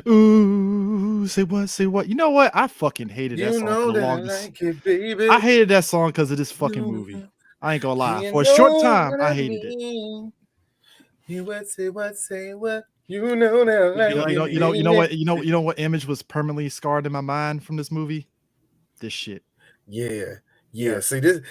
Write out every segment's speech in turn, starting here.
Ooh, say what, say what. You know what? I fucking hated that You song for know the that I longest. like it, baby. I hated that song because of this fucking You movie. I ain't gonna lie. For a short know time, what I I hated it. mean. You would say what, say what. You know that I You like know, you know, it, you know, you know baby. what, you know what image was permanently scarred in my mind from this movie? This shit. Yeah. Yeah, Yes. see this.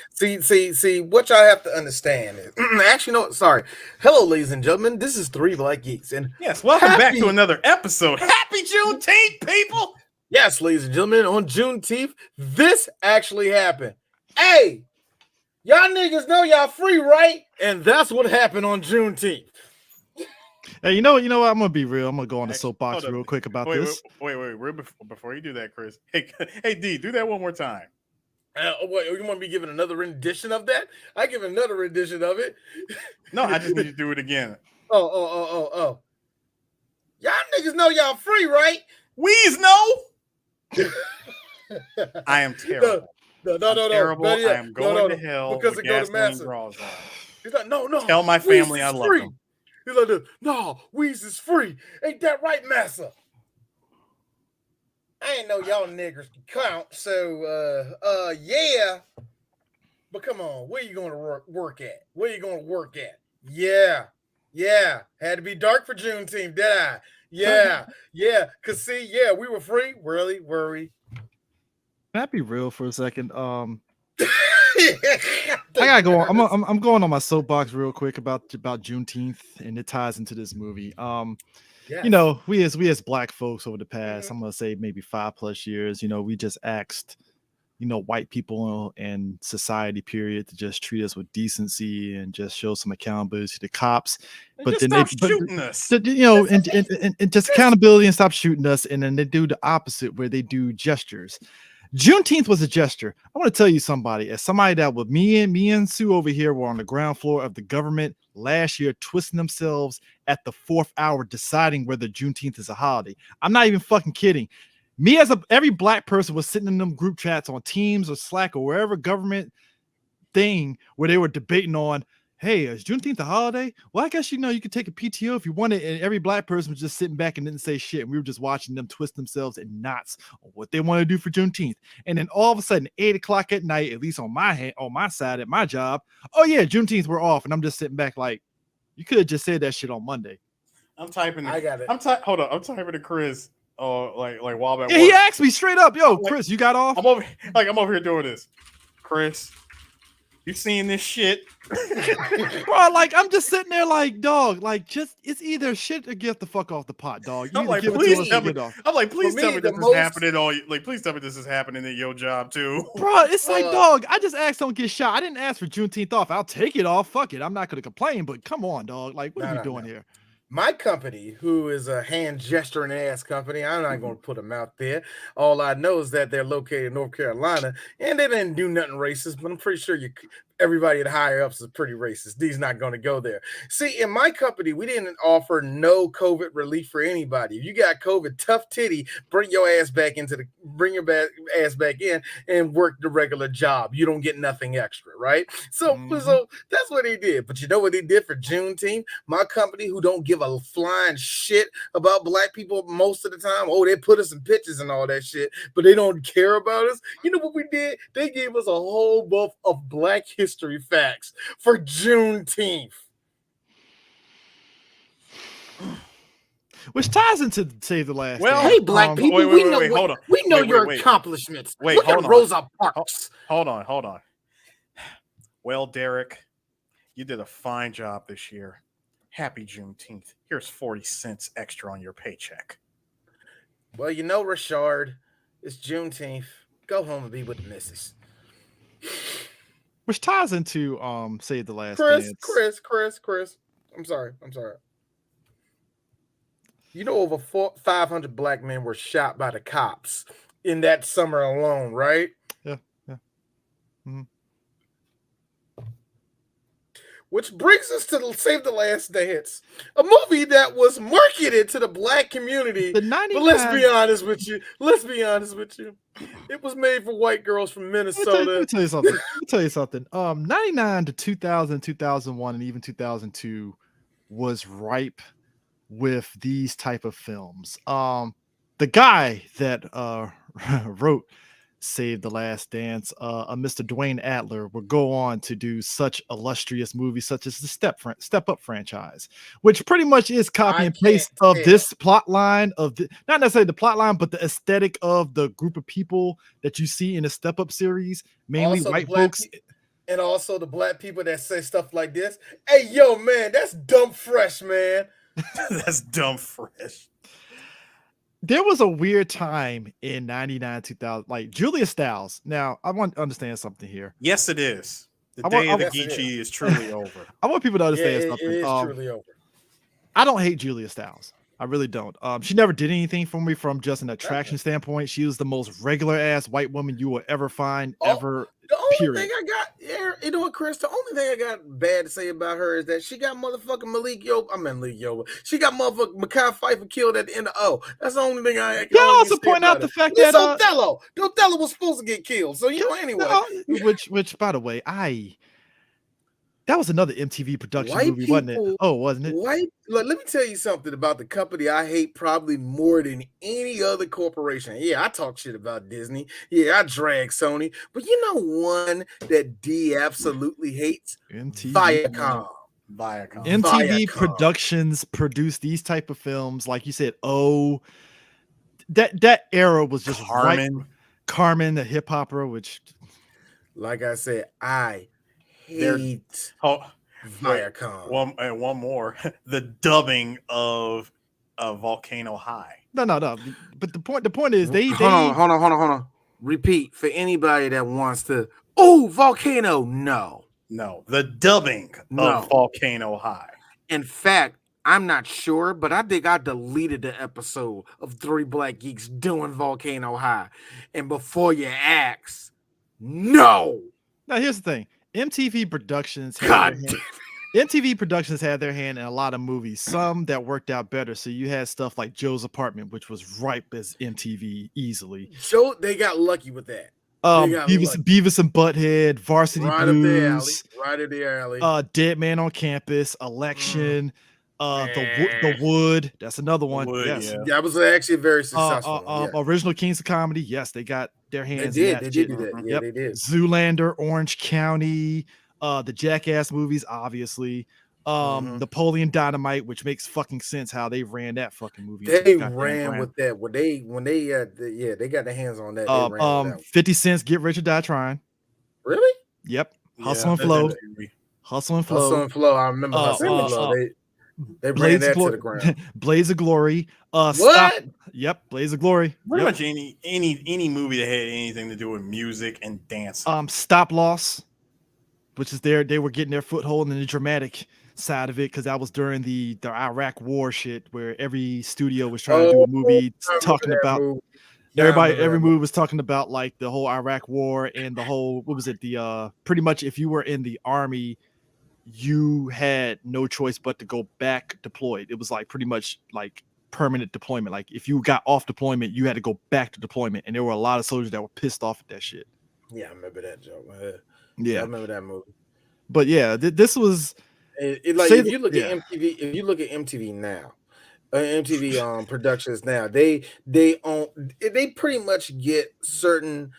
See. What y'all have to understand is actually, no. Sorry. Hello, ladies and gentlemen. This is Three Black Geeks, and Yes. Welcome back to happy. another episode. Happy Juneteenth, people. Yes, ladies and gentlemen, on Juneteenth, this actually happened. Hey, y'all niggas know y'all free, right? And that's what happened on Juneteenth. Hey, you know what? I'm gonna be real. I'm gonna go on the Actually, soapbox hold up. real quick about Wait, this. Real before you do that, Chris. Hey, D, do that one more time. What, you want me to give another rendition of that? I give another rendition of it. No, I just need you to do it again. Oh. Y'all niggas know y'all free, right? Weez, no. I am terrible. No. Terrible. Better yet, I am going to hell because with it go to gasoline Massa. draws on. He's like, no. Tell my Weez family is I love free. them. He's like, no, Weez is free. Ain't that right, Massa? I ain't know y'all niggers can count, so yeah. But come on, where you going to work at? Where you going to work at? Yeah. Had to be dark for Juneteenth, did I? Yeah. Cause see, we were free. Really, were we? Can I be real for a second? I gotta go on. I'm going on my soapbox real quick about Juneteenth, and it ties into this movie. Yes. You know, we as Black folks over the past, I'm gonna say maybe 5+ years, you know, we just asked, you know, white people and society period to just treat us with decency and just show some accountability to the cops. And But just then stop shooting us. you know, and just accountability and stop shooting us. And then they do the opposite where they do gestures. Juneteenth was a gesture. I want to tell you somebody, as somebody that with me and Sue over here were on the ground floor of the government last year, twisting themselves at the 4th hour, deciding whether Juneteenth is a holiday. I'm not even fucking kidding. Me as every Black person was sitting in them group chats on Teams or Slack or wherever government thing where they were debating on, hey, is Juneteenth a holiday? Well, I guess, you know, you could take a PTO if you wanted. And every Black person was just sitting back and didn't say shit. And we were just watching them twist themselves in knots on what they want to do for Juneteenth. And then all of a sudden, 8 o'clock at night, at least on my side at my job, oh yeah, Juneteenth, we're off. And I'm just sitting back like, you could have just said that shit on Monday. I'm typing. I got it. Hold on. I'm typing to Chris. Like while I'm at Yeah, work. he asked me straight up, yo, Like, Chris, you got off? I'm over here doing this. Chris, you seen this shit? Bro, like I'm just sitting there like, dog, like just it's either shit or get the fuck off the pot, dog. You I'm like, give it please to us tell or me. get off. I'm like, please tell me this most- is happening. Please tell me this is happening in your job too. Bro, it's like, dog, I just asked don't get shot. I didn't ask for Juneteenth off. I'll take it off. Fuck it. I'm not gonna complain, but come on, dog. Like, what are we doing here? My company, who is a hand gesturing ass company, I'm not going to put them out there. All I know is that they're located in North Carolina, and they didn't do nothing racist, but I'm pretty sure everybody at higher ups is pretty racist. These not going to go there. See, in my company, we didn't offer no COVID relief for anybody. If you got COVID, tough titty, bring your ass back in and work the regular job. You don't get nothing extra, right? So that's what they did. But you know what they did for Juneteenth? My company, who don't give a flying shit about Black people most of the time. Oh, they put us in pictures and all that shit, but they don't care about us. You know what we did? They gave us a whole bunch of Black history facts for Juneteenth. Which ties into Save the Last. Well, hey, Black people, we know your accomplishments. Look at Rosa Parks. Hold on. Well, Derek, you did a fine job this year. Happy Juneteenth. Here's 40 cents extra on your paycheck. Well, you know, Rashard, it's Juneteenth. Go home and be with the missus. Which ties into Save the Last Chris. Dance. Chris. I'm sorry. You know, over 500 Black men were shot by the cops in that summer alone, right? Yeah. Mm-hmm. Which brings us to Save the Last Dance, a movie that was marketed to the Black community. But let's be honest with you. It was made for white girls from Minnesota. Let me tell you something. 99 to 2000, 2001, and even 2002 was ripe with these type of films. The guy that wrote Save the Last Dance, Mr. Dwayne Adler, would go on to do such illustrious movies such as the Step Up franchise, which pretty much is copy I and paste can't of tell. this plot line of not necessarily the plot line, but the aesthetic of the group of people that you see in the Step Up series, mainly Also, the white black folks. and also the black people that say stuff like this. Hey, yo, man, that's dumb fresh, man. That's dumb fresh. There was a weird time in 99, 2000, like Julia Stiles. Now, I want to understand something here. Yes, it is. The I day of the Yes, it Geechee is truly over. I want people to Yeah, understand it something. is truly over. I don't hate Julia Stiles. I really don't. She never did anything for me from just an attraction standpoint. She was the most regular ass white woman you will ever find, ever. The only Period. thing I got, you know what, Chris? The only thing I got bad to say about her is that she got motherfucking Malik Yoba. She got motherfucking Mekhi Phifer killed at the end of O. That's the only thing I Yeah, only also can say point out about the it. fact It's that Othello. The Othello was supposed to get killed. So you know, anyway. which by the way, that was another MTV production White movie, wasn't it? people- Oh, wasn't it? Let me tell you something about the company I hate probably more than any other corporation. Yeah, I talk shit about Disney. Yeah, I drag Sony. But you know one that D absolutely hates? MTV. Viacom. MTV Viacom. Productions produce these type of films, like you said. Oh, that era was just Carmen. Carmen, the hip hopper, which, like I said, I hate Viacom. One more. The dubbing of Volcano High. No. But the point is, Hold on. Repeat for anybody that wants to. Oh, Volcano. No, the dubbing of Volcano High. In fact, I'm not sure, but I think I deleted the episode of Three Black Geeks doing Volcano High. And before you ask, no. Now here's the thing: MTV Productions God MTV Productions had their hand in a lot of movies, some that worked out better. So you had stuff like Joe's Apartment, which was ripe as MTV easily. Joe, they got lucky with that. Beavis and Butthead, Varsity Blues, right up the alley. Dead Man on Campus, Election, the Wood. That's another one. Yes, yeah. That was actually very successful. Original Kings of Comedy. Yes, they got their hands. They in that. They did do that. Yeah, they did. Zoolander, Orange County, the Jackass movies, obviously. Napoleon Dynamite, which makes fucking sense how they ran that fucking movie. They ran with that when they got their hands on that. They ran with that. 50 Cent's Get Rich or Die Trying. Really? Yep. Hustle and Flow. Hustle and Flow. I remember Hustle and Flow. They ran that to the ground. Blaze of Glory. What? Yep. Blaze of Glory. Pretty much any movie that had anything to do with music and dance. Stop Loss, which is they were getting their foothold in the dramatic side of it, because that was during the Iraq war shit, where every studio was trying to do a movie talking about every movie was talking about like the whole Iraq war and the whole, what was it, the pretty much if you were in the army, you had no choice but to go back deployed. It was like pretty much like permanent deployment. Like if you got off deployment, you had to go back to deployment, and there were a lot of soldiers that were pissed off at that shit. Yeah, I remember that joke. Yeah, I remember that movie. But yeah, this was if you look at MTV now, MTV productions now, they pretty much get certain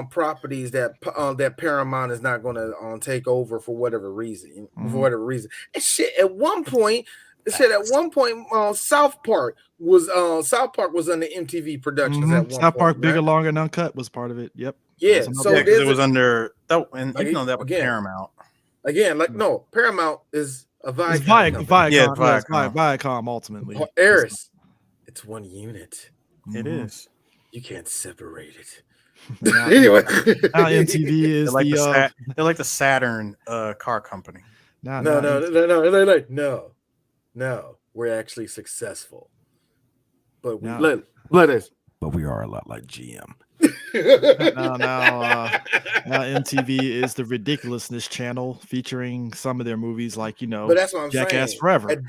properties that Paramount is not going to take over for whatever reason. And shit, at one point, South Park was under MTV Productions at one point. South Park, Bigger, Longer, and Uncut was part of it. Yep. Yeah, so it was under that, and even though that was Paramount. Again, Paramount is a Viacom. It's Viacom. Yeah, Viacom ultimately. Eris, it's one unit. It is. You can't separate it. Anyway, now MTV is they're like the Saturn car company. No. We're actually successful, but but we are a lot like GM. Now MTV is the Ridiculousness channel, featuring some of their movies, like but that's what I'm Jackass saying. Forever. Like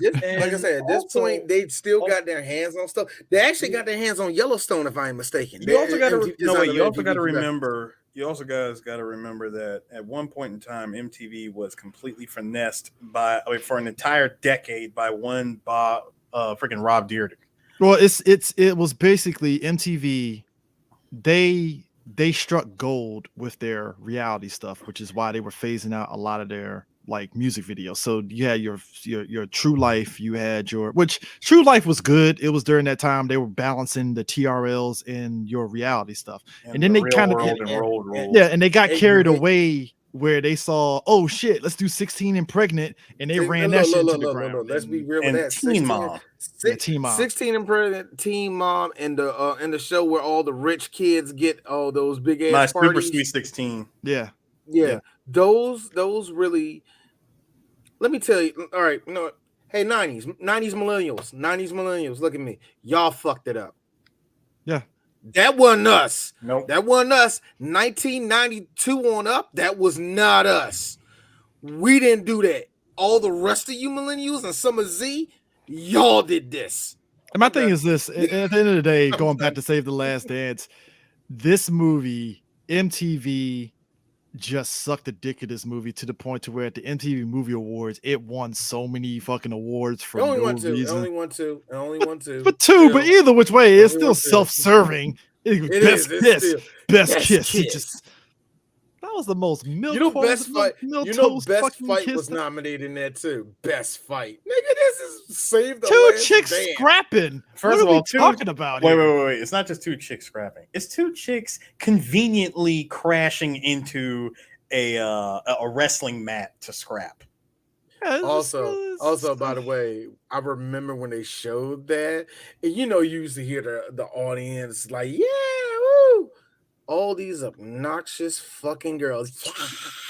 I said, at this point, they still got their hands on stuff. They actually got their hands on Yellowstone, if I'm mistaken. You also got to remember. You also guys got to remember that at one point in time, MTV was completely finessed for an entire decade by one Bob freaking Rob Dyrdek. Well, it was basically MTV. They struck gold with their reality stuff, which is why they were phasing out a lot of their like music videos. So you had your True Life, you had which True Life was good. It was during that time they were balancing the TRLs and your reality stuff, and then the they kind of road rules. yeah, and they got carried away where they saw, oh shit, let's do 16 and pregnant, and they ran that shit into the ground. Let's be real with and that. Teen Mom. Teen Mom. 16 and pregnant, Teen Mom, and the show where all the rich kids get all those big ass My parties. Super Sweet 16. Yeah. Those really. Let me tell you. All right, you know what? Hey, 90s millennials, look at me. Y'all fucked it up. Yeah. That wasn't us. Nope. That wasn't us. 1992 on up, that was not us. We didn't do that. All the rest of you millennials and some of Z, y'all did this. And my thing is this: at the end of the day, going back to Save the Last Dance, this movie, MTV just sucked the dick of this movie to the point to where at the MTV Movie Awards, it won so many fucking awards for no reason. It only won two. But either which way, it's still self-serving. Best kiss. It just that was the most milk. Best Fight was nominated in that too. Best Fight, nigga. This is Save the Two Last chicks Dance. scrapping. First of all, talking about wait. It's not just two chicks scrapping. It's two chicks conveniently crashing into a wrestling mat to scrap. Yeah, also, by the way, I remember when they showed that, and you used to hear the audience like, yeah, woo. All these obnoxious fucking girls.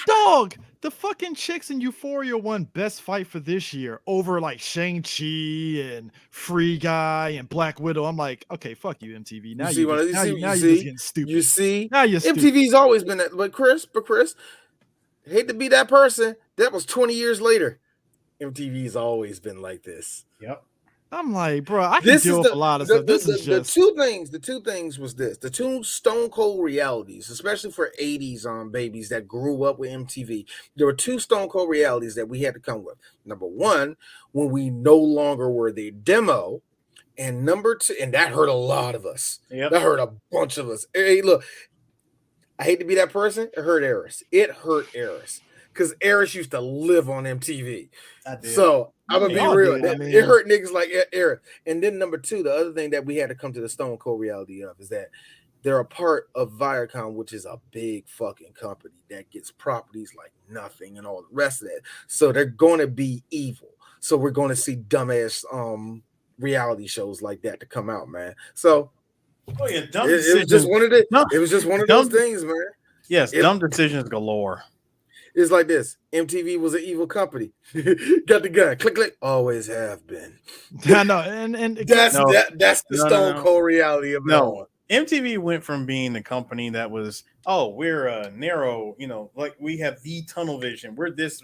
Dog, the fucking chicks in Euphoria won Best Fight for this year over like Shang-Chi and Free Guy and Black Widow. I'm like, okay, fuck you, MTV. Now you're just getting stupid. You see? Now you're stupid. MTV's always been that. But Chris, hate to be that person. That was 20 years later. MTV's always been like this. Yep. I'm like, bro, I can deal with a lot of stuff. The two things was this. The two stone cold realities, especially for 80s babies that grew up with MTV. There were two stone cold realities that we had to come with. Number one, when we no longer were the demo. And number two, and that hurt a lot of us. Yep. That hurt a bunch of us. Hey, look, I hate to be that person. It hurt Eris. Because Eris used to live on MTV. So I'm gonna be real. It hurt niggas like Eris. And then number two, the other thing that we had to come to the stone cold reality of is that they're a part of Viacom, which is a big fucking company that gets properties like nothing and all the rest of that. So they're going to be evil. So we're going to see dumbass reality shows like that to come out, man. So dumb it was just one of the. It was just one of those things, man. Yes, dumb decisions galore. It's like this. MTV was an evil company. Got the gun. Click, click. Always have been. I know. And that's the stone cold reality of it all. MTV went from being the company that was, we're narrow, like we have the tunnel vision. We're this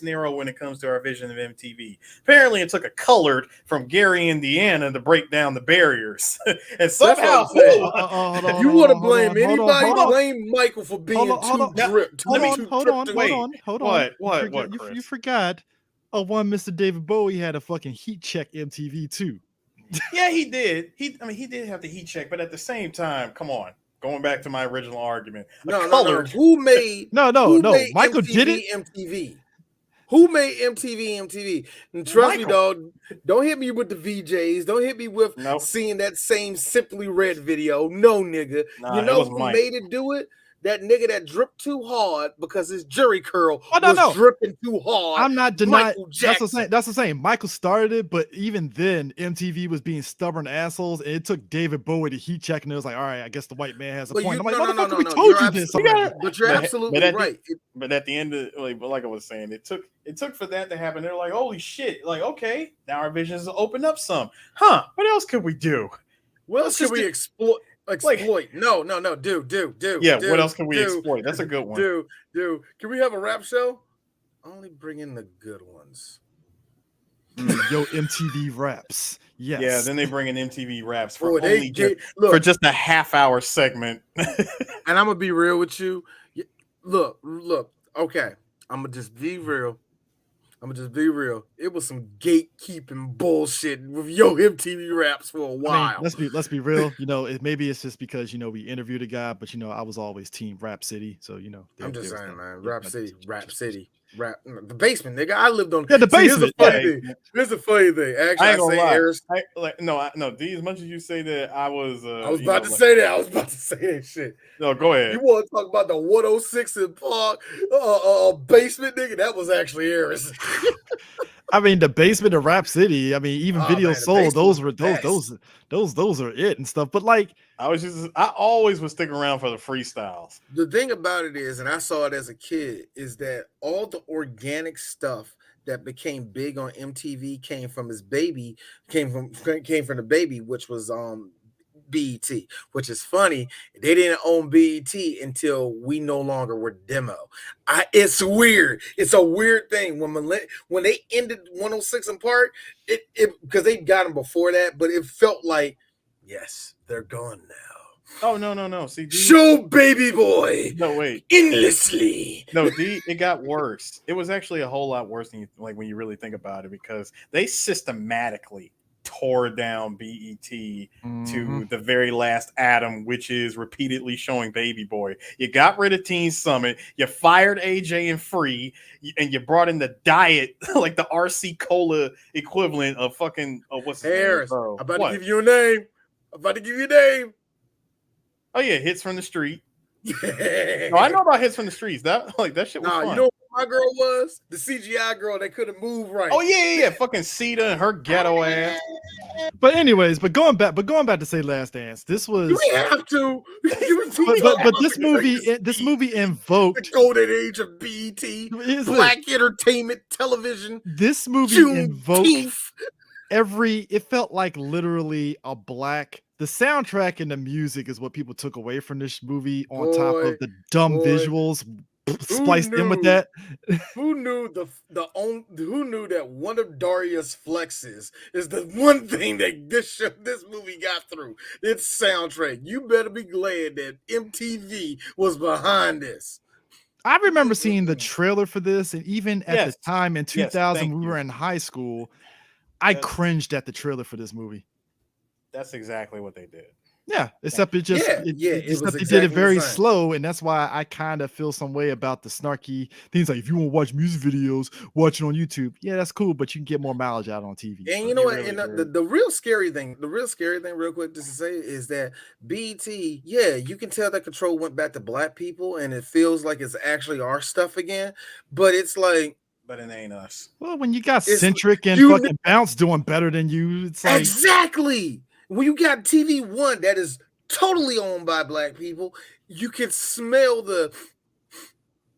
narrow when it comes to our vision of MTV. Apparently, it took a colored from Gary, Indiana, to break down the barriers. And somehow, you want to blame anybody? Blame Michael for being too dripped. Hold on. What? You forgot. One Mr. David Bowie had a fucking heat check MTV too. Yeah, he did. He did have the heat check, but at the same time, come on. Going back to my original argument. No. Who made Michael MTV, did it. MTV. Who made MTV? And trust me, dog. Don't hit me with the VJs. Don't hit me with seeing that same Simply Red video. No, nigga. You know who made it do it? That nigga that dripped too hard because his jury curl was dripping too hard. I'm not denying. That's the same. Michael started it, but even then, MTV was being stubborn assholes, and it took David Bowie to heat check, and it was like, all right, I guess the white man has a point. I'm like, motherfucker, we told you this. But you're absolutely right. But at the end of like I was saying, it took for that to happen. They're like, holy shit! Like, okay, now our visions will open up some. Huh? What else could we do? What else could we exploit? No, do. Yeah, what else can we exploit? That's a good one. Do. Can we have a rap show? Only bring in the good ones. Yo, MTV raps. Yes. Yeah, then they bring in MTV raps for just a half-hour segment. And I'm gonna be real with you. Look. Okay, I'm gonna just be real. I'm gonna just be real. It was some gatekeeping bullshit with Yo MTV Raps for a I mean, while. let's be real. Maybe it's just because we interviewed a guy, but I was always team Rap City. So I'm there just was saying, that. man. Yeah, Rap but City, Rap City, the basement, nigga. I lived on. yeah, the See, here's the basement. funny Yeah, thing. Here's the funny thing. Actually, I I ain't gonna say lie. Harris. No, D, as much as you say that I was, I was about to say that. I was about to say that shit. no, go You ahead. want to talk about the 106 in Park basement, nigga? That was actually Harris. I mean, the basement of Rap City. I mean, even Oh Video man, the Soul. basement was Those the were best. those are it and stuff. But like, I always would stick around for the freestyles. The thing about it is, and I saw it as a kid, is that all the organic stuff that became big on MTV came from came from the baby, which was BET, which is funny. They didn't own BET until we no longer were demo. It's weird. It's a weird thing when they ended 106 in Park, it because they got them before that, but it felt like yes, they're gone now. Oh no. See, D, Show baby boy no wait. endlessly. No, D, it got worse. It was actually a whole lot worse than when you really think about it, because they systematically tore down BET to the very last atom, which is repeatedly showing Baby Boy. You got rid of Teen Summit, you fired AJ and Free, and you brought in the Diet, like the RC Cola equivalent of fucking what's his name, Harris, bro? I'm about What? to give you a name. I'm about to give you a name. Oh yeah, Hits from the Street. Yeah. No, I know about Hits from the Streets. That shit was fun. You know what my girl was? The CGI girl that couldn't move right. Oh yeah. Fucking Sita and her ghetto ass. but anyways, but going back to say Last Dance. This was. Do we have to? But this movie the invoked golden age of BET, black entertainment television. This movie invoked it felt like literally a black. The soundtrack and the music is what people took away from this movie, on top of the dumb visuals spliced in with that. Who knew who knew that one of Darius' flexes is the one thing that this movie got through? Its soundtrack. You better be glad that MTV was behind this. I remember seeing the trailer for this, and even at the time in 2000, we were in high school. I cringed at the trailer for this movie. That's exactly what they did. Yeah, except they did it very slow, and that's why I kind of feel some way about the snarky things. Like, if you want to watch music videos, watch it on YouTube. Yeah, that's cool, but you can get more mileage out on TV. And you know what? Really, and the real scary thing, real quick, just to say, is that BET, yeah, you can tell that control went back to black people, and it feels like it's actually our stuff again. But it's like, but it ain't us. Well, when you got Centric and fucking Bounce doing better than you, it's like exactly. When you got TV One that is totally owned by black people, you can smell the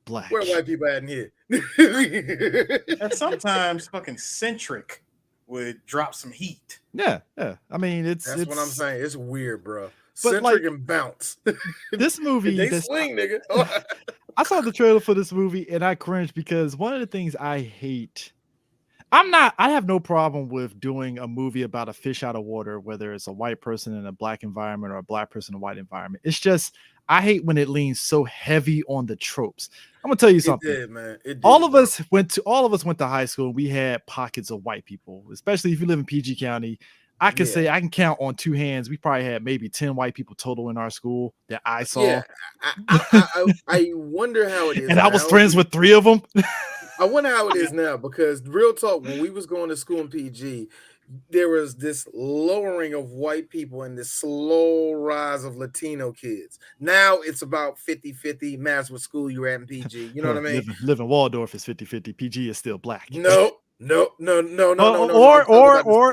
black. Where white people at in here? And sometimes fucking Centric would drop some heat. Yeah. I mean, that's what I'm saying. It's weird, bro. But Centric and Bounce. This movie, they swing, nigga. I saw the trailer for this movie and I cringed because one of the things I hate. I have no problem with doing a movie about a fish out of water, whether it's a white person in a black environment or a black person in a white environment. It's just, I hate when it leans so heavy on the tropes. I'm gonna tell you something. It did, man. It did, all of us went to high school and we had pockets of white people, especially if you live in PG County. I can say I can count on two hands. We probably had maybe 10 white people total in our school that I saw. Yeah, I wonder how it is. And I was friends with 3 of them. I wonder how it is now, because real talk, when we was going to school in PG, there was this lowering of white people and this slow rise of Latino kids. Now it's about 50-50, matters what school you're at in PG. You know what I mean? Living Waldorf is 50-50. PG is still black. No. Or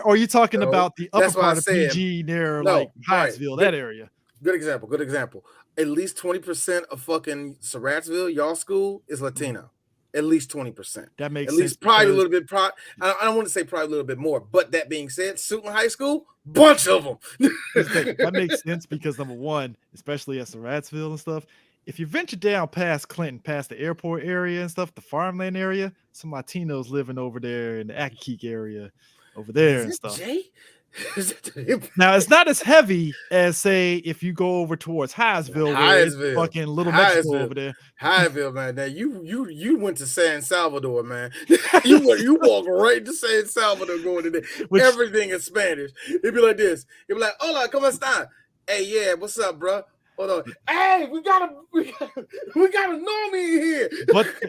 are you talking about the upper part of PG near like Hyattsville, that area? Good example. At least 20% of fucking Surrattsville, y'all school, is Latino. At least 20%. That makes sense. At least probably a little bit. I don't want to say probably a little bit more. But that being said, Suitland High School, bunch of them. That makes sense because number one, especially at Surrattsville and stuff, if you venture down past Clinton, past the airport area and stuff, the farmland area, some Latinos living over there in the Accokeek area over there and stuff. Jay? Now it's not as heavy as say if you go over towards Hyattsville, where it's fucking Little Mexico over there. Hyattsville, man. Now you went to San Salvador, man. you walk right to San Salvador going to there. Everything in Spanish. It'd be like this. It'd be like, hola, ¿cómo está? Hey, yeah, what's up, bro? Hold on. Hey, we got a normie in here.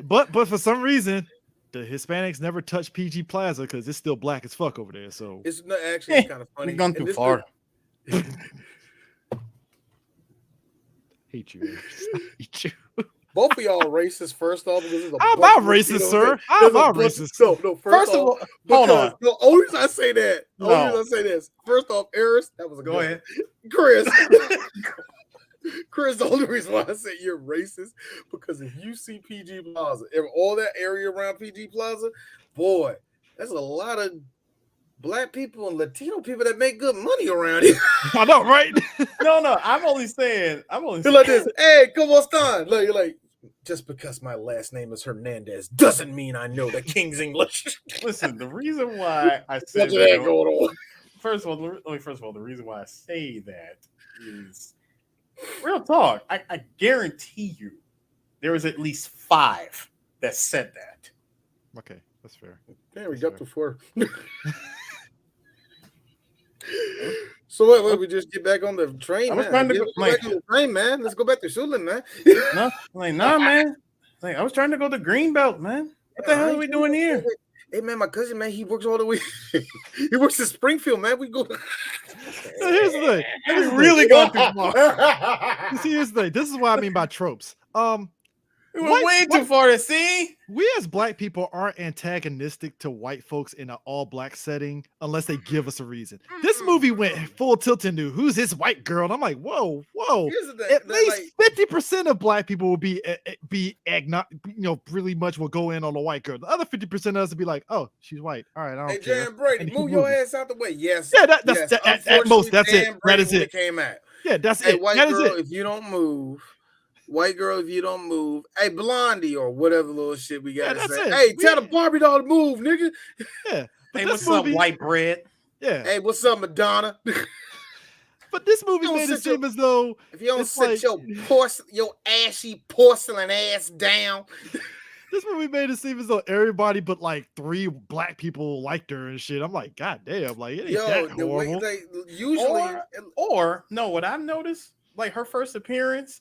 But for some reason, the Hispanics never touch PG Plaza because it's still black as fuck over there. So it's not actually kind of funny. We've gone too far. Hate you. Hate you. Both of y'all racist, first off. I'm not racist, sir. I'm not racist. No, first of all, hold on. The only reason I say that, first off, Eris, that was a go ahead. Chris. Chris, the only reason why I say you're racist, because if you see PG Plaza, all that area around PG Plaza, boy, there's a lot of black people and Latino people that make good money around here. I know, right? No, I'm only saying like this. Hey, ¿cómo están? You're like, just because my last name is Hernandez doesn't mean I know the King's English. Listen, the reason why I said that going on. First of all, the reason why I say that is real talk. I guarantee you there was at least 5 that said that. Okay, that's fair. Yeah, we got to 4. So what? We just get back on the train. I was trying to go back on the train, man. Let's go back to Shulin, man. No, man. I was trying to go to Greenbelt, man. What the hell are we doing here? Hey, man, my cousin, man, he works all the way. He works in Springfield, man. We go. So here's the thing. It's really going too far. See, here's the thing. This is what I mean by tropes. We went way too far to see. We as black people aren't antagonistic to white folks in an all-black setting unless they give us a reason. This movie went full tilt into who's this white girl, and I'm like, whoa. At least 50% of black people will be really much will go in on the white girl. The other 50% of us will be like, oh, she's white. All right, I don't care. Jan Brady, move your ass out the way. Yes. Yeah, at most, that's it. That is it. Came out. Yeah, that's it. White that girl, is it. if you don't move. White girl, if you don't move, hey, Blondie or whatever little shit we gotta say. Hey, tell the Barbie doll to move, nigga. Yeah. Hey, what's up, white bread? Yeah. Hey, what's up, Madonna? But this movie made it seem as though if you don't sit your ashy porcelain ass down. This movie made it seem as though everybody but like 3 black people liked her and shit. I'm like, God damn, like it ain't that horrible. Or no, what I've noticed, like her first appearance.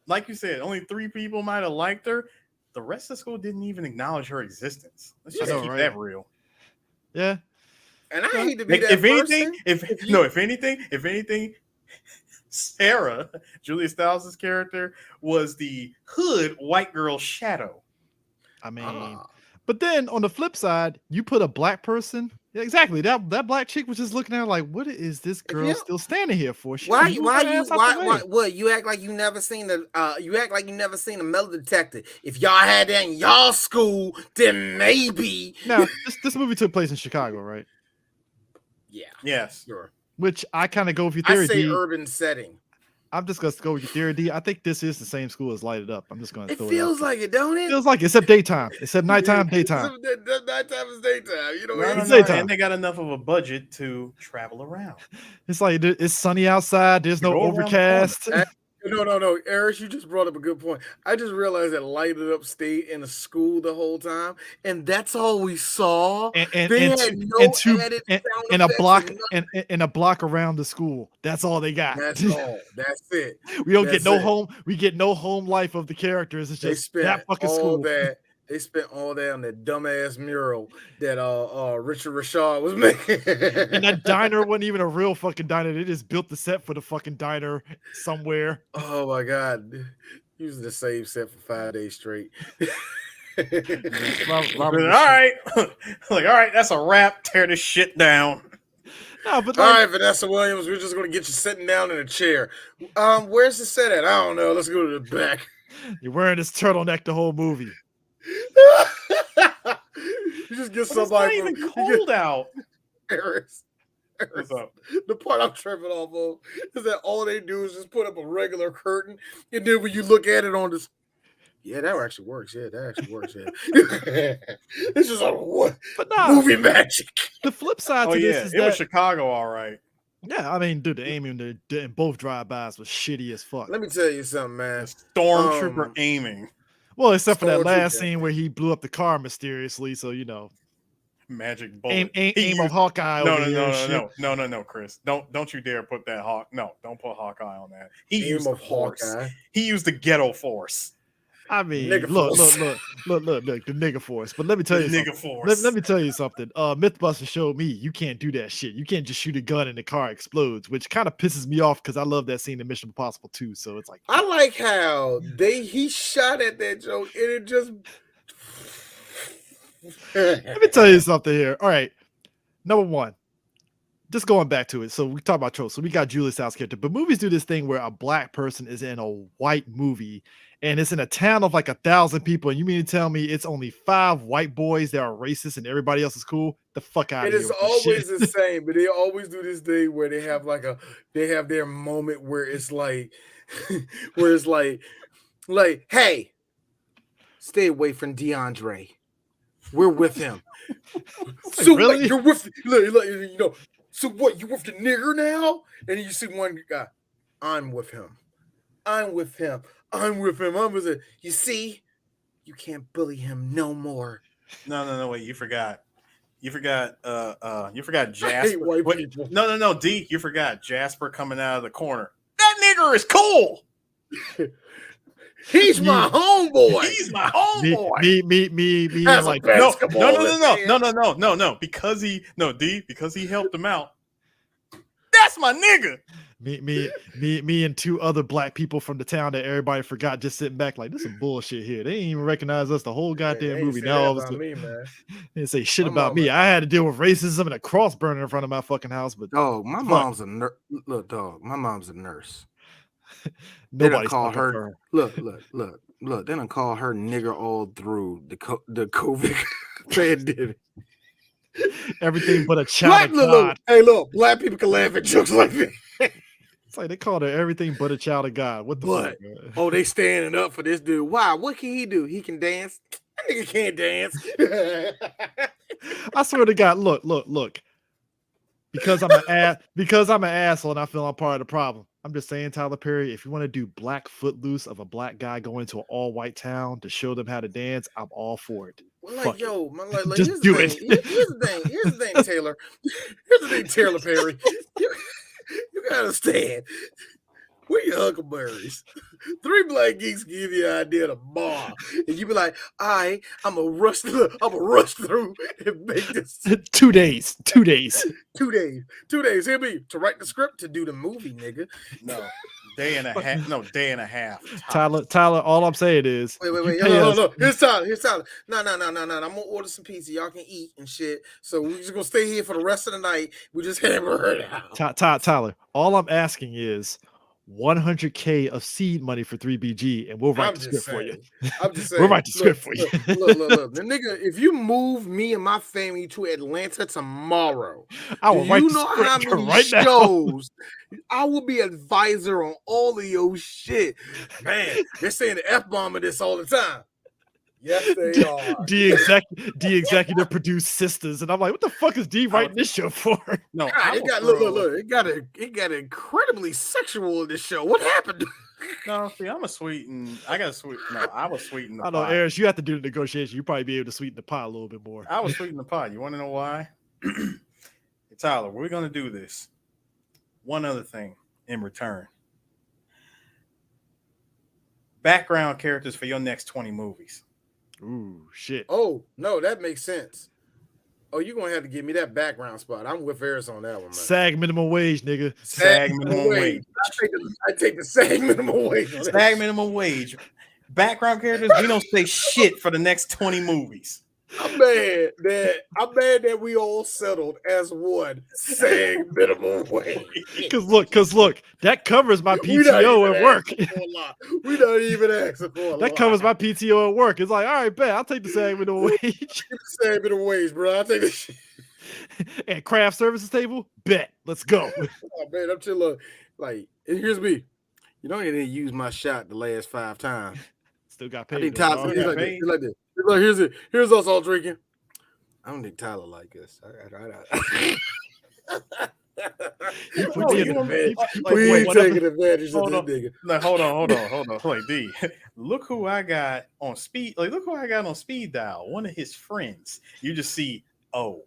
Like you said, only 3 people might have liked her. The rest of the school didn't even acknowledge her existence. Let's just keep that real. Yeah. And I hate to be that person. If anything, Sarah, Julia Stiles' character, was the hood white girl shadow. I mean, but then on the flip side, you put a black person. Yeah, exactly. That black chick was just looking at her like, what is this girl still standing here for? Why you act like you never seen the metal detector? If y'all had that in y'all school, then maybe. Now, this movie took place in Chicago, right? Yeah. Yes. Sure. Which I kind of go with your theory. I say urban setting. I'm just gonna go with your theory, D. I think this is the same school as Light It Up. I'm just gonna. It feels like it, don't it? Feels like it, except daytime. Except nighttime, daytime. Nighttime is daytime. You know, it's daytime. And they got enough of a budget to travel around. It's like it's sunny outside. There's no overcast. No, Eris, you just brought up a good point. I just realized that Light It Up stayed in a school the whole time, and that's all we saw. And a block around the school. That's all they got. That's all. That's it. We don't get no home. We get no home life of the characters. It's just that fucking school. They spent all that on that dumbass mural that Richard Rashad was making. And that diner wasn't even a real fucking diner. They just built the set for the fucking diner somewhere. Oh my God. Using the same set for 5 days straight. All right. All right, that's a wrap. Tear this shit down. No, but all right, Vanessa Williams, we're just gonna get you sitting down in a chair. Where's the set at? I don't know. Let's go to the back. You're wearing this turtleneck the whole movie. You just get somebody. It's not even cold out. Eris. What's up? The part I'm tripping off of is that all they do is just put up a regular curtain, and then when you look at it on this, Yeah, that actually works. Yeah, that actually works. Yeah. This is a what But nah, movie magic. the flip side Oh to this yeah, is it was that Chicago, all right. yeah, I mean, dude, the aiming in both drive-bys was shitty as fuck. Let me tell you something, The man. stormtrooper aiming, Well, except for that last Stormtrooper. scene where he blew up the car mysteriously, so you know, magic bullet. aim of Hawkeye No, over no, here. no, and no, shit. no, Chris. Don't you dare put that Hawk. No, don't put Hawkeye on that. He Aim used the of force. Hawkeye. He used the ghetto force. I mean, Nigga look, force. the nigga force. But let me The tell you nigga something. force. Let me tell you something. Mythbusters showed me you can't do that shit. You can't just shoot a gun and the car explodes, which kind of pisses me off because I love that scene in Mission Impossible 2. So it's like I like how he shot at that joke and it just. let me tell you something here. All right. Number one, just going back to it. So we talk about tropes. So we got Julie Stiles' character, but movies do this thing where a black person is in a white movie and it's in a town of like 1,000 people. And you mean to tell me it's only 5 white boys that are racist and everybody else is cool? The fuck out of It here. is always the same, but they always do this thing where they have their moment where it's like, hey, stay away from DeAndre. We're with him. So really? what, you're with, you know, so what, you with the nigger now? And you see one guy, I'm with him. I'm with him. I'm with him. I'm with him. You see, you can't bully him no more. No, wait, you forgot. You forgot Jasper. I hate white Wait, people. No, D, you forgot Jasper coming out of the corner. That nigger is cool. He's my homeboy. He's my homeboy. Me, As and like a basketball No. Because he helped him out. That's my nigga. me and 2 other black people from the town that everybody forgot, just sitting back like this is bullshit here. They ain't even recognize us the whole goddamn movie. Now all of a sudden, me, man. they say shit My about mama- me. I had to deal with racism and a cross burning in front of my fucking house, but Dog, my mom's a nurse. Look, dog, my mom's a nurse. They nobody's done call fucking her. Look. They done call her nigger all through the COVID pandemic. everything but a child of God. Hey, look, black people can laugh at jokes like that. It's like they called her everything but a child of God. What the fuck? Man? Oh, they standing up for this dude. Why? What can he do? He can dance. That nigga can't dance. I swear to God, look. Because I'm an asshole and I feel I'm part of the problem. I'm just saying, Tyler Perry, if you want to do Black Footloose of a black guy going to an all-white town to show them how to dance, I'm all for it. Well, Fuck it. man, Just here's do the it. thing. Here's the thing, Taylor. Here's the thing, Taylor Perry. You gotta understand. We're your huckleberries. 3 black geeks give you an idea to bar, and you be like, I'm a rush through and make this 2 days. 2 days. 2 days. 2 days. Here be to write the script to do the movie, nigga. No, day and a half. Tyler, all I'm saying is Wait. No. Here's Tyler. No. I'm gonna order some pizza. Y'all can eat and shit. So we're just gonna stay here for the rest of the night. We just hammer it out. Tyler, all I'm asking is 100K of seed money for 3BG, and we'll write the script for you. I'm just saying. We'll write the script for you. Look. The nigga, if you move me and my family to Atlanta tomorrow, I will write the how script many right shows I will be advisor on all of your shit. Man, they're saying the F-bomb of this all the time. Yes, they are. The executive produced Sisters, and I'm like, what the fuck is D writing this show for? No, God, it got incredibly sexual in this show. What happened? No, see, I was sweetening the I know, pot. Eris, you have to do the negotiation. You probably be able to sweeten the pot a little bit more. I was sweetening the pot. You want to know why? Tyler, we're gonna do this. One other thing in return. Background characters for your next 20 movies. Ooh, shit. Oh, no, that makes sense. Oh, you're going to have to give me that background spot. I'm with Ferris on that one, man. SAG minimum wage, nigga. SAG minimum wage. I take the SAG minimum wage. SAG minimum wage. Background characters, we don't say shit for the next 20 movies. I'm mad that we all settled as one SAG minimum wage. Cause look, that covers my PTO at work. We don't even asking for a lot. That covers my PTO at work. It's like, all right, bet I'll take the SAG minimum wage. SAG minimum wage, bro. I'll take this shit. And craft services table, bet. Let's go. Oh, man, I'm chill. Like, and here's me. You don't even use my shot the last 5 times. Still got I paid. think though, Tyler. dog. He's like this. He's like this. He's like, here's it. Here's us all drinking. I don't think Tyler like us. He No, put me in you want me- he like, put We me in ain't one of taking the- advantage of Hold this on. nigga. No, hold on. Like D, look who I got on speed. Like, look who I got on speed dial. One of his friends. You just see, oh,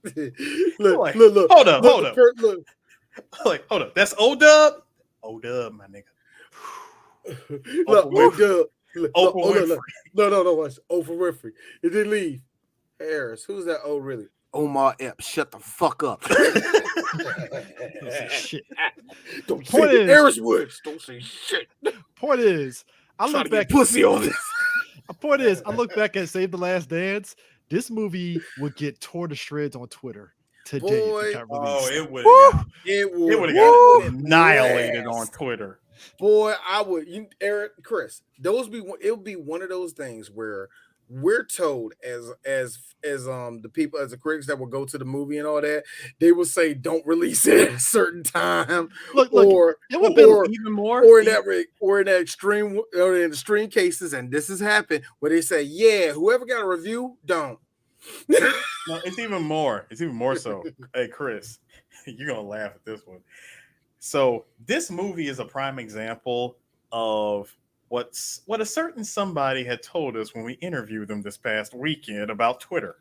look, like, look. hold up. Look. Like, hold up. That's O-Dub. O-Dub, my nigga. Look, Winfrey. Dub. Look, Oprah oh, Winfrey. no. Watch. Oprah Winfrey. It didn't leave. Harris. Who's that? Oh, really? Omar Epps. Shut the fuck up. Shit. Don't Point say is- Harris Woods. Don't say shit. Point is, I Try look to get back. pussy on this. Point is, I look back at Save the Last Dance. This movie would get torn to shreds on Twitter today. if Boy, it got Oh, released. it would have got, It it would would have have got annihilated on Twitter. Boy, I would. You, Eric, Chris. It would be one of those things where we're told as the people, as the critics that will go to the movie and all that, they will say don't release it at a certain time, Look, or it would be Even more. or in that extreme cases, and this has happened where they say, yeah, whoever got a review, don't. No, it's even more. It's even more so. Hey, Chris, you're gonna laugh at this one. So this movie is a prime example of what a certain somebody had told us when we interviewed them this past weekend about Twitter.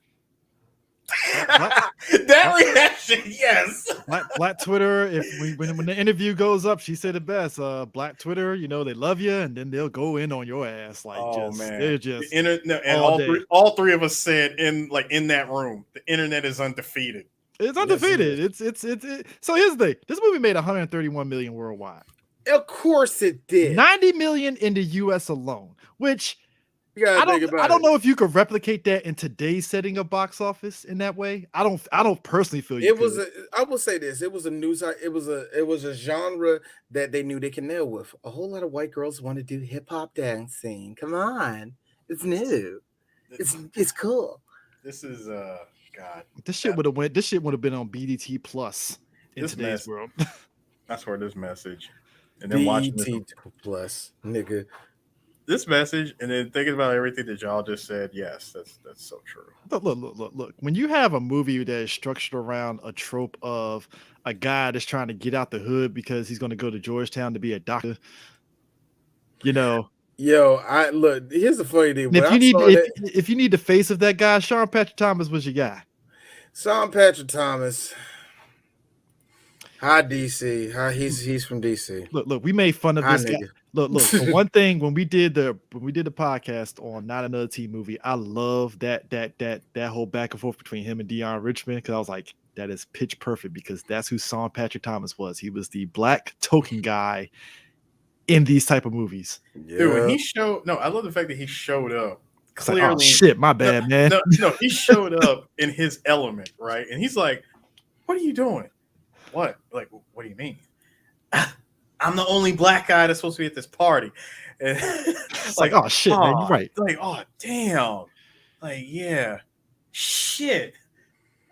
That reaction, yes. Black Twitter. When the interview goes up, she said it best. Black Twitter, they love you, and then they'll go in on your ass. Like, they're just all three of us said in that room, the internet is undefeated. It's undefeated. It's so here's the thing. This movie made 131 million worldwide. Of course it did. 90 million in the US alone, which You gotta think about I don't it. know if you could replicate that in today's setting of box office in that way. I don't personally feel you could. I will say this. It was a news. It was a genre that they knew they can nail with. A whole lot of white girls want to do hip hop dancing. Come on, it's new. It's cool. This is God. This shit would have been on BDT Plus in today's world. I swear this message. And then watching BET Plus, nigga. This message, and then thinking about everything that y'all just said, yes, that's so true. Look. When you have a movie that is structured around a trope of a guy that's trying to get out the hood because he's going to go to Georgetown to be a doctor, Yo, here's the funny thing. If you need the face of that guy, Sean Patrick Thomas was your guy. Sean Patrick Thomas. Hi DC. Hi, he's from DC. Look, we made fun of this guy. Look. For one thing, when we did the podcast on Not Another Teen Movie, I love that whole back and forth between him and Deion Richmond, because I was like, that is pitch perfect, because that's who Sean Patrick Thomas was. He was the black token guy in these type of movies. Yeah. Dude, I love the fact that he showed up. Clearly, like, oh shit, my bad, man. No, he showed up in his element, right? And he's like, "What are you doing? What? Like, what do you mean? I'm the only black guy that's supposed to be at this party." And it's like, oh shit, man, you're right. Like, oh damn. Like, yeah, shit.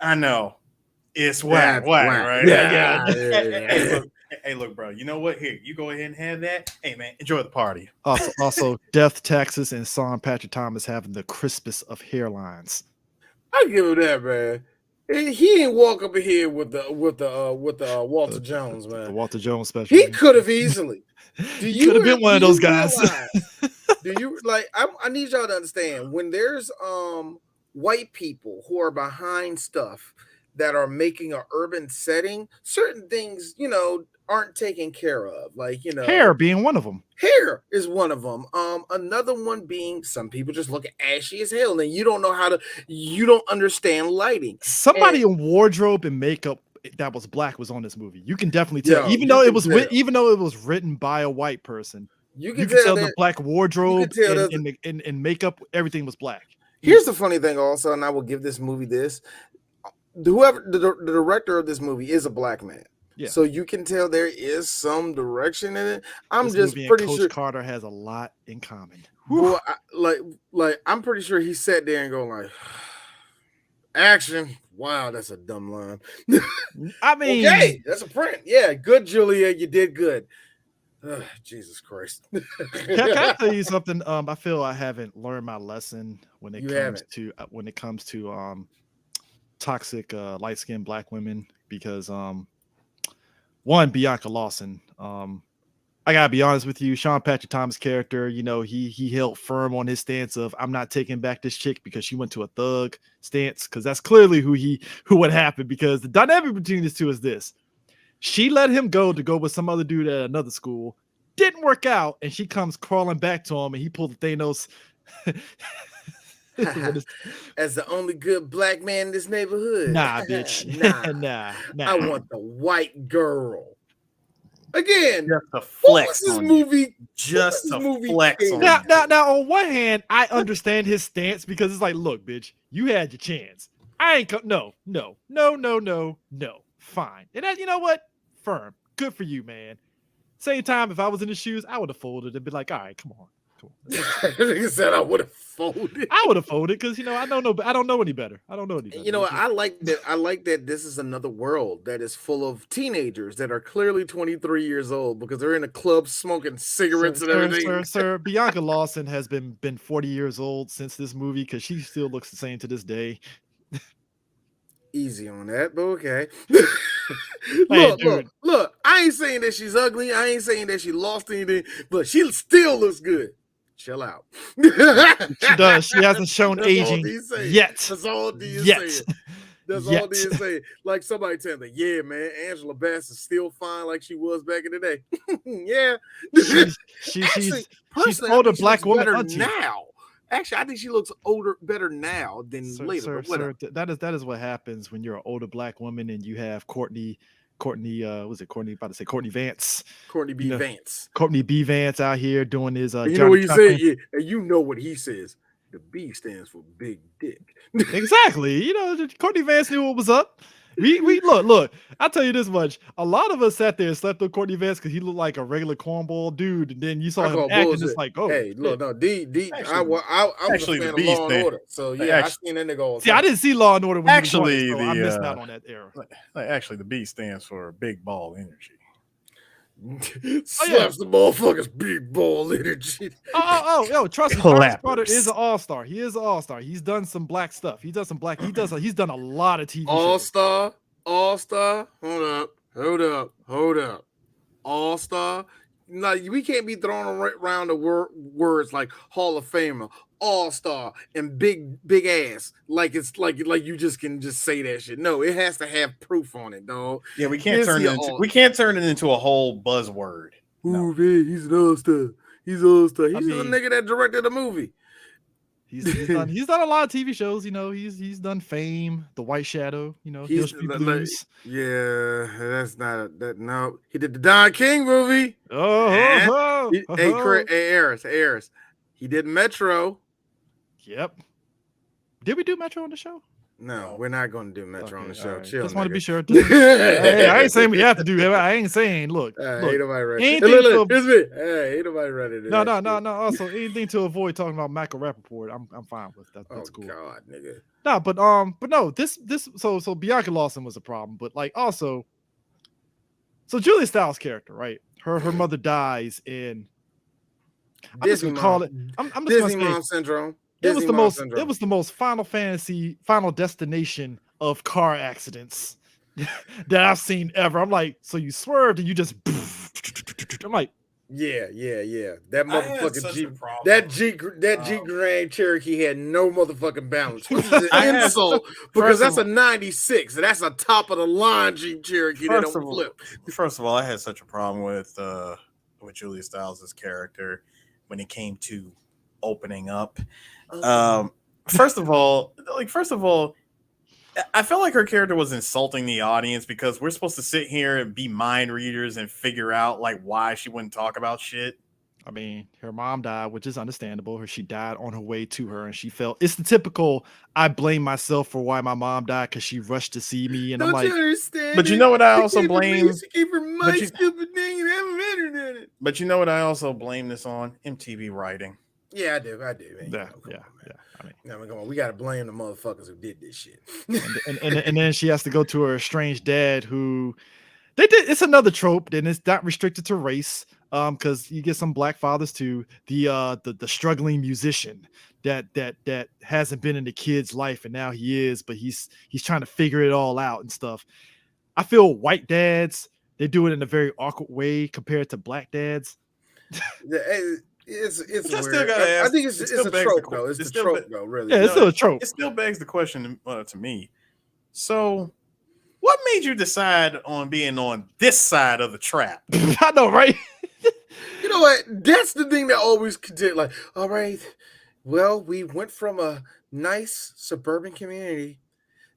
I know. It's whack, right? Yeah. Hey, look, bro. You know what? Here, you go ahead and have that. Hey, man, enjoy the party. Also, death, taxes, and Sean Patrick Thomas having the crispest of hairlines. I give him that, man. He ain't walk up in here with the Walter Jones, man. The Walter Jones special. He could have easily. He could have been one of those guys. Do you I need y'all to understand, when there's white people who are behind stuff that are making an urban setting, certain things, aren't taken care of. Like, hair being one of them. Hair is one of them. Another one being, some people just look ashy as hell, and you don't understand lighting. Somebody in wardrobe and makeup that was black was on this movie. You can definitely tell, even though it was written by a white person. You can tell the black wardrobe and makeup, everything was black. Here's the funny thing also, and I will give this movie this. Whoever the director of this movie is a black man. Yeah. So you can tell there is some direction in it. I'm just pretty sure Coach Carter has a lot in common. Boy, I'm pretty sure he sat there and go like, action. Wow, that's a dumb line. I mean, okay, that's a print. Yeah, good, Julia. You did good. Jesus Christ. Can I tell you something? I feel I haven't learned my lesson when it You comes haven't. to toxic light skinned black women because one, Bianca Lawson. I gotta be honest with you, Sean Patrick Thomas' character, he held firm on his stance of I'm not taking back this chick because she went to a thug stance, because that's clearly who would happen, because the dynamic between these two is this. She let him go to go with some other dude at another school. Didn't work out, and she comes crawling back to him, and he pulled the Thanos. As the only good black man in this neighborhood. Nah, bitch. Nah. nah. I want the white girl. Again, Just to what flex was this on movie? you. Just What was this to movie flex on aimed? you. Now, on one hand, I understand his stance, because it's like, look, bitch, you had your chance. I ain't no. Fine. And that, you know what? Firm. Good for you, man. Same time, if I was in his shoes, I would have folded and be like, all right, come on. He said I would have folded. I would have folded, because I don't know any better. You know, I like that. I like that this is another world that is full of teenagers that are clearly 23 years old because they're in a club smoking cigarettes and everything. Sir, Bianca Lawson has been 40 years old since this movie, because she still looks the same to this day. Easy on that, but okay. Hey, look. I ain't saying that she's ugly. I ain't saying that she lost anything, but she still looks good. Chill out. She does. She hasn't shown That's aging yet. That's all D is Yet. saying. That's all D is saying. Like somebody telling me, yeah, man, Angela Bass is still fine like she was back in the day. Yeah. She's older black woman auntie. Now. Actually, I think she looks better now than later. Sir, that is what happens when you're an older black woman and you have Courtney was it Courtney? About to say Courtney Vance. Courtney B. Vance. Courtney B. Vance out here doing his you know what he said? Yeah, and you know what he says. The B stands for big dick. Exactly. Courtney Vance knew what was up. We look. I'll tell you this much. A lot of us sat there and slept on Courtney Vance because he looked like a regular cornball dude, and then you saw him acting just like, oh, hey, look, no, D. I was actually a fan of Law and Order, so yeah, I seen that nigga all the time. See, I didn't see Law and Order when actually he was on it, so I missed out on that era. Actually, the B stands for big ball energy. Slaps the motherfuckers big ball energy. Yo, trust me, Travis Carter is an all-star. He is an all-star. He's done some black stuff. He's done a lot of TV shows. All-star. Hold up. All-star. No, we can't be throwing around the words like Hall of Famer, All-Star, and big ass. Like it's like you just can just say that shit. No, it has to have proof on it, dog. Yeah, we can't turn it into a whole buzzword. Ooh, man, he's an all-star. He's the nigga that directed the movie. He's done a lot of TV shows. He's done Fame, The White Shadow. Hill Street Blues. That's not that. No, he did the Don King movie. Hey, Harris. He did Metro. Yep. Did we do Metro on the show? No, we're not going to do Metro on the show. Right. Chill, just want to be sure. Hey, I ain't saying we have to do it. I ain't saying, look. Ain't nobody ready. Ain't nobody ready. No. Also, anything to avoid talking about Michael Rappaport, I'm fine with that. That's cool. God, nigga. No, but no. This so Bianca Lawson was a problem, but like also, so Julia Stiles' character, right? Her mother dies in. I'm just gonna call it. I'm just Disney gonna say, Mom Syndrome. It was the most Final Fantasy Final Destination of car accidents that I've seen ever. I'm like, so you swerved and you just. I'm like, yeah. That motherfucking Jeep. That Jeep Grand Cherokee had no motherfucking balance, which is an insult because that's a '96. That's a top of the line Jeep Cherokee that don't flip. First of all, I had such a problem with Julia Stiles' character when it came to opening up. First of all, I felt like her character was insulting the audience because we're supposed to sit here and be mind readers and figure out like why she wouldn't talk about shit. I mean, her mom died, which is understandable. She died on her way to her, and she felt it's the typical. I blame myself for why my mom died because she rushed to see me, and I'm like, but you know what? I also blame. But you know what? I also blame this on MTV writing. Yeah, I do. Man. Yeah. I mean, come on, we gotta blame the motherfuckers who did this shit. and then she has to go to her estranged dad, who they did. It's another trope, and it's not restricted to race. because you get some black fathers too. The struggling musician that hasn't been in the kid's life and now he is, but he's trying to figure it all out and stuff. I feel white dads, they do it in a very awkward way compared to black dads. It's Which I still weird. gotta I ask. think it's It still a begs the trope que- though. It's it the still trope be- though, really. Yeah, it's still a trope. It still begs the question to me. So, what made you decide on being on this side of the trap? I know, right? You know what? That's the thing that always continue. Like, all right, well, we went from a nice suburban community.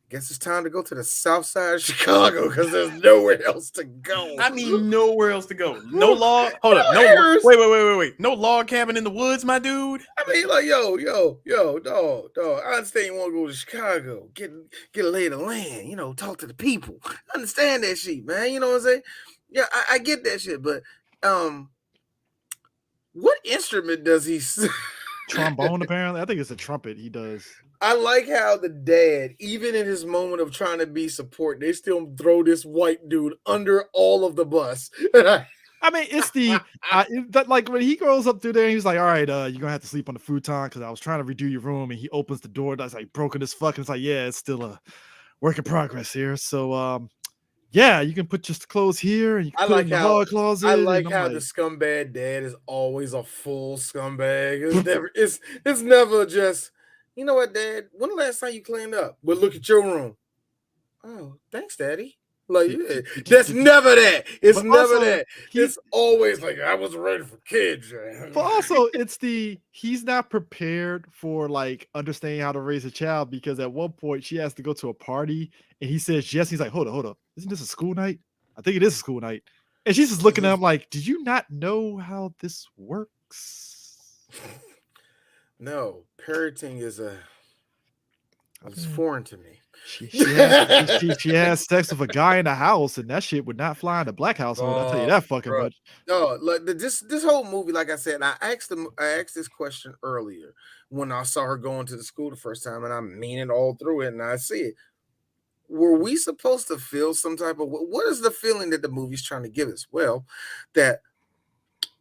Guess it's time to go to the south side of Chicago because there's nowhere else to go. I mean, nowhere else to go. No log. Hold up. No. Here's- Wait. No log cabin in the woods, my dude. I mean, like, yo, dog. I understand you want to go to Chicago, get a lay of the land, talk to the people. I understand that shit, man. You know what I'm saying? Yeah, I get that shit, but what instrument does he? Trombone, apparently. I think it's a trumpet he does. I like how the dad, even in his moment of trying to be support, they still throw this white dude under all of the bus. I mean, it's like when he goes up through there, he's like, all right, you're gonna have to sleep on the futon because I was trying to redo your room, and he opens the door that's like broken as fuck, and it's like, yeah, it's still a work in progress here. So yeah, you can put your clothes here, and you can put it in the hall closet. I like how the scumbag dad is always a full scumbag. It's never just, you know what, Dad? When the last time you cleaned up? Well, look at your room. Oh, thanks, Daddy. Like, yeah, that's never that. It's But never also, that. It's always like, I wasn't ready for kids. But also, it's he's not prepared for like understanding how to raise a child, because at one point she has to go to a party and he says yes. He's like, hold up. Isn't this a school night? I think it is a school night. And she's just looking at him like, did you not know how this works? No, parenting is foreign to me. She has sex with a guy in the house, and that shit would not fly in a black household. I'll tell you that fucking much. No, like this whole movie, like I said, I asked this question earlier when I saw her going to the school the first time, and I mean it all through it, and I see it. Were we supposed to feel some type of what is the feeling that the movie's trying to give us? Well, that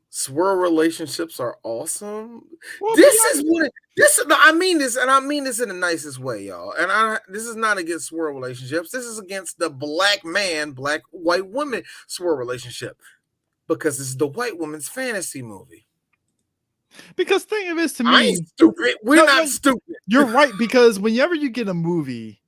swirl relationships are awesome. Well, I mean this in the nicest way, y'all. And this is not against swirl relationships. This is against the black white woman swirl relationship, because this is the white woman's fantasy movie. Because thing of it is, to me, I ain't stupid. We're not stupid. You're right, because whenever you get a movie,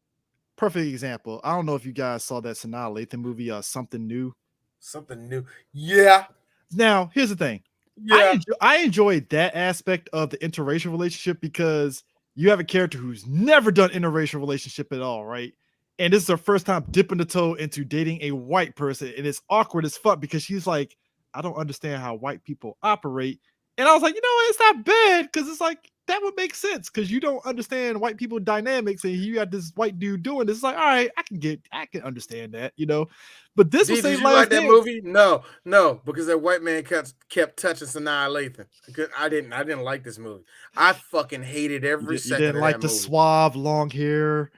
perfect example. I don't know if you guys saw that Sanaa Lathan movie, Something New. Something New. Yeah. Now, here's the thing. Yeah. I enjoyed that aspect of the interracial relationship, because you have a character who's never done interracial relationship at all, right? And this is her first time dipping the toe into dating a white person, and it's awkward as fuck because she's like, I don't understand how white people operate. And I was like, it's not bad, because it's like, that would make sense, because you don't understand white people dynamics, and you got this white dude doing this. It's like, all right, I can understand that, But this was did you like that movie? No, because that white man kept touching Sanaa Lathan. I didn't like this movie. I fucking hated every second. You didn't like the suave, long hair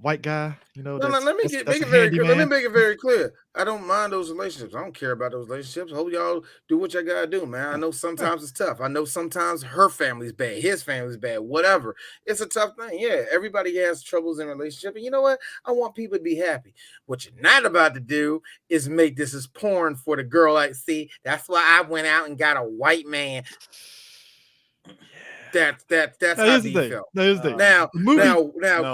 white guy, No, let me make it very clear. I don't mind those relationships. I don't care about those relationships. Hope y'all do what y'all gotta do, man. I know sometimes it's tough. I know sometimes her family's bad, his family's bad, whatever. It's a tough thing. Yeah, everybody has troubles in a relationship, and you know what? I want people to be happy. What you're not about to do is make this as porn for the girl. Like, see, that's why I went out and got a white man. That's how he felt. Now,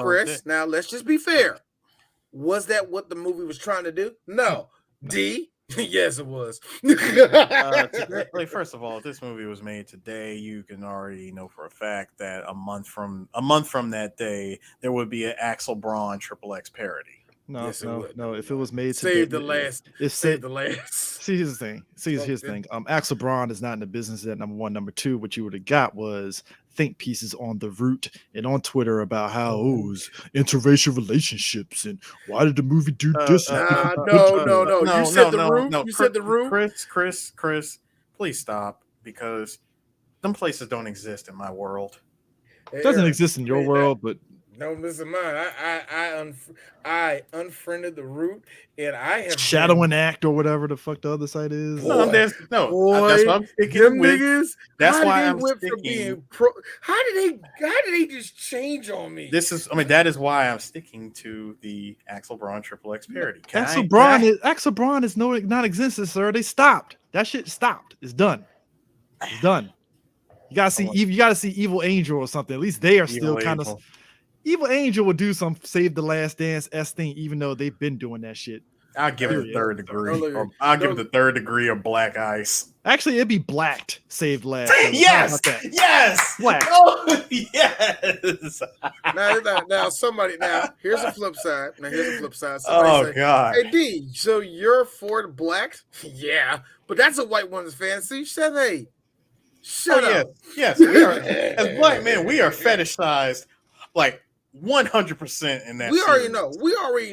Chris. Now, let's just be fair. Was that what the movie was trying to do? No. D. Yes, it was. First of all, if this movie was made today, you can already know for a fact that a month from that day, there would be an Axel Braun XXX parody. No, yes, no. If it was made today, save the last. See, here's the thing. Axel Braun is not in the business at number one. Number two, what you would have got was think pieces on The Root and on Twitter about how interracial relationships and why did the movie do this? No. You said The Root. You said The Root. Chris, please stop, because them places don't exist in my world. It doesn't exist in your world, but No, listen, mine. I unfriended the root, and I have Shadowing Act or whatever the fuck the other site is. No, Boy, that's boy, why I'm sticking them with. niggas. That's how why did they I'm went from sticking. being pro? How did they just change on me? That is why I'm sticking to the Axel Braun Triple X parody. Axel Braun is non-existent, sir. They stopped. That shit stopped. It's done. It's done. You gotta see Evil Angel or something. At least they are still kind of. Evil Angel will do some Save the Last Dance thing, even though they've been doing that shit. I'll give it the third degree. I'll give it the third degree of black ice. Actually, it'd be blacked. Saved Last Dance. Yes, black. Oh, yes. Now here's a flip side. Somebody say, God. Hey D, so you're for the blacks? Yeah, but that's a white woman's fantasy. Shut up. Shut up. Yes. We are, as black men, we are fetishized like 100% in that. We already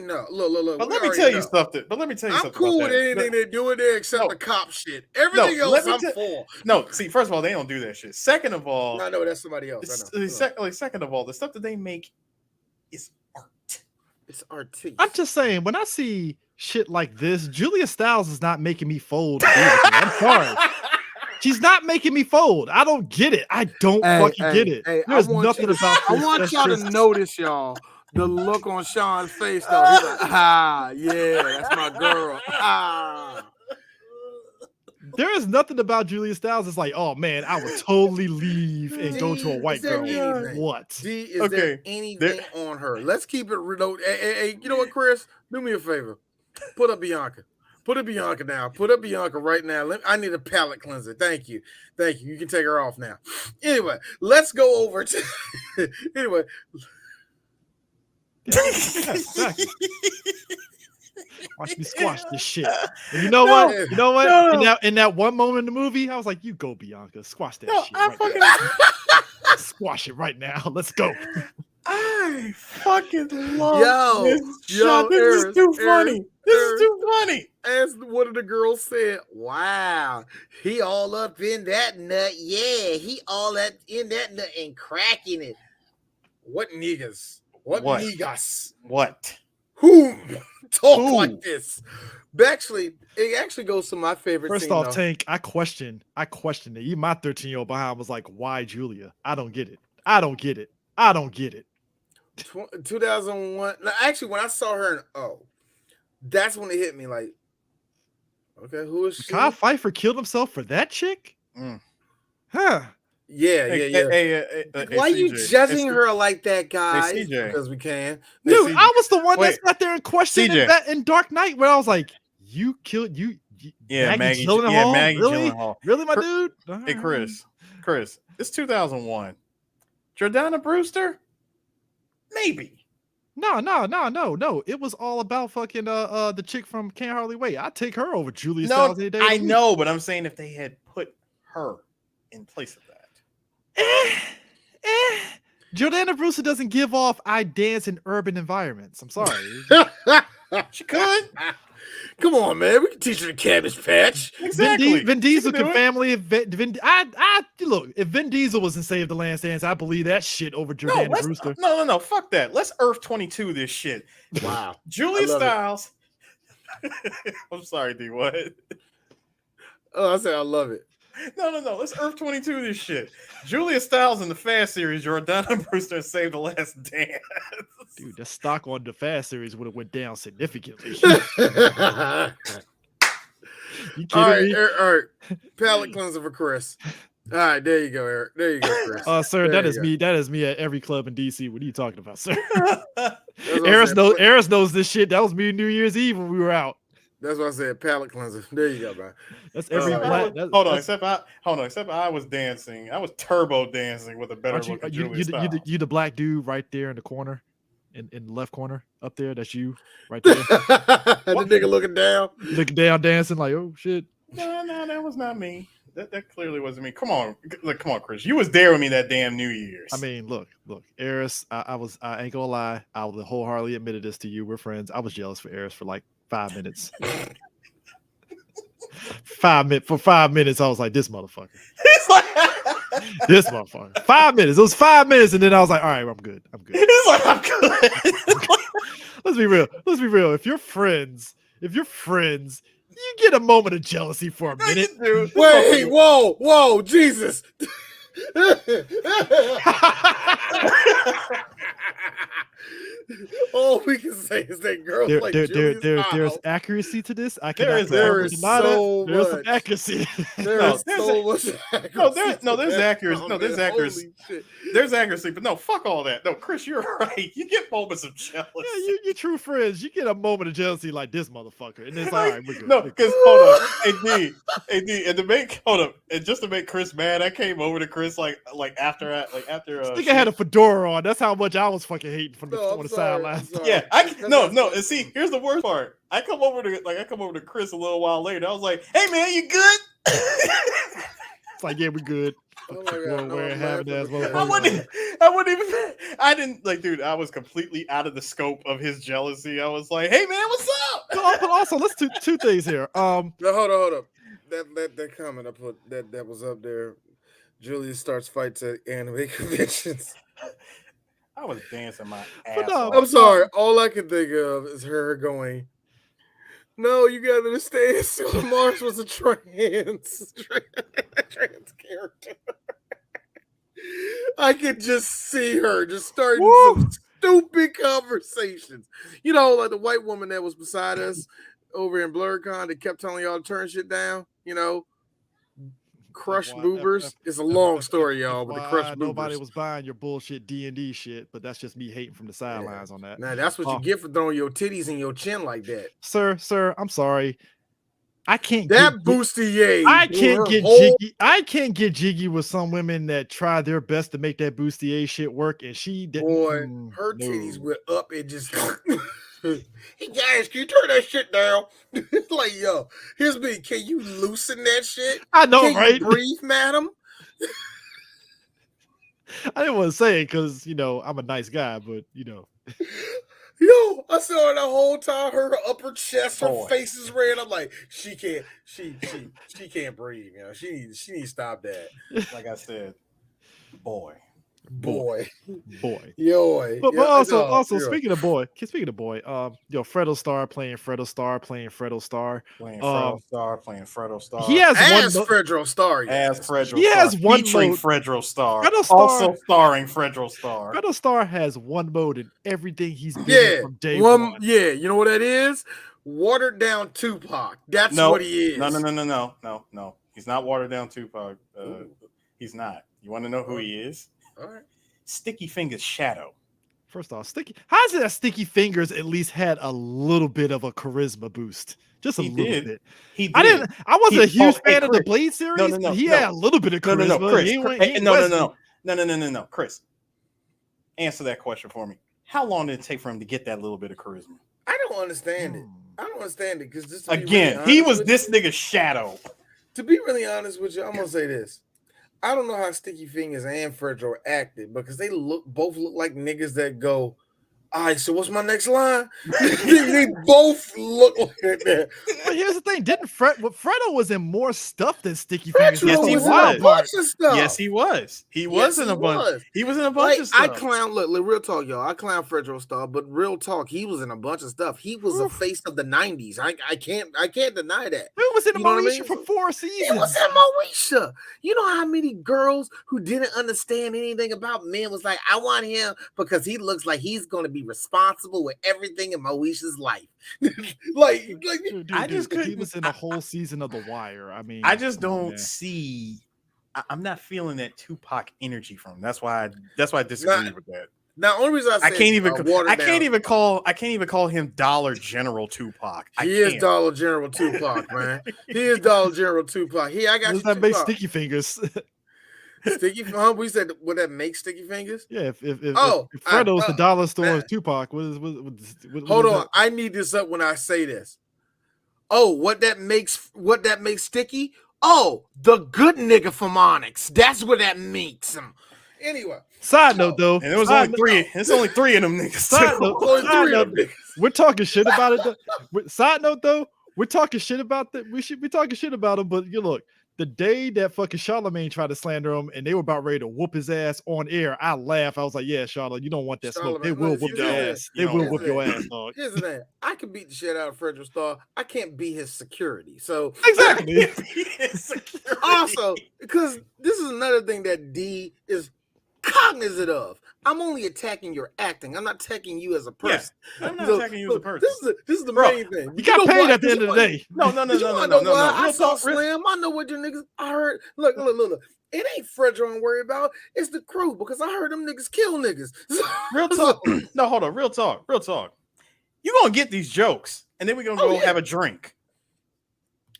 know. Look. But let me tell you something. I'm cool with anything they're doing there except the cop shit. Everything else I'm for. No, see, first of all, they don't do that shit. Second of all, I know that's somebody else. Second of all, the stuff that they make is art. It's artistic. I'm just saying, when I see shit like this, Julia Stiles is not making me fold. I'm sorry. She's not making me fold. I don't get it. I don't fucking get it. There's nothing about this. I want y'all to notice, y'all, the look on Sean's face, though. He's like, yeah, that's my girl. There is nothing about Julia Stiles. It's like, oh man, I would totally leave and go to a white girl. What? Is there anything on her? Let's keep it real. Hey, you know what, Chris? Do me a favor. Put up Bianca. Put up Bianca now. Put up Bianca right now. I need a palate cleanser. Thank you. You can take her off now. Anyway, let's go over to. Anyway. Watch me squash this shit. And you know what? No. In that one moment in the movie, I was like, "You go, Bianca. Squash that shit. Squash it right now. Let's go." I fucking love this shot. This is too funny. As one of the girls said, wow, he all up in that nut. Yeah, he all up in that nut and cracking it. What niggas? What niggas? What? Who talk like this? It actually goes to my favorite. First off, Tank, I questioned it. Even my 13-year-old behind was like, why Julia? I don't get it. 2001. Actually, when I saw her in that's when it hit me. Like, okay, who is she? Kyle Pfeiffer killed himself for that chick? Huh. Yeah. Why are you judging her like that, guys? Because we can. Dude, I was the one that sat there and questioned that in Dark Knight, where I was like, you killed you. Maggie Gyllenhaal. Really, my dude? Hey, Chris, it's 2001. Jordana Brewster? Maybe. No. It was all about fucking the chick from Can't Hardly Wait. I'd take her over Julia Stiles any day. I know, but I'm saying if they had put her in place of that. Jordana Brewster doesn't give off I dance in urban environments. I'm sorry. She could. Come on, man. We can teach her the Cabbage Patch. Exactly. Vin Diesel can family. Look, if Vin Diesel was in Save the Last Dance, I believe that shit over Jordana Brewster. No. Fuck that. Let's Earth 22 this shit. Wow. Julia Stiles. I'm sorry, D. What? Oh, I said I love it. No. Let's Earth 22 this shit. Julia Stiles in the Fast series, Jordana Brewster Save the Last Dance. Dude, the stock on the Fast series would have went down significantly. You kidding me? All right. Palate cleanser for Chris. All right, there you go, Eric. There you go, Chris. Sir, that is me. That is me at every club in DC. What are you talking about, sir? Eris knows this shit. That was me New Year's Eve when we were out. That's what I said. Palate cleanser. There you go, man. That's every black. Except I was dancing. I was turbo dancing with a better look at Julia Stiles. You the black dude right there in the corner, in the left corner up there. That's you right there. The nigga looking down, dancing like, oh shit. No, that was not me. That clearly wasn't me. Come on, Chris. You was there with me that damn New Year's. I mean, look, Eris. I ain't gonna lie. I will wholeheartedly admitted this to you. We're friends. I was jealous for Eris for like 5 minutes. 5 minutes. For 5 minutes, I was like, this motherfucker. This motherfucker. 5 minutes. It was 5 minutes, and then I was like, all right, I'm good. I'm good. He's like, I'm good. Let's be real. Let's be real. If you're friends, you get a moment of jealousy for a minute. Wait, whoa, Jesus. All we can say is that girls like Julius there's accuracy to this. There is there's so some much accuracy. There's so much accuracy. There's accuracy. Oh, No, there's man, accuracy. holy shit. There's accuracy, but no, fuck all that. No, Chris, you're right. You get moments of jealousy. Yeah, you true friends. You get a moment of jealousy like this motherfucker, and it's all right. We're good. No, because hold on, AD, and just to make Chris mad, I came over to Chris after. I had a fedora on. That's how much I was fucking hating from the sidelines. Yeah, and see, here's the worst part. I come over to Chris a little while later. I was like, "Hey man, you good?" It's like, yeah, we good. Oh my God, I didn't dude, I was completely out of the scope of his jealousy. I was like, "Hey man, what's up?" But also, let's do two things here. No, hold up. That comment I put that was up there. Julius starts fights at anime conventions. I was dancing my But ass no, off. I'm sorry. All I can think of is her going, "No, you gotta understand, Silver Mars was a trans character." I could just see her just starting some stupid conversations. You know, like the white woman that was beside us over in BlurCon that kept telling y'all to turn shit down, you know. Crush boobers. It's a long story, y'all, but the crush boobers. Nobody was buying your bullshit D&D shit, but that's just me hating from the sidelines on that. Now that's what you get for throwing your titties in your chin like that. Sir, I'm sorry. I can't that bustier. I can't get jiggy. I can't get jiggy with some women that try their best to make that bustier shit work, and she didn't. Boy, her titties went up and just. Hey guys, can you turn that shit down? It's like, yo, here's me. Can you loosen that shit? I know, can right? You breathe, madam. I didn't want to say it because I'm a nice guy, but Yo, I saw her the whole time. Her upper chest, her face is red. I'm like, she can't breathe. She needs to stop that. Like I said, boy. Yo. But also speaking of boy, Fredo Star playing Fredo Star. Playing Fredo Star. He has Fredo Star. He has one featuring mode. Fredo Star. Fredo Star. Also starring Fredo Star. Fredo Star has one mode in everything he's been in from day one. Yeah, you know what that is? Watered down Tupac. That's what he is. No. He's not watered down Tupac. He's not. You want to know who he is? All right. Sticky Fingers Shadow. First off, how's it that Sticky Fingers at least had a little bit of a charisma boost? Just a little bit. He did. I wasn't a huge fan of the Blade series. No, he had a little bit of charisma. No, Chris. Answer that question for me. How long did it take for him to get that little bit of charisma? I don't understand it. Because again, he was this nigga's shadow. To be really honest with you, I'm gonna say this. I don't know how Sticky Fingers and Fredro acted because they both look like niggas that go, all right, so what's my next line? They both look like that. But here's the thing: Fredo was in more stuff than Sticky Fingers? Yes, he was. A bunch of stuff. Yes, he was. He was in a bunch. He was in a bunch of stuff. I clown. Look, real talk, y'all. I clown Fredro Star, but real talk, he was in a bunch of stuff. He was a face of the '90s. I can't deny that. He was in Moesha for 4 seasons. He was in Moesha. You know how many girls who didn't understand anything about men was like, I want him because he looks like he's going to be responsible with everything in Moesha's life. Dude, I just couldn't. He was in a whole season of The Wire. I mean, I just don't see. I'm not feeling that Tupac energy from him. That's why I disagree with that. Now, only reason I can't even call him Dollar General Tupac. He is Dollar General Tupac, man. He is Dollar General Tupac. I got you. Does that make Sticky Fingers? Sticky, we said, would that make Sticky Fingers? Yeah. If Fredo's the dollar store is Tupac, what hold on, I need this up when I say this. Oh, what that makes Sticky? Oh, the good nigga from Onyx. That's what that makes him. Anyway. Side note though, and it was only three. It's only 3 of them niggas. Side note, we're talking shit about it. Side note though, we're talking shit about that. We should be talking shit about him, but look, The day that fucking Charlamagne tried to slander him and they were about ready to whoop his ass on air, I laughed. I was like, yeah, Charlotte, you don't want that smoke. They Charlamagne, will look, whoop you your don't. ass. You They don't will want whoop that. your ass, dog. Here's the thing. I can beat the shit out of Frederick Starr. I can't be his security. So Exactly. also, because this is another thing that D is cognizant of. I'm only attacking your acting. I'm not attacking you as a person. I'm not attacking you as a person. This is the Bro, main thing. You got know paid what? at the end of the day. No. I Real saw talk, Slam. I know what your niggas. I heard. Look. It ain't Frederick I'm worried about. It's the crew because I heard them niggas kill niggas. Real talk. No, hold on. Real talk. You're gonna get these jokes, and then we're gonna go have a drink.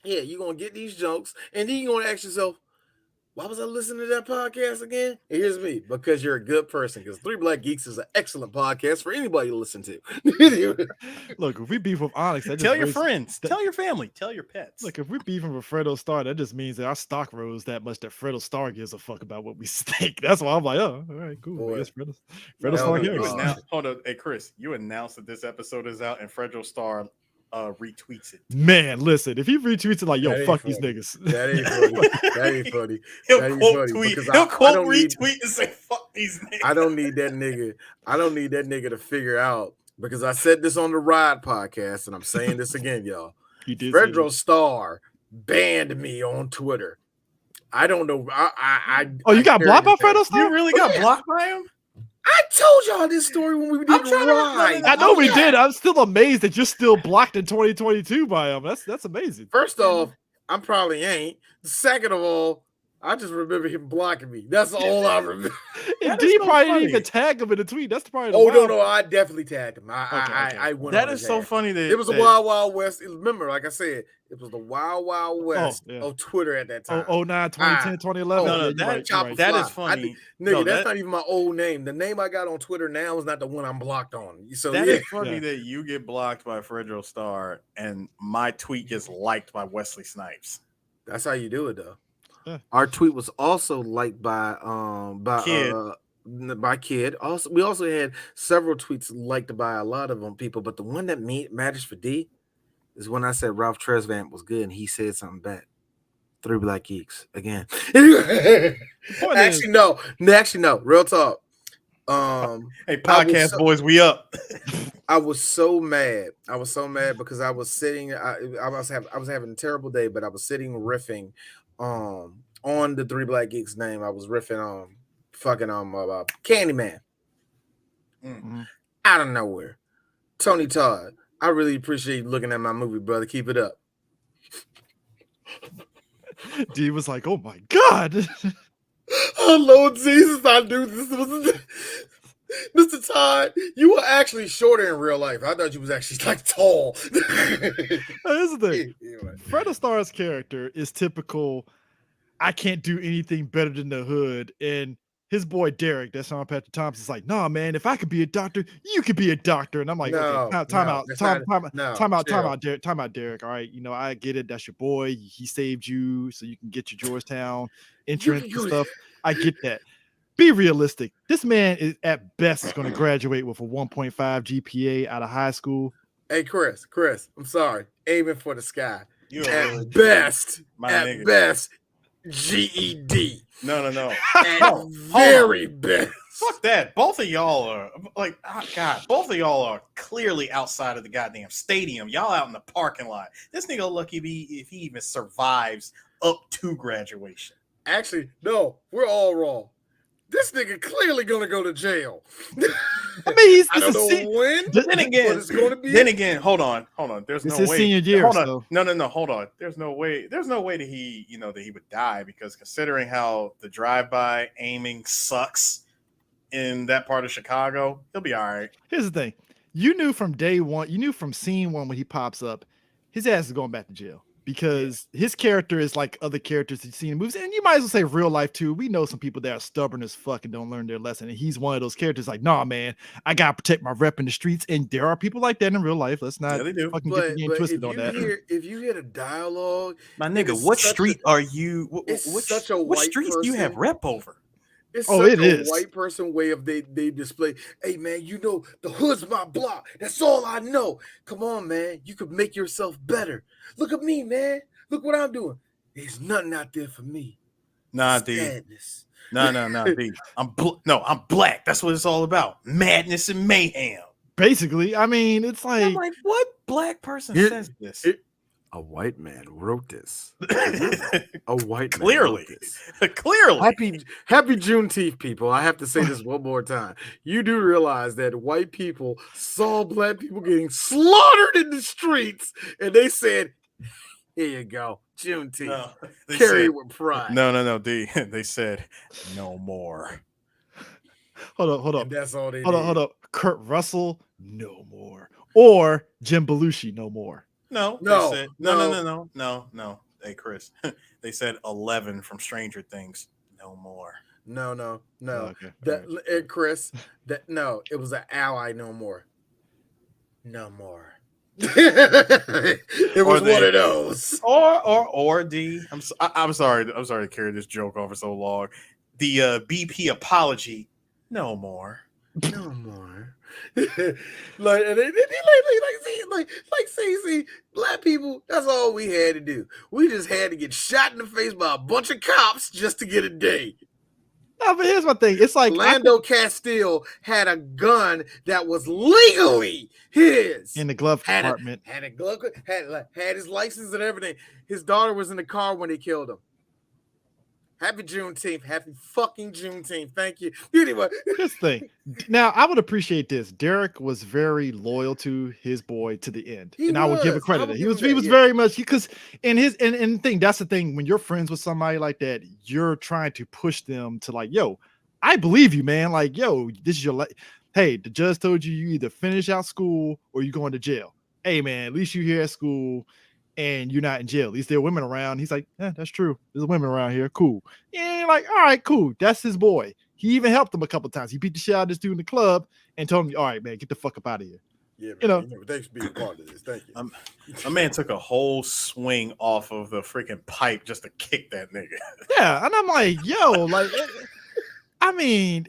Yeah, you're gonna get these jokes, and then you're gonna ask yourself, why was I listening to that podcast again? And here's me, because you're a good person. Because 3 Black Geeks is an excellent podcast for anybody to listen to. Look, if we beef with Onyx, that Tell just your raises- friends, tell your family, tell your pets. Look, if we're beefing with Fredo Starr, that just means that our stock rose that much that Fredo Starr gives a fuck about what we think. That's why I'm like, oh, all right, cool. Boy. I guess Fredo No, Starr no, cares. no. now, hold on, hey Chris, you announced that this episode is out, and Fredro Starr retweets it. Man, listen, if he retweets it like, yo, That ain't fuck funny. these niggas. That ain't funny. That ain't funny. He'll That ain't quote funny, tweet. because He'll I quote don't need- retweet and say "fuck these niggas." I don't need that nigga. I don't need that nigga to figure out, because I said this on the Ride podcast, and I'm saying this again, y'all. He did say Fredro that. Starr banned me on Twitter. I don't know. Oh, you got blocked by Fredo You Starr? really got blocked by him? I told y'all this story when we did I'm trying to Ride. remember I know we did. I'm still amazed that you're still blocked in 2022 by him. That's amazing. First off, I probably ain't. Second of all, I just remember him blocking me. That's all I remember. And That D is so probably didn't funny. even tag him in the tweet. That's probably the Oh no, wild- no, I definitely tagged him. Okay. I went That on is his so ass. funny that It was the that- Wild Wild West. Remember, like I said, it was the Wild Wild West yeah. of Twitter at that time. Oh, 09, 2010, 2011. No, Yeah, no, you're that- right, you're Chopper right. that Fly. is funny. Nigga, No, that's that- not even my old name. The name I got on Twitter now is not the one I'm blocked on. So That yeah. is funny Yeah. that you get blocked by Fredro Starr and my tweet gets liked by Wesley Snipes. That's how you do it, though. Yeah. Our tweet was also liked by Kid. by Kid. Also, we also had several tweets liked by a lot of them people, but the one that matters for D is when I said Ralph Tresvant was good and he said something back. 3 Black Geeks again. point actually, no. Real talk. Hey, podcast boys, we up. I was so mad. Because I was sitting. I was having a terrible day, but I was sitting riffing on the 3 Black Geeks name. I was riffing on fucking Candyman. Mhm. Out of nowhere. Tony Todd, I really appreciate you looking at my movie, brother. Keep it up. D was like, oh my God. Oh, Lord Jesus, I knew this was Mr. Todd, you were actually shorter in real life. I thought you was actually like tall. Here's the thing. Anyway. Fredo Starr's character is typical. I can't do anything better than the hood. And his boy Derek, that's Sean Patrick Thompson, is like, nah, man, if I could be a doctor, you could be a doctor. And I'm like, okay, time out, Derek. All right, I get it. That's your boy. He saved you so you can get your Georgetown entrance and stuff. I get that. Be realistic. This man is at best going to graduate with a 1.5 GPA out of high school. Hey, Chris, I'm sorry. Aiming for the sky. You At best, my nigga. GED. No. At very best. Fuck that. Both of y'all are like, oh God, both of y'all are clearly outside of the goddamn stadium. Y'all out in the parking lot. This nigga lucky if he even survives up to graduation. Actually, no, we're all wrong. This nigga clearly gonna go to jail. I mean, I don't know when. Then again, but it's gonna be. Then hold on. There's It's no his way. senior year. Hold on. So. No. Hold on. There's no way that he, that he would die, because considering how the drive-by aiming sucks in that part of Chicago, he'll be all right. Here's the thing. You knew from day one, you knew from scene one when he pops up, his ass is going back to jail. Because his character is like other characters you've seen in movies, and you might as well say real life too. We know some people that are stubborn as fuck and don't learn their lesson, and he's one of those characters. Like, nah, man, I gotta protect my rep in the streets, and there are people like that in real life. Let's not Yeah, they do. fucking get the game twisted on that. If you hear the dialogue, My nigga, It's what such street are you? it's such a what white streets do you have person. rep over? it's Oh, such it a is. white person way of they display. Hey man, the hood's my block. That's all I know. Come on, man, you could make yourself better. Look at me, man. Look what I'm doing. There's nothing out there for me. Nah, D. Sadness. No, D. I'm black. That's what it's all about. Madness and mayhem. Basically, I mean, it's And I'm like like, what black person Here- says this? A white man wrote this. A white Clearly. man wrote this. Clearly. Happy Juneteenth, people. I have to say this one more time. You do realize that white people saw black people getting slaughtered in the streets, and they said, here you go, Juneteenth. No, they Carry said- it with pride. No, D. They said no more. hold And up. that's all they Hold did. up. Kurt Russell, no more. Or Jim Belushi, no more. No, No, they said, no. Hey, Chris, they said 11 from Stranger Things. No more. No. Okay. Chris, it was an ally no more. No more. It was one of those. Or D. I'm sorry to carry this joke on for so long. The BP apology. No more. No more. See, black people, that's all we had to do. We just had to get shot in the face by a bunch of cops just to get a day. No, but here's my thing. It's like Lando Castile had a gun that was legally his. in the glove had compartment. a glove, had his license and everything. His daughter was in the car when they killed him. Happy Juneteenth. Happy fucking Juneteenth. Thank you. Anyway. This thing. Now, I would appreciate this. Derek was very loyal to his boy to the end. He and I would give was. it credit. I would He give was him that, yeah. very much because in his and thing, that's the thing. When you're friends with somebody like that, you're trying to push them to like, yo, I believe you, man. Like, yo, this is your life. Hey, the judge told you either finish out school or you're going to jail. Hey, man, at least you're here at school and you're not in jail. At least there are women around. He's like, yeah, that's true. There's women around here. Cool. And you're like, all right, cool. That's his boy. He even helped him a couple times. He beat the shit out of this dude in the club and told him, all right, man, get the fuck up out of here. Yeah, man, You know. thanks for being a part of this. Thank you. My man took a whole swing off of the freaking pipe just to kick that nigga. Yeah. And I'm like, yo, like, I mean,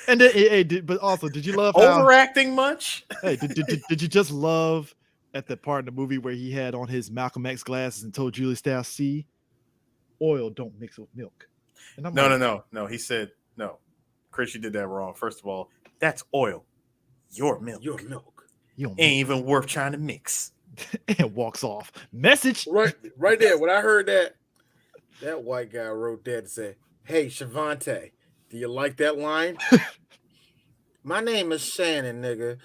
and then, but also, did you love how, Overacting much? hey, did you just love at the part in the movie where he had on his Malcolm X glasses and told Julie Stiles, see, oil don't mix with milk. And I'm like, No. He said, no. Chris, you did that wrong. First of all, that's oil. Your milk. Your milk. you don't Ain't even worth trying to mix. and walks off. Message. Right there. When I heard that white guy wrote that and said, hey, Shavante, do you like that line? My name is Shannon, nigga.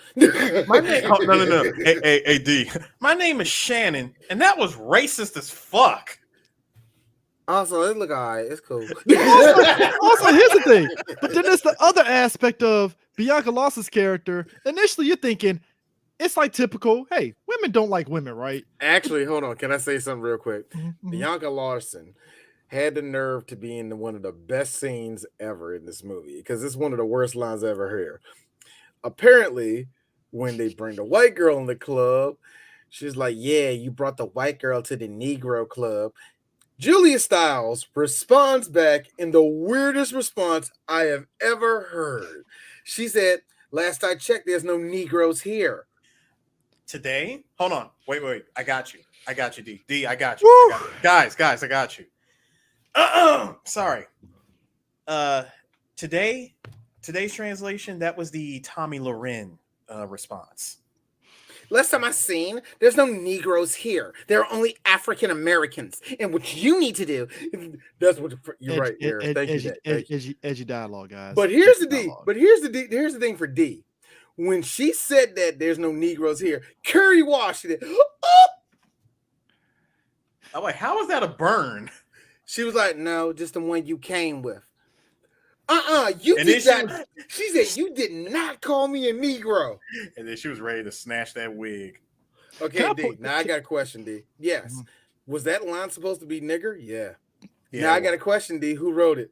My name, no. Hey, D. My name is Shannon, and that was racist as fuck. Also, it look all right. It's cool. Also, here's the thing. But then there's the other aspect of Bianca Lawson's character. Initially, you're thinking it's like typical. Hey, women don't like women, right? Actually, hold on. Can I say something real quick? Mhm. Bianca Larson had the nerve to be in one of the best scenes ever in this movie because it's one of the worst lines I ever heard. Apparently, when they bring the white girl in the club, she's like, yeah, you brought the white girl to the Negro club. Julia Stiles responds back in the weirdest response I have ever heard. She said, last I checked, there's no Negroes here. Today, hold on. Wait. I got you, D. D, I got you. Guys, I got you. Sorry. Today's translation, that was the Tommy Loren response. Last time I seen, there's no Negroes here. There are only African Americans. And what you need to do, that's what you're right there. Thank you. Edgy dialogue, guys. But here's the Edgy D. dialogue. But here's the thing for D. When she said that there's no Negroes here, Kerry Washington, I'm like, how is that a burn? she was like, no, just the one you came with. She said, you did not call me a Negro. And then she was ready to snatch that wig. Okay, D. Now I got a question, D. Yes. Mhm. Was that line supposed to be nigger? Yeah. Yeah, Now I got a question, D. Who wrote it?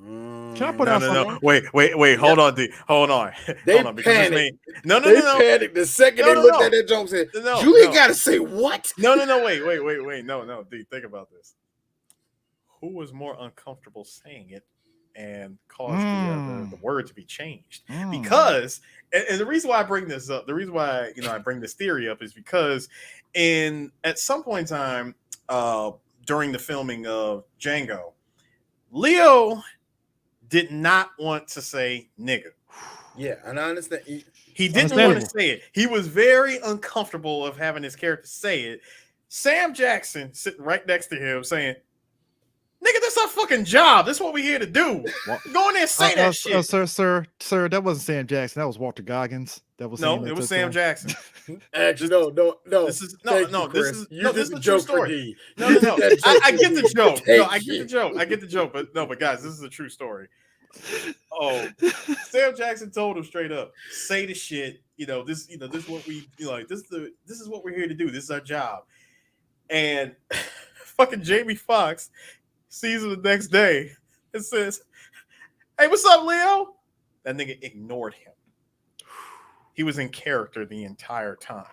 Can I put out no. something? Wait. Hold on, D. Hold on. They Hold on, because this panicked. may- They panicked the second they looked at that joke and said, No, Julie no. gotta say what? No. Wait. No, D. Think about this. Who was more uncomfortable saying it, and caused the word to be changed. Mm. Because, and the reason why I bring this up, the reason why I bring this theory up is because at some point in time during the filming of Django, Leo did not want to say nigga. Yeah, and I understand. He didn't want to say it. He was very uncomfortable of having his character say it. Sam Jackson sitting right next to him saying, nigga, that's our fucking job. That's what we're here to do. Go in there and say that shit. Sir, that wasn't Sam Jackson. That was Walter Goggins. That was it was Sam Jackson. Actually, no. This is this is a true story. No. I get the joke. I get the joke. But guys, this is a true story. Oh, Sam Jackson told him straight up, say the shit. This is what we this is what we're here to do. This is our job. And fucking Jamie Foxx sees him the next day and says, hey, what's up, Leo? That nigga ignored him. He was in character the entire time.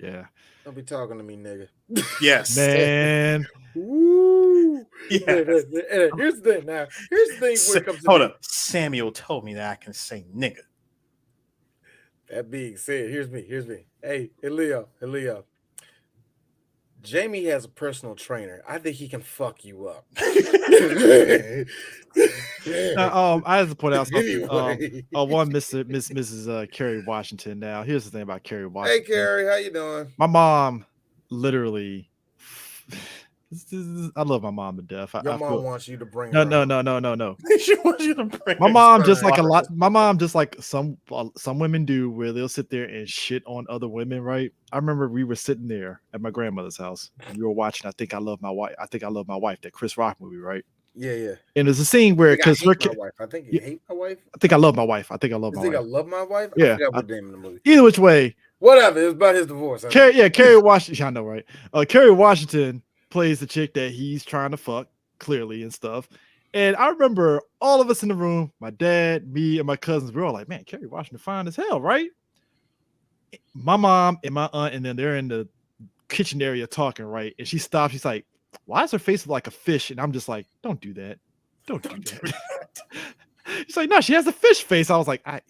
Yeah. Don't be talking to me, nigga. Yes. Man. Woo. Yes. Here's the thing now. Here's the thing when it comes to Hold up. Samuel told me that I can say nigga. That being said, here's me. Hey, Leo. Jamie has a personal trainer. I think he can fuck you up. I have to point out something. One Mrs. Kerry Washington. Now, here's the thing about Kerry Washington. Hey, Kerry, how you doing? My mom, literally. I love my mom to death. Your mom wants you to bring her. No. She wants you to bring my mom just like a lot. My mom just like some women do, where they'll sit there and shit on other women. Right? I remember we were sitting there at my grandmother's house. And we were watching. I Think I Love My Wife. That Chris Rock movie, right? Yeah. And there's a scene where because her wife. I think you hate my wife. I think I love my wife. I think I love my wife. I love my wife. Yeah. I forgot what name in the movie. Either which way. Whatever. It was about his divorce. Kerry Washington. I know, right? Kerry Washington plays the chick that he's trying to fuck, clearly, and stuff. And I remember all of us in the room, my dad, me, and my cousins, we were all like, man, Kerry Washington fine as hell, right? My mom and my aunt, and then they're in the kitchen area talking, right? And she stops. She's like, why is her face like a fish? And I'm just like, don't do that. Don't do that. She's like, no, she has a fish face. I was like, God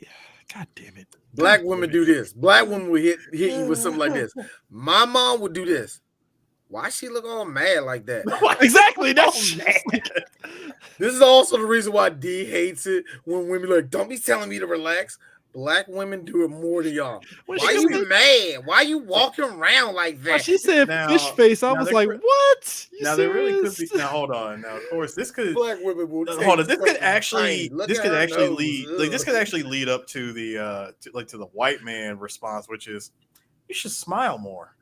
damn it. Black women do this. Black women would hit you with something like this. My mom would do this. Why she look all mad like that? Exactly. That's This is also the reason why D hates it when women like, don't be telling me to relax. Black women do it more than y'all. Why you mad? Why you walking around like that? She said fish face. I was like, what? Now there really could be. Now hold on. Now of course this could. Black women will. Hold on. This could actually lead up to the to the white man response, which is, you should smile more.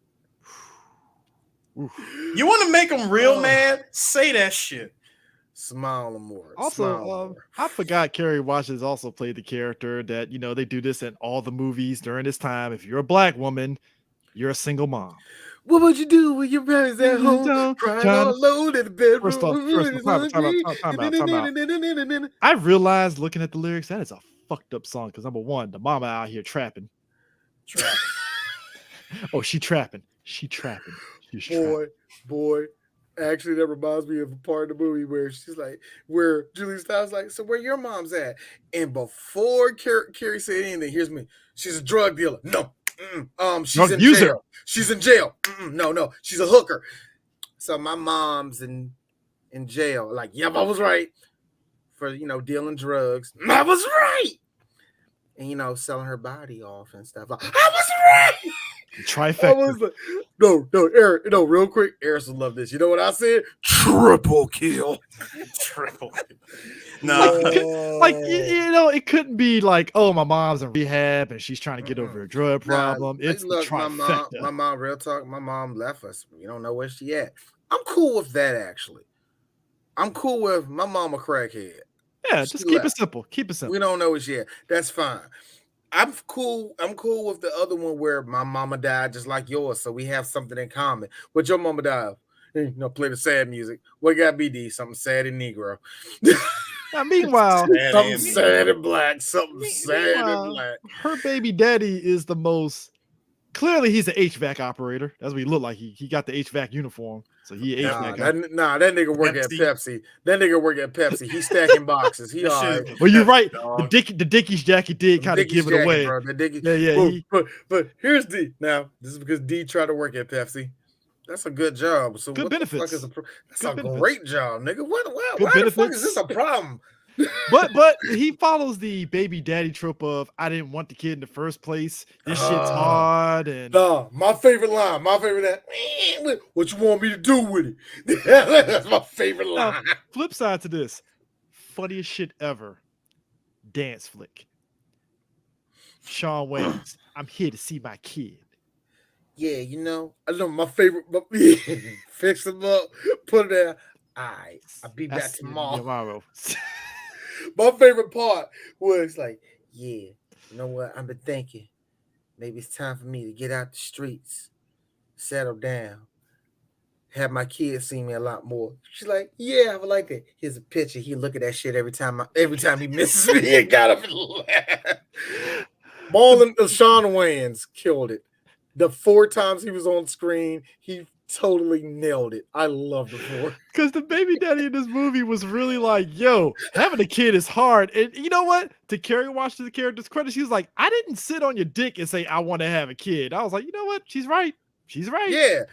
You want to make them real mad? Say that shit. Smile more. Also, I forgot Kerry Washington also played the character that, they do this in all the movies during this time. If you're a black woman, you're a single mom. What would you do when your parents at home crying all alone in the bedroom? First off, time out. I realized looking at the lyrics, that is a fucked up song because number one, the mama out here trapping. Oh, she trapping. Boy. Actually, that reminds me of a part of the movie where where Julie Stiles like, so where your mom's at? And before Carrie said anything, here's me. She's a drug dealer. No. She's in jail. She's in jail. No. She's a hooker. So my mom's in jail. Like, yep, I was right. For, dealing drugs. I was right. And, selling her body off and stuff. Like, I was right. Trifecta. Like, no, Eric, real quick. Eric will love this. You know what I said? Triple kill. No, it couldn't be like, oh, my mom's in rehab and she's trying to get over a drug problem. It's the trifecta. My mom, real talk. My mom left us. We don't know where she at. I'm cool with that. Actually, I'm cool with my mom a crackhead. Yeah, just keep it simple. We don't know where she at. That's fine. I'm cool with the other one where my mama died just like yours, so we have something in common. What your mama died of? Play the sad music. What got BD? Something sad and Negro. Now, meanwhile, something sad and black. Something sad and black. Her baby daddy is the most Clearly, he's an HVAC operator. That's what he looked like. He got the HVAC uniform, so he an HVAC guy. That nigga work at Pepsi. That nigga work at Pepsi. He's stacking boxes. He all right. Well, you're right. Dog. The Dickies jacket did kind of give it away. Bro. The Dickies. Yeah. But here's D. Now, this is because D tried to work at Pepsi. That's a good job. So Good what benefits. The fuck is that's Good a benefits. great job, nigga. Why Good the fuck is benefits. this a problem? But he follows the baby daddy trope of I didn't want the kid in the first place. This shit's hard and my favorite line. What you want me to do with it? That's my favorite line. Flip side to this, funniest shit ever. Dance flick. Shawn Wayans. I'm here to see my kid. Yeah, I know my favorite. Fix him up, put it there. Alright, I'll be back tomorrow. My favorite part was like, yeah, you know what? I've been thinking maybe it's time for me to get out the streets, settle down, have my kids see me a lot more. She's like, yeah, I would like that. Here's a picture. He look at that shit every time he misses me and got up and laughed. Shawn Wayans killed it. The 4 times he was on screen, he totally nailed it. I love the 4. Because the baby daddy in this movie was really like, yo, having a kid is hard. And you know what? To Carrie Washington, the character's credit, she was like, I didn't sit on your dick and say, I want to have a kid. I was like, you know what? She's right. She's right. Yeah.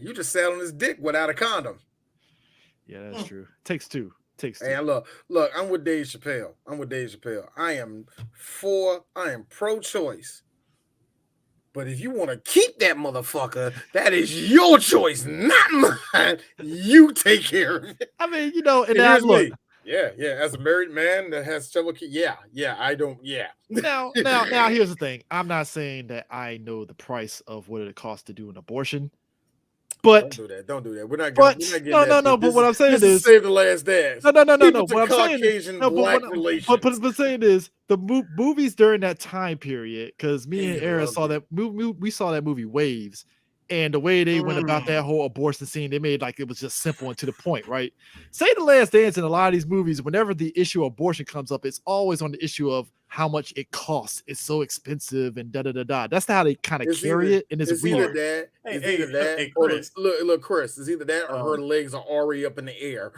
You just sat on his dick without a condom. Yeah, that's true. Takes two. Hey, look, I'm with Dave Chappelle. I am pro-choice. But if you want to keep that motherfucker, that is your choice, not mine. You take care of it. I mean, and here's look. me. Yeah. As a married man that has several kids, I don't. Now, here's the thing. I'm not saying that I know the price of what it costs to do an abortion, but don't do that. We're not getting no. But what I'm saying is, save the last dance. No. What I'm saying, but saying is the movies during that time period, because me and Aaron saw that movie. We saw that movie Waves, and the way they went about that whole abortion scene, they made like it was just simple and to the point, right? Say the Last Dance in a lot of these movies, whenever the issue of abortion comes up, it's always on the issue of how much it costs. It's so expensive and da. That's how they kind of carry it, and it's weird. Either that, Chris. Look, Chris. It's either that or her legs are already up in the air.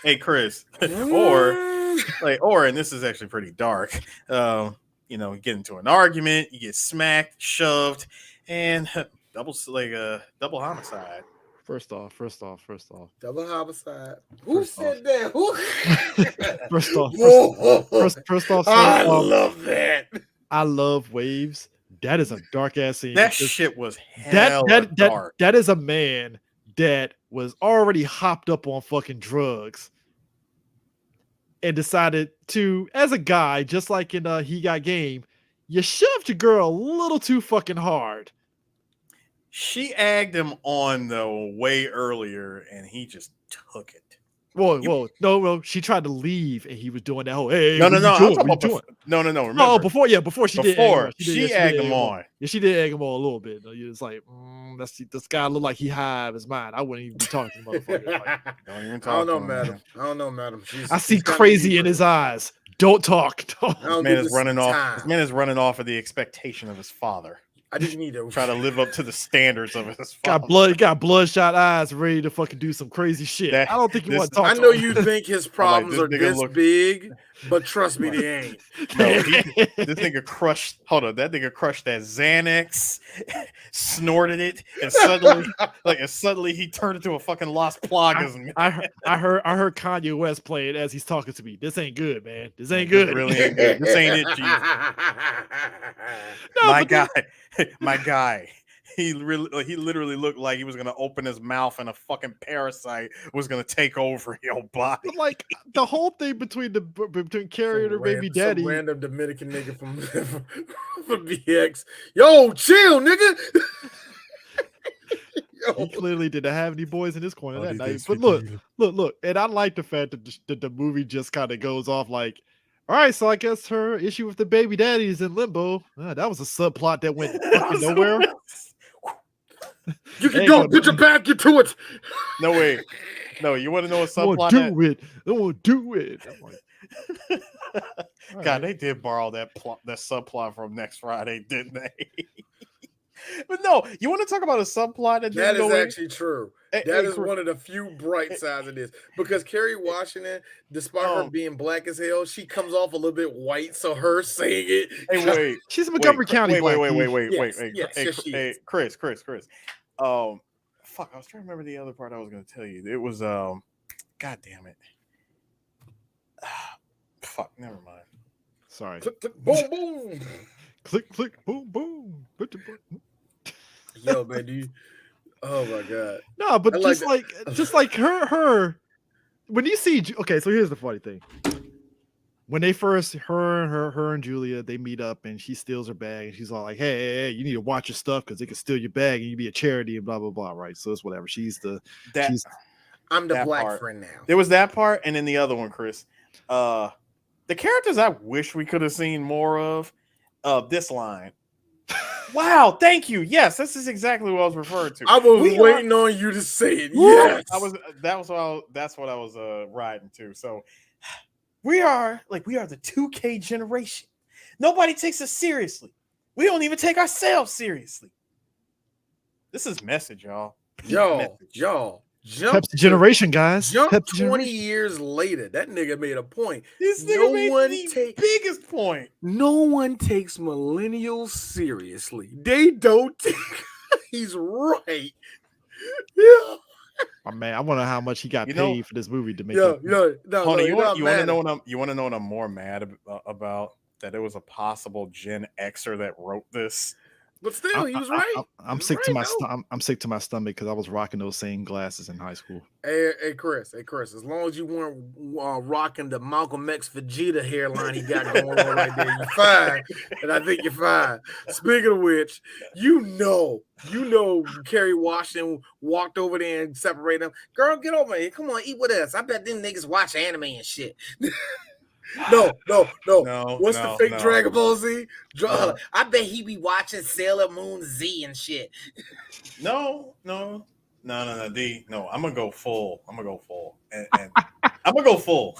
Hey, Chris, or and this is actually pretty dark. You get into an argument, you get smacked, shoved, and double homicide. First off. Double homicide. Who said that? First off, I love that. I love Waves. That is a dark ass scene. That shit was dark. That is a man that was already hopped up on fucking drugs and decided to, as a guy, just like in He Got Game, you shoved your girl a little too fucking hard. She egged him on though way earlier, and he just took it. Whoa! No. She tried to leave, and he was doing that whole. Hey, no. Remember, before she did. She egged him on. Yeah, she did egg him on a little bit. It's like, this guy looked like he high of his mind. I wouldn't even be talking to the motherfucker. Like, don't even talk. I don't know, madam. I see crazy in his eyes. Don't talk. This man is running off. This man is running off of the expectation of his father. I just need to try to live up to the standards of his father. Got bloodshot eyes, ready to fucking do some crazy shit. I don't think you want to talk. I know you think his problems are this big, but trust me, they ain't. No, this nigga crushed. Hold on, that nigga crushed that Xanax, snorted it, and suddenly he turned into a fucking Las Plagas. I heard Kanye West playing as he's talking to me. This ain't good, man. This ain't good. This really ain't good. This ain't it, Jesus. My guy. He literally looked like he was gonna open his mouth and a fucking parasite was gonna take over your body. But like the whole thing between Carrie and her baby daddy, some random Dominican nigga from BX. Yo, chill, nigga. He clearly didn't have any boys in his corner that night. But look, and I like the fact that the movie just kind of goes off like, all right, so I guess her issue with the baby daddy is in limbo. That was a subplot that went fucking nowhere. You can go, put your back into it. No way. No, you want to know a subplot? I won't do it. I'm like, God, they did borrow that subplot from Next Friday, didn't they? But no, you want to talk about a subplot that That didn't is go in? actually true. Hey, That is Chris, one of the few bright sides of this because Kerry Washington, despite her being black as hell, she comes off a little bit white. So her saying it, hey, wait, She's a Montgomery County black. yes, she is. Chris. Fuck, I was trying to remember the other part I was going to tell you. It was God damn it. Fuck, never mind. Sorry. Click, click, boom, boom. Click, click, boom, boom. Put the button. Yo, man, dude. Oh my god. No, but I just like her. When you see, okay, so here's the funny thing. When they first, her and Julia, they meet up and she steals her bag and she's all like, hey, you need to watch your stuff because they can steal your bag and you be a charity and blah blah blah, right? So it's whatever. I'm the black part. friend now. There was that part, and then the other one, Chris. The characters I wish we could have seen more of. This line. Wow, thank you. Yes, this is exactly what I was referring to. I was waiting on you to say it. Yes, that's what I was riding to. So we are the 2K generation. Nobody takes us seriously. We don't even take ourselves seriously. This is message, y'all. Y'all. Pepsi generation, guys. Jump Pepsi 20 generation. years later. That nigga made a point. This nigga made the biggest point. No one takes millennials seriously. They don't take. He's right. Yeah. Oh, man, I wonder how much he got paid for this movie to make. Tony, you want to know what I'm more mad about? That it was a possible Gen Xer that wrote this. But still, he was right. I'm sick to my stomach because I was rocking those same glasses in high school. Hey, Chris. As long as you weren't rocking the Malcolm X Vegeta hairline he got going on right there, you're fine. And I think you're fine. Speaking of which, you know, Kerry Washington walked over there and separated them. Girl, get over here. Come on, eat with us. I bet them niggas watch anime and shit. No. What's the fake Dragon Ball Z? I bet he be watching Sailor Moon Z and shit. No. D. No, I'm gonna go full. And I'm gonna go full.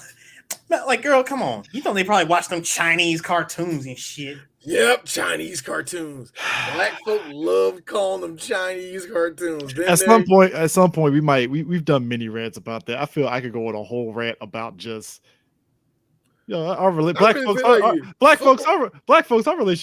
Like, girl, come on. You know they probably watch them Chinese cartoons and shit. Yep, Chinese cartoons. Black folk love calling them Chinese cartoons. At some point, we've done many rants about that. I feel I could go on a whole rant about just. Our relationship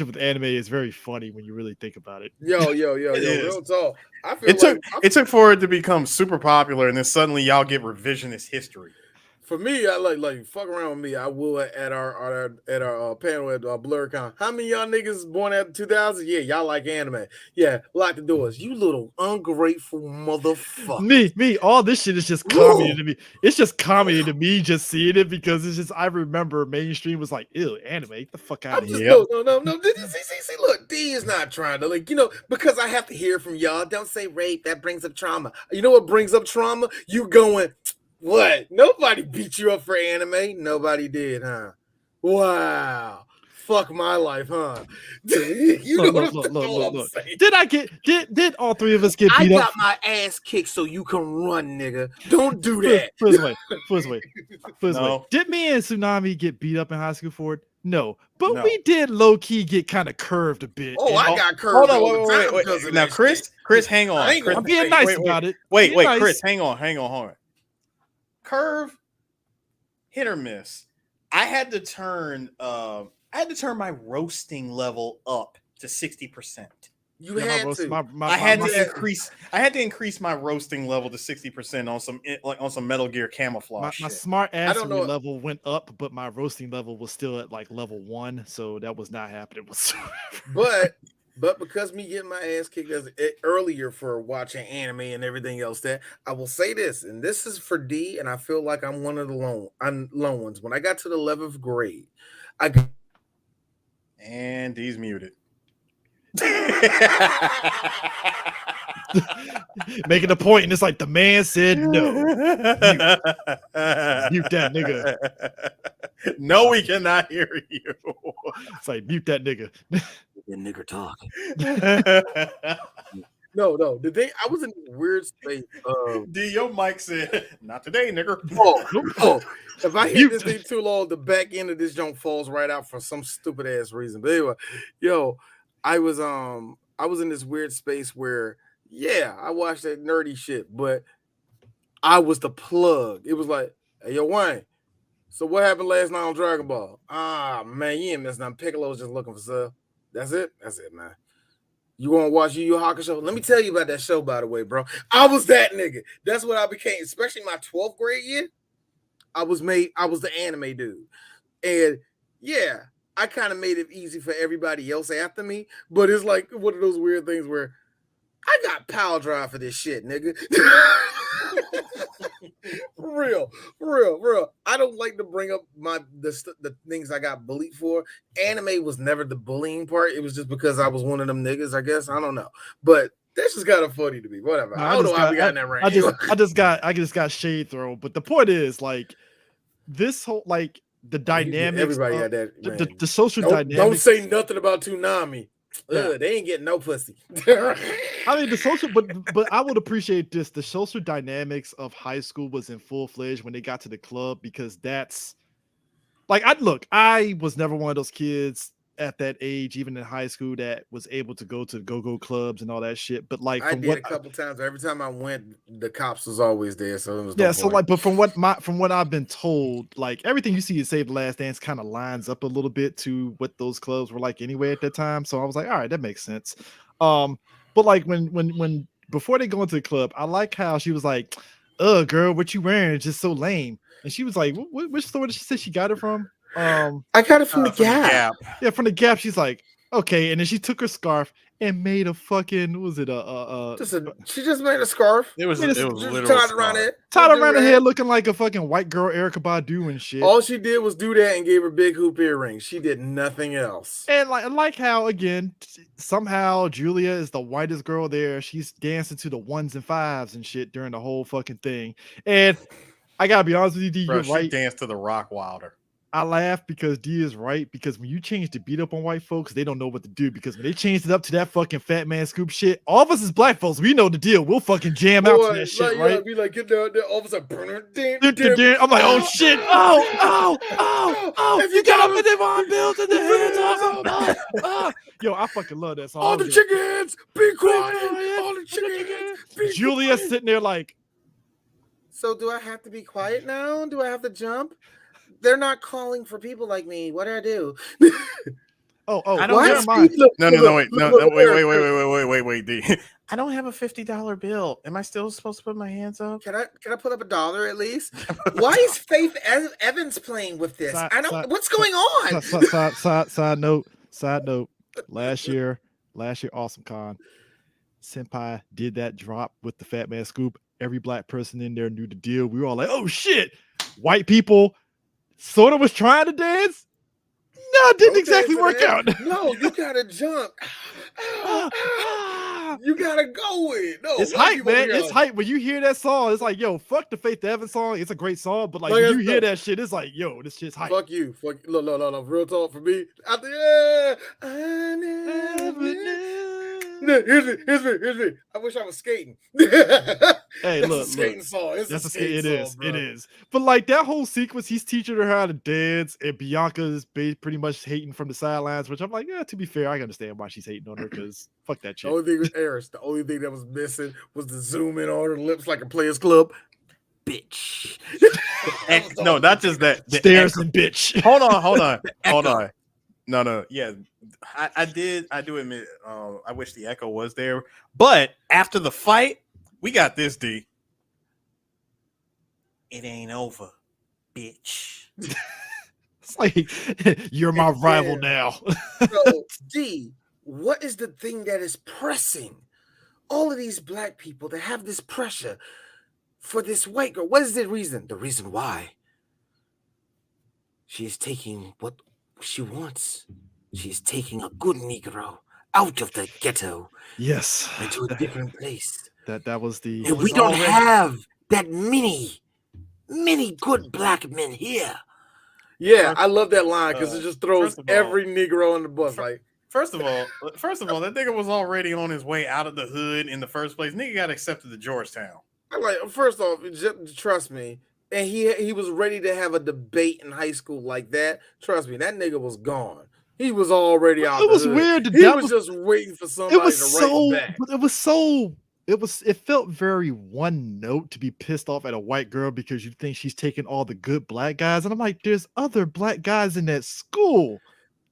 with anime is very funny when you really think about it. Yo, real talk. It took for it to become super popular, and then suddenly y'all get revisionist history. For me, I like fuck around with me. I will at our panel at BlurCon. How many y'all niggas born after 2000? Yeah, y'all like anime. Yeah, lock the doors. You little ungrateful motherfucker. Me. All this shit is just comedy to me. It's just comedy to me just seeing it because it's just I remember mainstream was like, ew, anime, get the fuck out of here. No. See, look, D is not trying to because I have to hear from y'all. Don't say rape. That brings up trauma. You know what brings up trauma? You going. What? Nobody beat you up for anime? Nobody did, huh? Wow. Fuck my life, huh? Look. Did all three of us get beat up? I got my ass kicked so you can run, nigga. Don't do that. First way. Did me and Tsunami get beat up in high school for it? No. But we did low-key get kind of curved a bit. I got curved. Hold on, wait. Now, Chris, hang on. I'm being nice about it. Wait, Chris, hang on. Curve, hit or miss. I had to turn my roasting level up to 60%. You had to. I had to increase my roasting level to 60% on some Metal Gear camouflage. My smart assery level went up, but my roasting level was still at like level 1, so that was not happening whatsoever. But because me getting my ass kicked earlier for watching anime and everything else, that I will say this, and this is for D, and I feel like I'm one of the lone ones. When I got to the 11th grade, and D's muted. Making a point, and it's like the man said no. Mute that nigga. No, we cannot hear you. It's like mute that nigga. The nigger talk. No. The thing I was in a weird space. D, your mic said, "Not today, nigger." If I hit this thing too long, the back end of this junk falls right out for some stupid ass reason. But anyway, I was I was in this weird space where, yeah, I watched that nerdy shit, but I was the plug. It was like, hey, yo, Wayne, so what happened last night on Dragon Ball? Ah, man, you ain't missing nothing. Piccolo's just looking for stuff. That's it, man. You want to watch Yu Yu Hakusho? Let me tell you about that show, by the way, bro. I was that nigga. That's what I became, especially my 12th grade year. I was the anime dude. And yeah, I kind of made it easy for everybody else after me, but it's like one of those weird things where I got power drive for this shit, nigga. real. I don't like to bring up the things I got bullied for. Anime was never the bullying part. It was just because I was one of them niggas, I guess. I don't know. But that's just kind of funny to me. Whatever. I don't know how we got in that range. I just got shade thrown. But the point is, like, this whole, like, the dynamics. Everybody got that. The social dynamics. Don't say nothing about Toonami. Yeah. They ain't getting no pussy. I mean, the social, but I would appreciate this. The social dynamics of high school was in full fledged when they got to the club, because that's like, I was never one of those kids at that age, even in high school, that was able to go to go-go clubs and all that shit. But like, I did a couple times. Every time I went, the cops was always there. So it was but from what I've been told, like, everything you see in Save the Last Dance kind of lines up a little bit to what those clubs were like anyway at that time. So I was like, all right, that makes sense. But like when before they go into the club, I like how she was like, girl, what you wearing is just so lame. And she was like, which store did she say she got it from? I got it from the Gap. Yeah, from the Gap. She's like, okay, and then she took her scarf and made a fucking, she just made a scarf. It was literally tied around her head, looking like a fucking white girl Erykah Badu and shit. All she did was do that and gave her big hoop earrings. She did nothing else. And like how, again, somehow Julia is the whitest girl there. She's dancing to the 1s and 5s and shit during the whole fucking thing. And I gotta be honest with you, D, you're right. She danced to the Rock Wilder. I laugh because D is right, because when you change the beat up on white folks, they don't know what to do, because when they changed it up to that fucking Fat Man Scoop shit, all of us as black folks, we know the deal. We'll fucking jam out to that shit, right? Yeah, be like, get down there, all of a sudden, I'm like, oh shit, if you got up in them bills in the hands, yo, I fucking love that song. All the chickens, be quiet. All the chickens, be quiet. Julia's sitting there like, so do I have to be quiet now? Do I have to jump? They're not calling for people like me. What do I do? I don't never mind. Wait, D. I don't have a $50 bill. Am I still supposed to put my hands up? Can I put up $1 at least? Why is Faith Evans playing with this? What's going on? Side note. Last year, Awesome Con, Senpai did that drop with the Fat Man Scoop. Every black person in there knew the deal. We were all like, oh shit, white people sort of was trying to dance. No, it didn't exactly work out. No, you gotta jump. You gotta go with. No, it's hype, man. It's hype. When you hear that song, it's like, yo, fuck the Faith Evans song. It's a great song, but like, when you hear that shit, it's like, yo, this shit's hype. Fuck you. No. Real talk for me. I never knew. Here's me. I wish I was skating. Hey, look, skating song. It is. But like that whole sequence, he's teaching her how to dance, and Bianca's pretty much hating from the sidelines. Which I'm like, yeah. To be fair, I understand why she's hating on her, because fuck that shit. The only thing was Eris. The only thing that was missing was the zoom in on her lips like a Players Club. Bitch. No, not just that. Stairs and bitch. Hold on. No. Yeah, I do admit, I wish the echo was there. But after the fight, we got this, D. It ain't over, bitch. It's like, you're my rival now. So, D, what is the thing that is pressing all of these black people to have this pressure for this white girl? What is the reason? The reason why she is taking what she wants. She's taking a good Negro out of the ghetto. Yes. Into a different place. That was the. And we don't have that many good black men here. Yeah, I love that line because it just throws every Negro on the bus. First of all, that nigga was already on his way out of the hood in the first place. Nigga got accepted to Georgetown. First off, just trust me. And he was ready to have a debate in high school like that. Trust me, that nigga was gone. He was already out. It was the hood. weird. He That was just waiting for it somebody was to write so, back. but it felt very one note to be pissed off at a white girl because you think she's taking all the good black guys. And I'm like, there's other black guys in that school.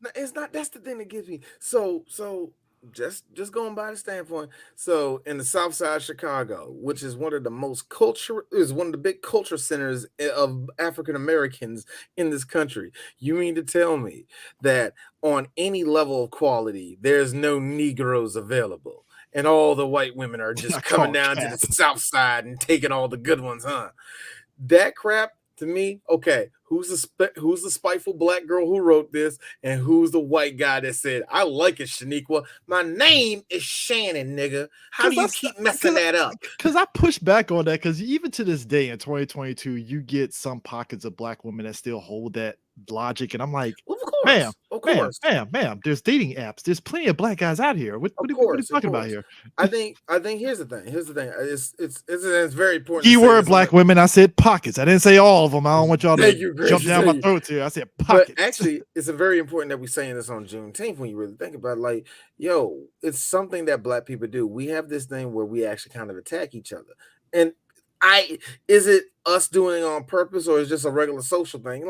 No, it's not. That's the thing that gets me. So just going by the standpoint. So in the South Side of Chicago, which is one of the most culture, is one of the big culture centers of African Americans in this country. You mean to tell me that on any level of quality, there's no Negroes available, and all the white women are just coming down to the South Side and taking all the good ones, huh? That crap to me, okay. Who's the spiteful black girl who wrote this, and who's the white guy that said, "I like it, Shaniqua. My name is Shannon, nigga. How do you keep messing that up?" Because I push back on that. Because even to this day in 2022, you get some pockets of black women that still hold that logic, and I'm like, Well, of course. ma'am. There's dating apps. There's plenty of black guys out here. What are you talking about here? I think here's the thing. It's very important. Keyword black women. I said pockets. I didn't say all of them. I don't want y'all to jump down my throat here. I said pockets. But actually, it's very important that we're saying this on Juneteenth when you really think about it. Like, yo, it's something that black people do. We have this thing where we actually kind of attack each other. And is it us doing it on purpose, or is it just a regular social thing?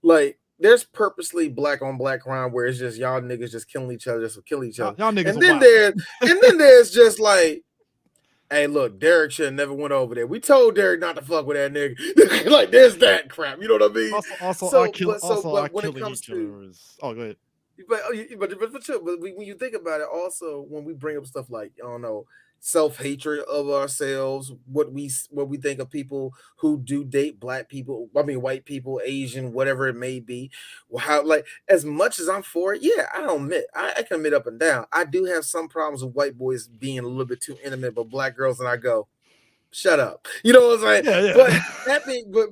Like there's purposely black on black crime where it's just y'all niggas just killing each other just to kill each other. Y'all niggas and then there's just like, hey, look, Derek should have never went over there. We told Derek not to fuck with that nigga. Like, there's that crap. You know what I mean? But when it comes to, go ahead. But when you think about it, also when we bring up stuff like, I don't know, self-hatred of ourselves, what we think of people who do date black people, I mean white people, Asian, whatever it may be. How, like, as much as I'm for it, yeah, I don't admit, I can admit up and down. I do have some problems with white boys being a little bit too intimate, but black girls, and I go, shut up. You know what I'm saying? Yeah. But that thing, but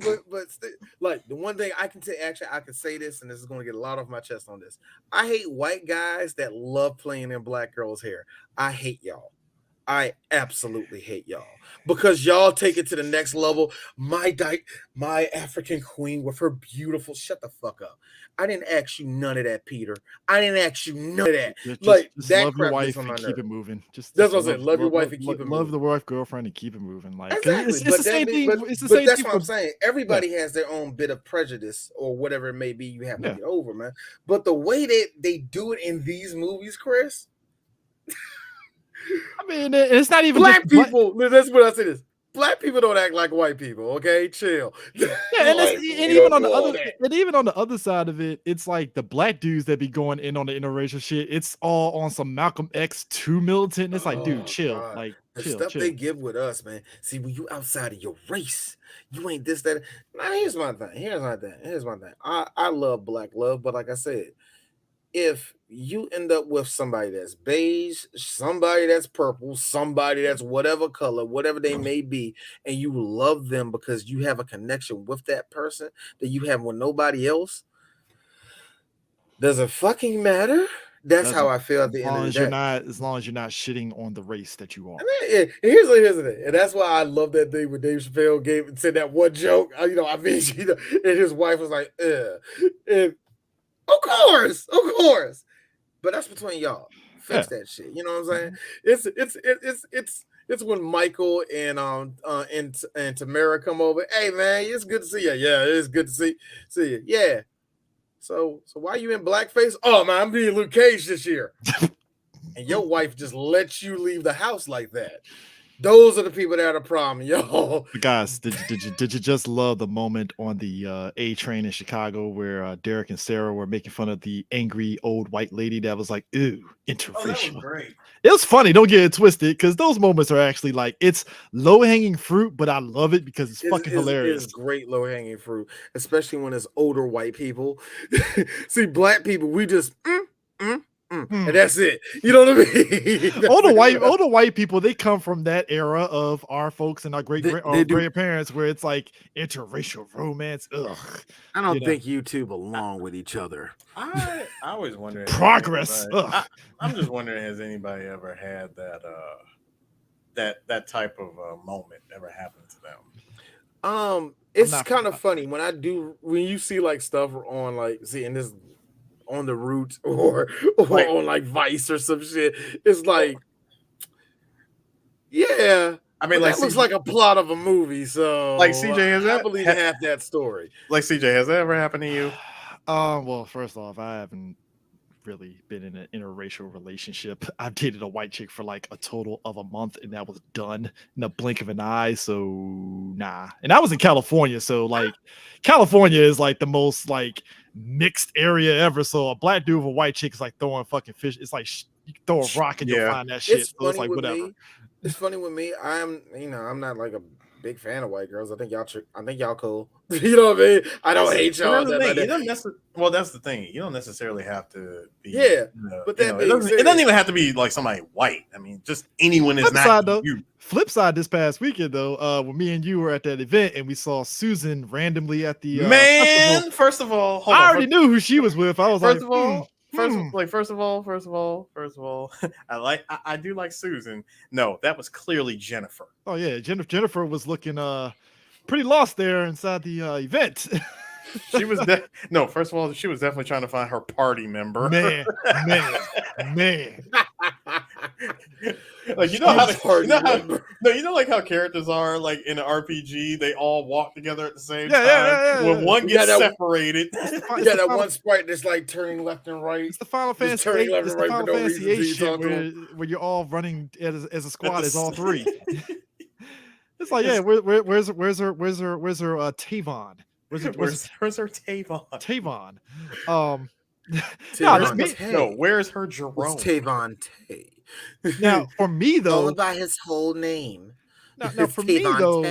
like the one thing I can say, actually, I can say this, and this is going to get a lot off my chest on this. I hate white guys that love playing in black girls' hair. I hate y'all. I absolutely hate y'all because y'all take it to the next level. My African queen with her beautiful. Shut the fuck up. I didn't ask you none of that, Peter. I didn't ask you none of that. Just that love your wife and keep it moving. That's what I'm saying. Love your wife and keep it moving. Love the wife, girlfriend, and keep it moving. Like, exactly. It's the same thing. It's the same. That's what I'm saying. Everybody has their own bit of prejudice or whatever it may be. You have to get over, man. But the way that they do it in these movies, Chris. I mean, it's not even black people. That's what I say. This black people don't act like white people. Okay, chill. Yeah, and even on the other side of it, it's like the black dudes that be going in on the interracial shit. It's all on some Malcolm X too militant. It's like, dude, chill. God. Like the chill, stuff chill. they give with us, man. See, when you outside of your race, you ain't this, that. Now, here's my thing. I love black love, but like I said, if you end up with somebody that's beige, somebody that's purple, somebody that's whatever color, whatever they may be, and you love them because you have a connection with that person that you have with nobody else, does it fucking matter? That's how I feel at the end of the day. As long as you're not shitting on the race that you are. Here's the thing, and that's why I love that thing when Dave Chappelle said that one joke. And his wife was like, and Of course. But that's between y'all. Fix that shit. You know what I'm saying? It's when Michael and Tamara come over. Hey man, it's good to see you. Yeah, it's good to see you. Yeah. So why you in blackface? Oh man, I'm being Luke Cage this year. And your wife just lets you leave the house like that. Those are the people that are the problem, yo. Guys, did you just love the moment on the A train in Chicago where Derek and Sarah were making fun of the angry old white lady that was like, "Ew, interracial." Oh, that was great. It was funny. Don't get it twisted, because those moments are actually like, it's low hanging fruit, but I love it because it's fucking hilarious. It's great low hanging fruit, especially when it's older white people. See, black people, we just. And that's it. You know what I mean? older white people, they come from that era of our folks and our grandparents where it's like interracial romance. Ugh. I don't think you two belong with each other. I always wonder. Progress. I'm just wondering, has anybody ever had that type of moment ever happen to them? It's kind of funny when you see like stuff on like, see, and this on the Root or on like Vice or some shit. It's like, yeah. I mean, that looks like a plot of a movie. So like CJ, I believe half that story. Like CJ, has that ever happened to you? Well, first off, I haven't really been in an interracial relationship. I've dated a white chick for like a total of a month, and that was done in a blink of an eye. So nah. And I was in California, so like California is like the most like mixed area ever. So a black dude with a white chick is like throwing fucking fish. It's like you throw a rock and you'll find that shit. It's So it's funny like with whatever. me. It's funny with me. I'm not like a big fan of white girls. I think y'all cool. You know what I mean? I don't hate y'all. Well, that's the thing. You don't necessarily have to be. Yeah, but that it doesn't even have to be like somebody white. I mean, just anyone is not you. Flip side, this past weekend though, when me and you were at that event and we saw Susan randomly at the festival. First of all, I already knew who she was with. I was first of all, I do like Susan. No, that was clearly Jennifer. Oh yeah, Jennifer was looking pretty lost there inside the event. She was first of all, she was definitely trying to find her party member. Man. Like you know how characters are like in an RPG, they all walk together at the same time. Yeah. When one gets separated, that one sprite that's like turning left and right. It's the Final Fantasy. It's the Final Fantasy 8 shit where you're all running as a squad as all three. It's like, yeah, where's her Tavon? Where's her Tavon? Where's her Jerome? It's Tavon Tay. Now, for me though, going by his whole name. Now for me though,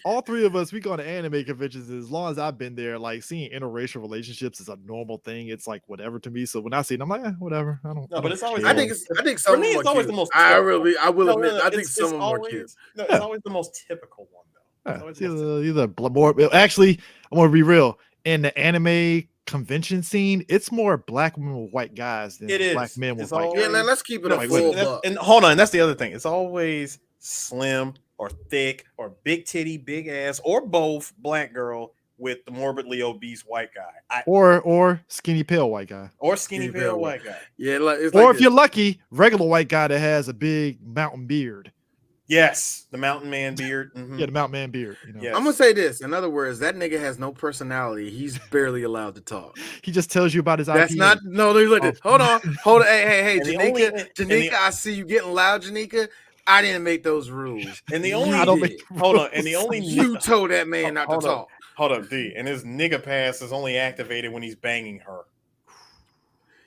all three of us, we go to anime conventions. As long as I've been there, like seeing interracial relationships is a normal thing. It's like whatever to me. So when I see it, I'm like, whatever. I don't. No, but it's always. I think some. For me, it's always the most. I will admit. I think some more kids. No, it's always the most typical one though. It's either more. Actually, I'm gonna be real. In the anime convention scene, it's more black women with white guys than black men with white guys. Yeah, let's keep it a full buck. And hold on, that's the other thing. It's always slim or thick or big titty, big ass, or both black girl with the morbidly obese white guy, or skinny pale white guy, or skinny pale white guy. Yeah, or if you're lucky, regular white guy that has a big mountain beard. Yes, the mountain man beard. Mm-hmm. Yeah, the mountain man beard. You know? Yes. I'm gonna say this. In other words, that nigga has no personality. He's barely allowed to talk. He just tells you about his. That's IPA. not. No, look. Hold on. Hey, Janika. I see you getting loud, Janika. I didn't make those rules. And the only you told that man not to talk. Hold up, D. And his nigga pass is only activated when he's banging her.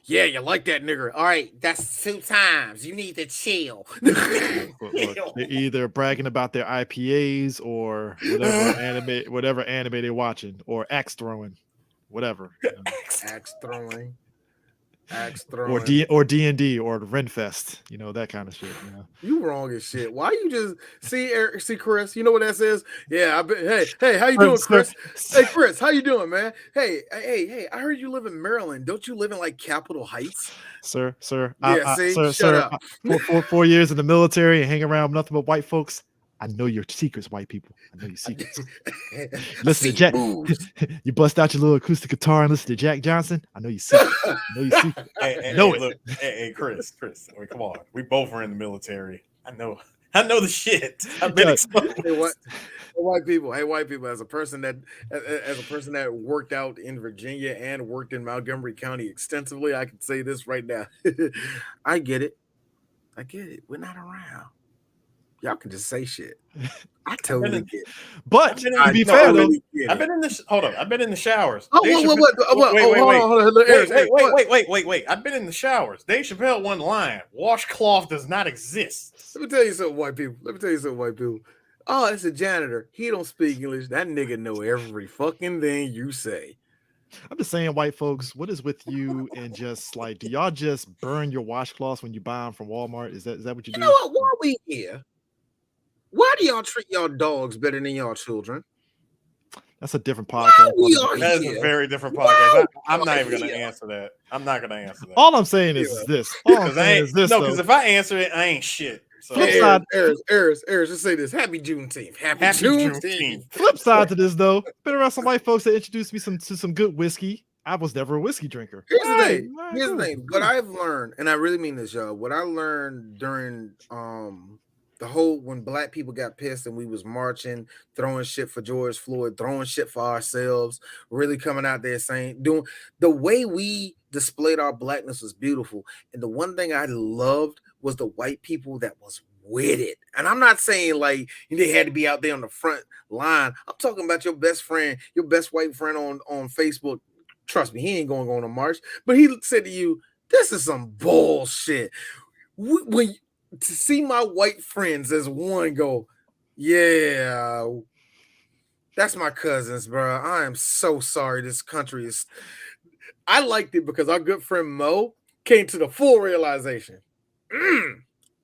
Yeah, you like that nigga. All right, that's 2 times. You need to chill. Look, they're either bragging about their IPAs or whatever anime they're watching, or axe throwing, whatever. Axe throwing. Or D&D or Renfest, that kind of shit. You wrong as shit. Why you just see Chris? You know what that says? Yeah, hey, how you doing, Chris? Hey, Chris, how you doing, man? Hey, I heard you live in Maryland. Don't you live in like Capitol Heights? Sir. Yeah, shut up. 4 years in the military and hang around with nothing but white folks. I know your secrets, white people. I know your secrets. Listen to Jack. You bust out your little acoustic guitar and listen to Jack Johnson. I know your secrets. Hey, Chris. I mean, come on. We both were in the military. I know the shit. I've been exposed. Hey, white people. As a person that worked out in Virginia and worked in Montgomery County extensively, I can say this right now. I get it. We're not around. Y'all can just say shit. I totally get it. But to be fair, though, I've been in the I've been in the showers. Wait. I've been in the showers. Dave Chappelle wasn't lying. Washcloth does not exist. Let me tell you something, white people. Oh, it's a janitor. He don't speak English. That nigga know every fucking thing you say. I'm just saying, white folks, what is with you and just like, do y'all just burn your washcloths when you buy them from Walmart? Is that what you do? You know what? Why are we here? Why do y'all treat y'all dogs better than y'all children? That's a different podcast. That is a very different podcast. I'm not even going to answer that. I'm not going to answer that. All I'm saying is this. Because if I answer it, I ain't shit. So. Eris, just say this. Happy Juneteenth. Happy Juneteenth. Flip side to this, though, been around some white folks that introduced me to some good whiskey. I was never a whiskey drinker. Here's the Right, thing. right, Here's cool, the thing. cool. What I've learned, and I really mean this, y'all. What I learned during the whole when black people got pissed and we was marching, throwing shit for George Floyd, throwing shit for ourselves, really coming out there saying, doing the way we displayed our blackness was beautiful. And the one thing I loved was the white people that was with it. And I'm not saying like they had to be out there on the front line. I'm talking about your best friend, your best white friend on Facebook. Trust me, he ain't going on a march, but he said to you, "This is some bullshit." When to see my white friends as one go, yeah, that's my cousins, bro. I am so sorry. This country is. I liked it because our good friend Mo came to the full realization.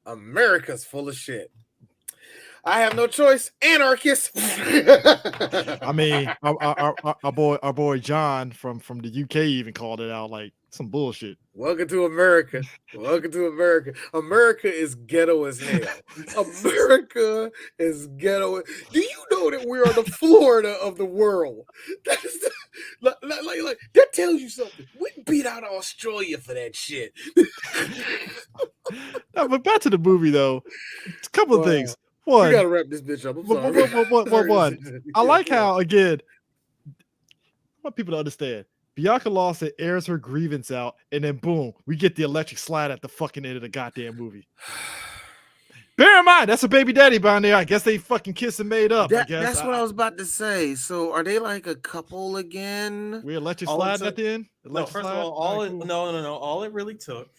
America's full of shit. I have no choice. Anarchist. I mean, our boy John from the UK even called it out like some bullshit. Welcome to America. Welcome to America. America is ghetto as hell. America is ghetto. Do you know that we are the Florida of the world? That is like that tells you something. We beat out Australia for that shit. No, but back to the movie though. A couple of things. One, we gotta wrap this bitch up. I'm sorry. one. I like how again. I want people to understand. Bianca Lawson airs her grievance out, and then boom, we get the electric slide at the fucking end of the goddamn movie. Bear in mind, that's a baby daddy down there. I guess they fucking kissed and made up. I guess That's what I was about to say. So are they like a couple again? We electric slide at the end. No, first of all, all it really took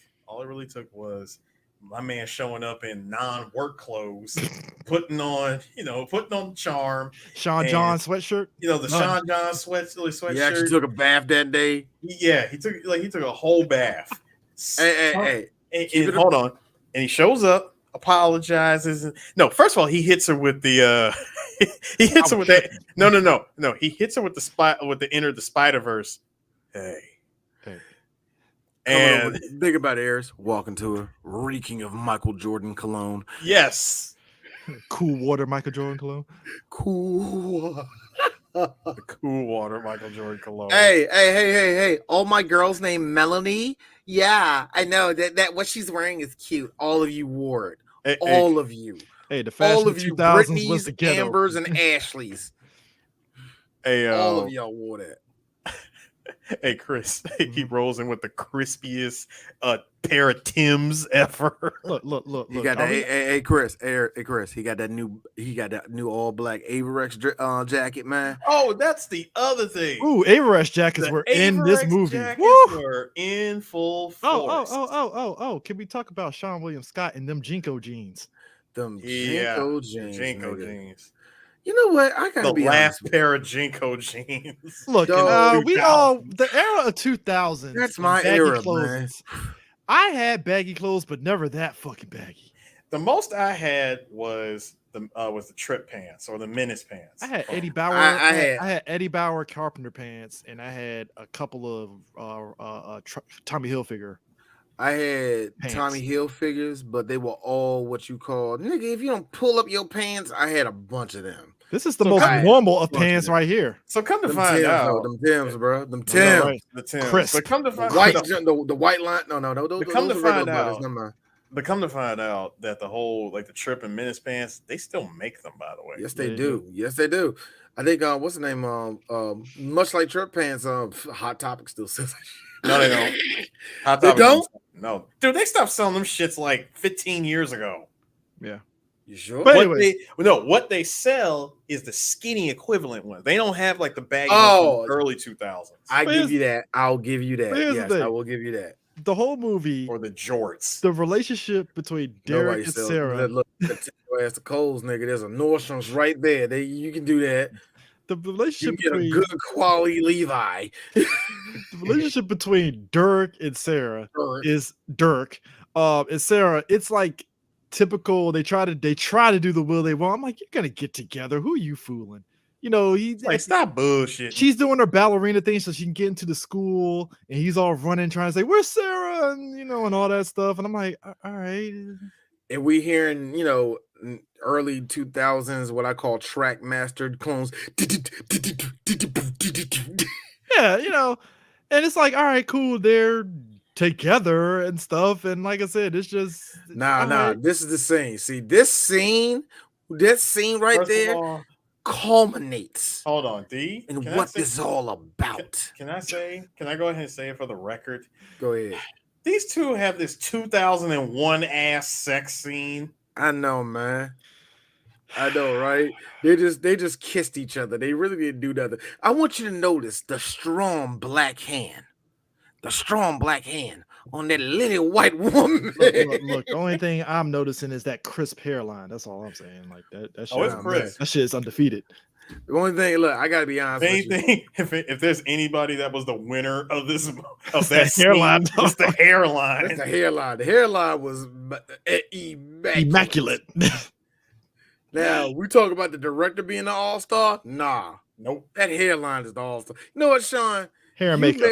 was my man showing up in non-work clothes, putting on the charm. Sean John sweatshirt. The Sean John sweatshirt. He actually took a bath that day. Yeah, he took a whole bath. Hey. And hold on. And he shows up, apologizes. No, first of all, he hits her with the he hits her with that. No. He hits her with the Enter the Spider-Verse. Hey. And think about Ayers walking to her, reeking of Michael Jordan cologne. Yes. Cool water, Michael Jordan cologne. Cool. The cool water, Michael Jordan cologne. Hey. All my girls named Melanie. Yeah, I know that what she's wearing is cute. All of you wore it. All of you. Hey, the fashion all of you, Britneys, Ambers, and Ashleys. All of y'all wore that. Hey Chris, he rolls in with the crispiest pair of Timbs ever. Look. He got that. Hey Chris. He got that new all black Averex jacket, man. Oh, that's the other thing. Ooh, Averex jackets were in this movie. Were in full force. Oh. Can we talk about Sean William Scott and them Jinko jeans? Jinko jeans. You know what? I gotta be last pair of Jinko jeans. Look, we all the era of 2000s. That's my era, man. I had baggy clothes, but never that fucking baggy. The most I had was the trip pants or the menace pants. I had Eddie Bauer. I had Eddie Bauer carpenter pants, and I had a couple of Tommy Hilfiger. I had pants. Tommy Hilfigers, but they were all what you call nigga. If you don't pull up your pants, I had a bunch of them. This is the most normal of pants right here. So come to find out, them Timbs, bro, them Timbs, right. The Timbs. Crisp. But come to find the white line. No. Those come to find out. But come to find out that the whole the trip and menace pants, they still make them, by the way. Yes, they do. Yes, they do. I think what's the name? Much like trip pants, Hot Topic still says. No, they don't. Hot Topic don't. No, dude, they stopped selling them shits like 15 years ago. Yeah. You sure? But anyway, what they sell is the skinny equivalent one. They don't have like the baggy from the early 2000s. I give you that. I'll give you that. Yes, I will give you that. The whole movie or the jorts. The relationship between Derek and Sarah. Look, as the Coles nigga, there's a Nordstrom's right there. You can do that. The relationship you get a good quality Levi. The relationship between Dirk and Sarah is Dirk. And Sarah, it's like typical. They try to do the will they want. I'm like, you're gonna get together. Who are you fooling? You know, he's like, stop bullshit. She's doing her ballerina thing so she can get into the school, and he's all running, trying to say, "Where's Sarah?" and and all that stuff. And I'm like, all right. And we hearing, early 2000s, what I call track mastered clones. Yeah, And it's like, all right, cool, they're together and stuff. And like I said, it's just Nah, all right. this is the scene. See, this scene right First there of all, culminates hold on, D. in Can I what say? this is all about. Can I say? Can I go ahead and say it for the record? Go ahead. These two have this 2001 ass sex scene. I know, man. I know, right? They just kissed each other. They really didn't do nothing. I want you to notice the strong black hand. The strong black hand on that little white woman. Look, the only thing I'm noticing is that crisp hairline. That's all I'm saying. Like that shit, Oh, it's crisp. that shit is undefeated. The only thing, look, I gotta be honest with you. Anything, if there's anybody that was the winner of this of It's that that hairline, scene, it's the hairline. That's the hairline. The hairline was immaculate. Now we talk about the director being the all-star. Nah, Nope. that hairline is the all-star. You know what, Sean? Hair and makeup.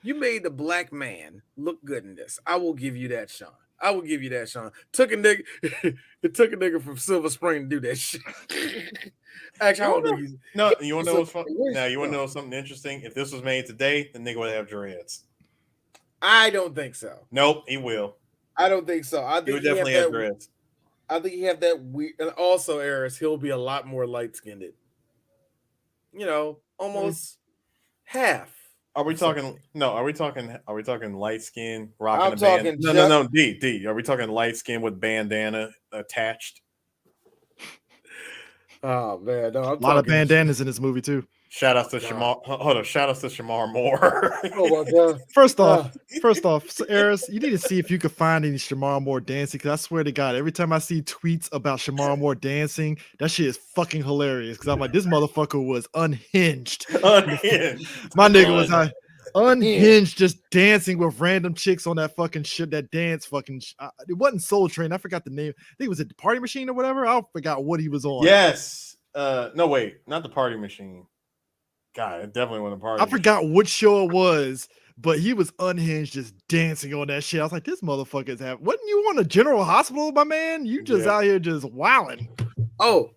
You made the black man look good in this. I will give you that, Sean. I will give you that, Sean. It took a nigga from Silver Spring to do that shit. Actually, I don't know. No, you want to know what's fun? Where's Now, you want to Sean? know something interesting? If this was made today, the nigga would have dreads. I don't think so. Nope, he will. I don't think so. I He think would he definitely have have that. dreads. I think he have that weird. And also, Eris, he'll be a lot more light-skinned. You know, almost half. Are we talking? Something. No, are we talking light skin rocking I'm a band? talking No. D. Are we talking light skin with bandana attached? Oh man, no, I'm A lot of talking bandanas in this movie too. Shout outs to God. Shamar. Hold on. Shout outs to Shamar Moore. Oh my god. First off, so Eris, you need to see if you could find any Shamar Moore dancing. Because I swear to God, every time I see tweets about Shamar Moore dancing, that shit is fucking hilarious. Because I'm like, this motherfucker was unhinged. Unhinged. My nigga was unhinged, just dancing with random chicks on that fucking shit. That dance, it wasn't Soul Train. I forgot the name. I think it was the Party Machine or whatever. I forgot what he was on. Yes. No, wait, not the Party Machine. God, it definitely wasn't a Party. I forgot which show it was, but he was unhinged, just dancing on that shit. I was like, this motherfucker's wasn't you on a General Hospital, my man? You just out here just wilding. Oh,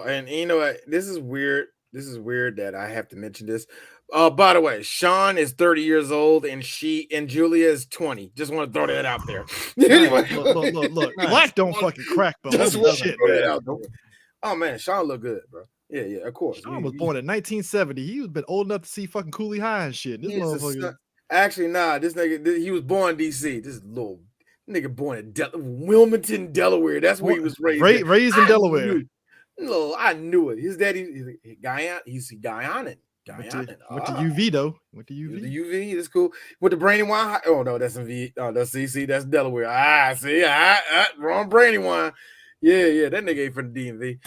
and you know what? This is weird. This is weird that I have to mention this. By the way, Sean is 30 years old and Julia is 20. Just want to throw that out there. Anyway, look. Black don't fucking crack, but Just holy want to shit, throw that man. out there. Oh man, Sean look good, bro. Yeah, of course. Sean was born in 1970. He was been old enough to see fucking Cooley High and shit. This motherfucker. Actually, nah, this nigga, he was born in DC. This little nigga born in Wilmington, Delaware. That's where he was raised. Raised in Delaware. No, I knew it. His daddy, Guyana. He's Guyanan. Went to UV though. Went to UV. The UV, that's cool. With the Brandywine High. Oh no, that's in V. Oh, that's CC. That's Delaware. See, wrong Brandywine. Yeah. That nigga ain't from the DMV.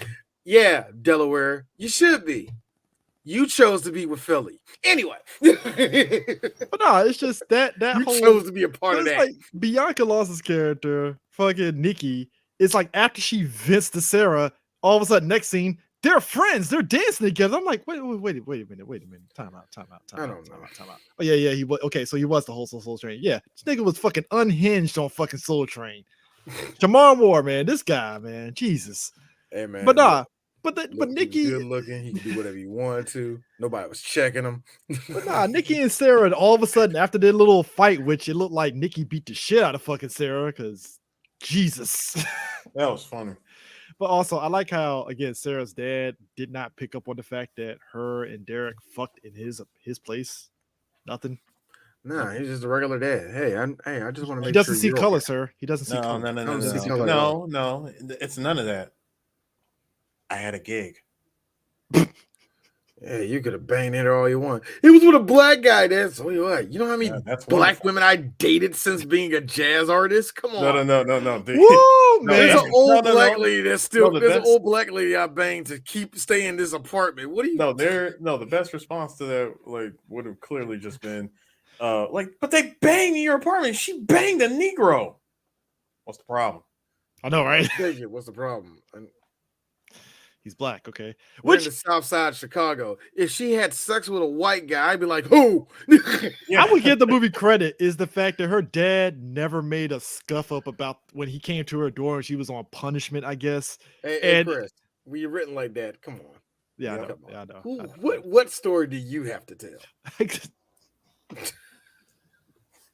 Yeah, Delaware. You should be. You chose to be with Philly. Anyway. But no, it's just that you whole chose to be a part of that. Like Bianca Lawson's character, fucking Nikki, it's like after she vents to Sarah, all of a sudden, next scene, they're friends. They're dancing together. I'm like, wait a minute. Time out. Oh, yeah. He was okay. So he was the whole Soul Train. Yeah, this nigga was fucking unhinged on fucking Soul Train. Shamar Moore, man, this guy, man, Jesus. Hey man, but nah, but look, Nikki, good looking. He could do whatever he wanted to. Nobody was checking him. But nah, Nikki and Sarah, all of a sudden after their little fight, which it looked like Nikki beat the shit out of fucking Sarah, because Jesus, that was funny. But also, I like how again Sarah's dad did not pick up on the fact that her and Derek fucked in his place. Nothing. Nah, he's just a regular dad. Hey, I just want to make sure he doesn't see color, sir. He doesn't see color. No. It's none of that. I had a gig. Yeah, you could have banged it all you want. It was with a black guy. That's so you what? You know how many black women I dated since being a jazz artist? Come on. No. Woo, man. There's an old black lady that's still. There's an old black lady I banged to stay in this apartment. What do you? The best response to that would have clearly just been, but they banged in your apartment. She banged a Negro. What's the problem? I know, right? What's the problem? He's black, okay. We're in the South Side of Chicago. If she had sex with a white guy, I'd be like, who? I would give the movie credit is the fact that her dad never made a scuff up about when he came to her door and she was on punishment, I guess. Hey, Chris, were you written like that? Come on. Yeah, I know. What story do you have to tell?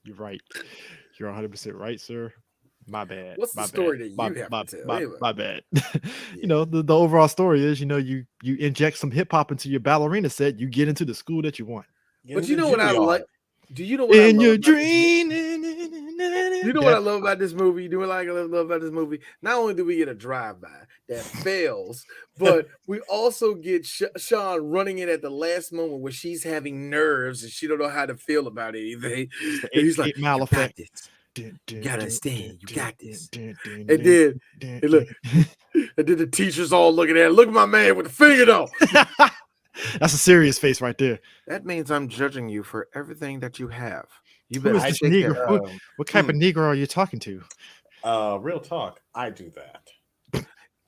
You're right. You're 100% right, sir. My bad. What's the My story bad. that My, you have my, to tell? my, Anyway. my bad. Yeah. You know, the overall story is, you inject some hip hop into your ballerina set, you get into the school that you want. But you know what I like? Do you know what In I love your about this dream. You know what I love about this movie? You know what I love about this movie? Not only do we get a drive-by that fails, but we also get Sean running in at the last moment where she's having nerves and she don't know how to feel about anything. It's the And he's like, 8 Mile "You effect. got this. You gotta understand. You got this." And then, then and look, and then the teacher's all looking at her. Look at my man with the finger though. That's a serious face right there. That means I'm judging you for everything that you have. You Who better is this take care. Negro? What type of Negro are you talking to? Real talk. I do that.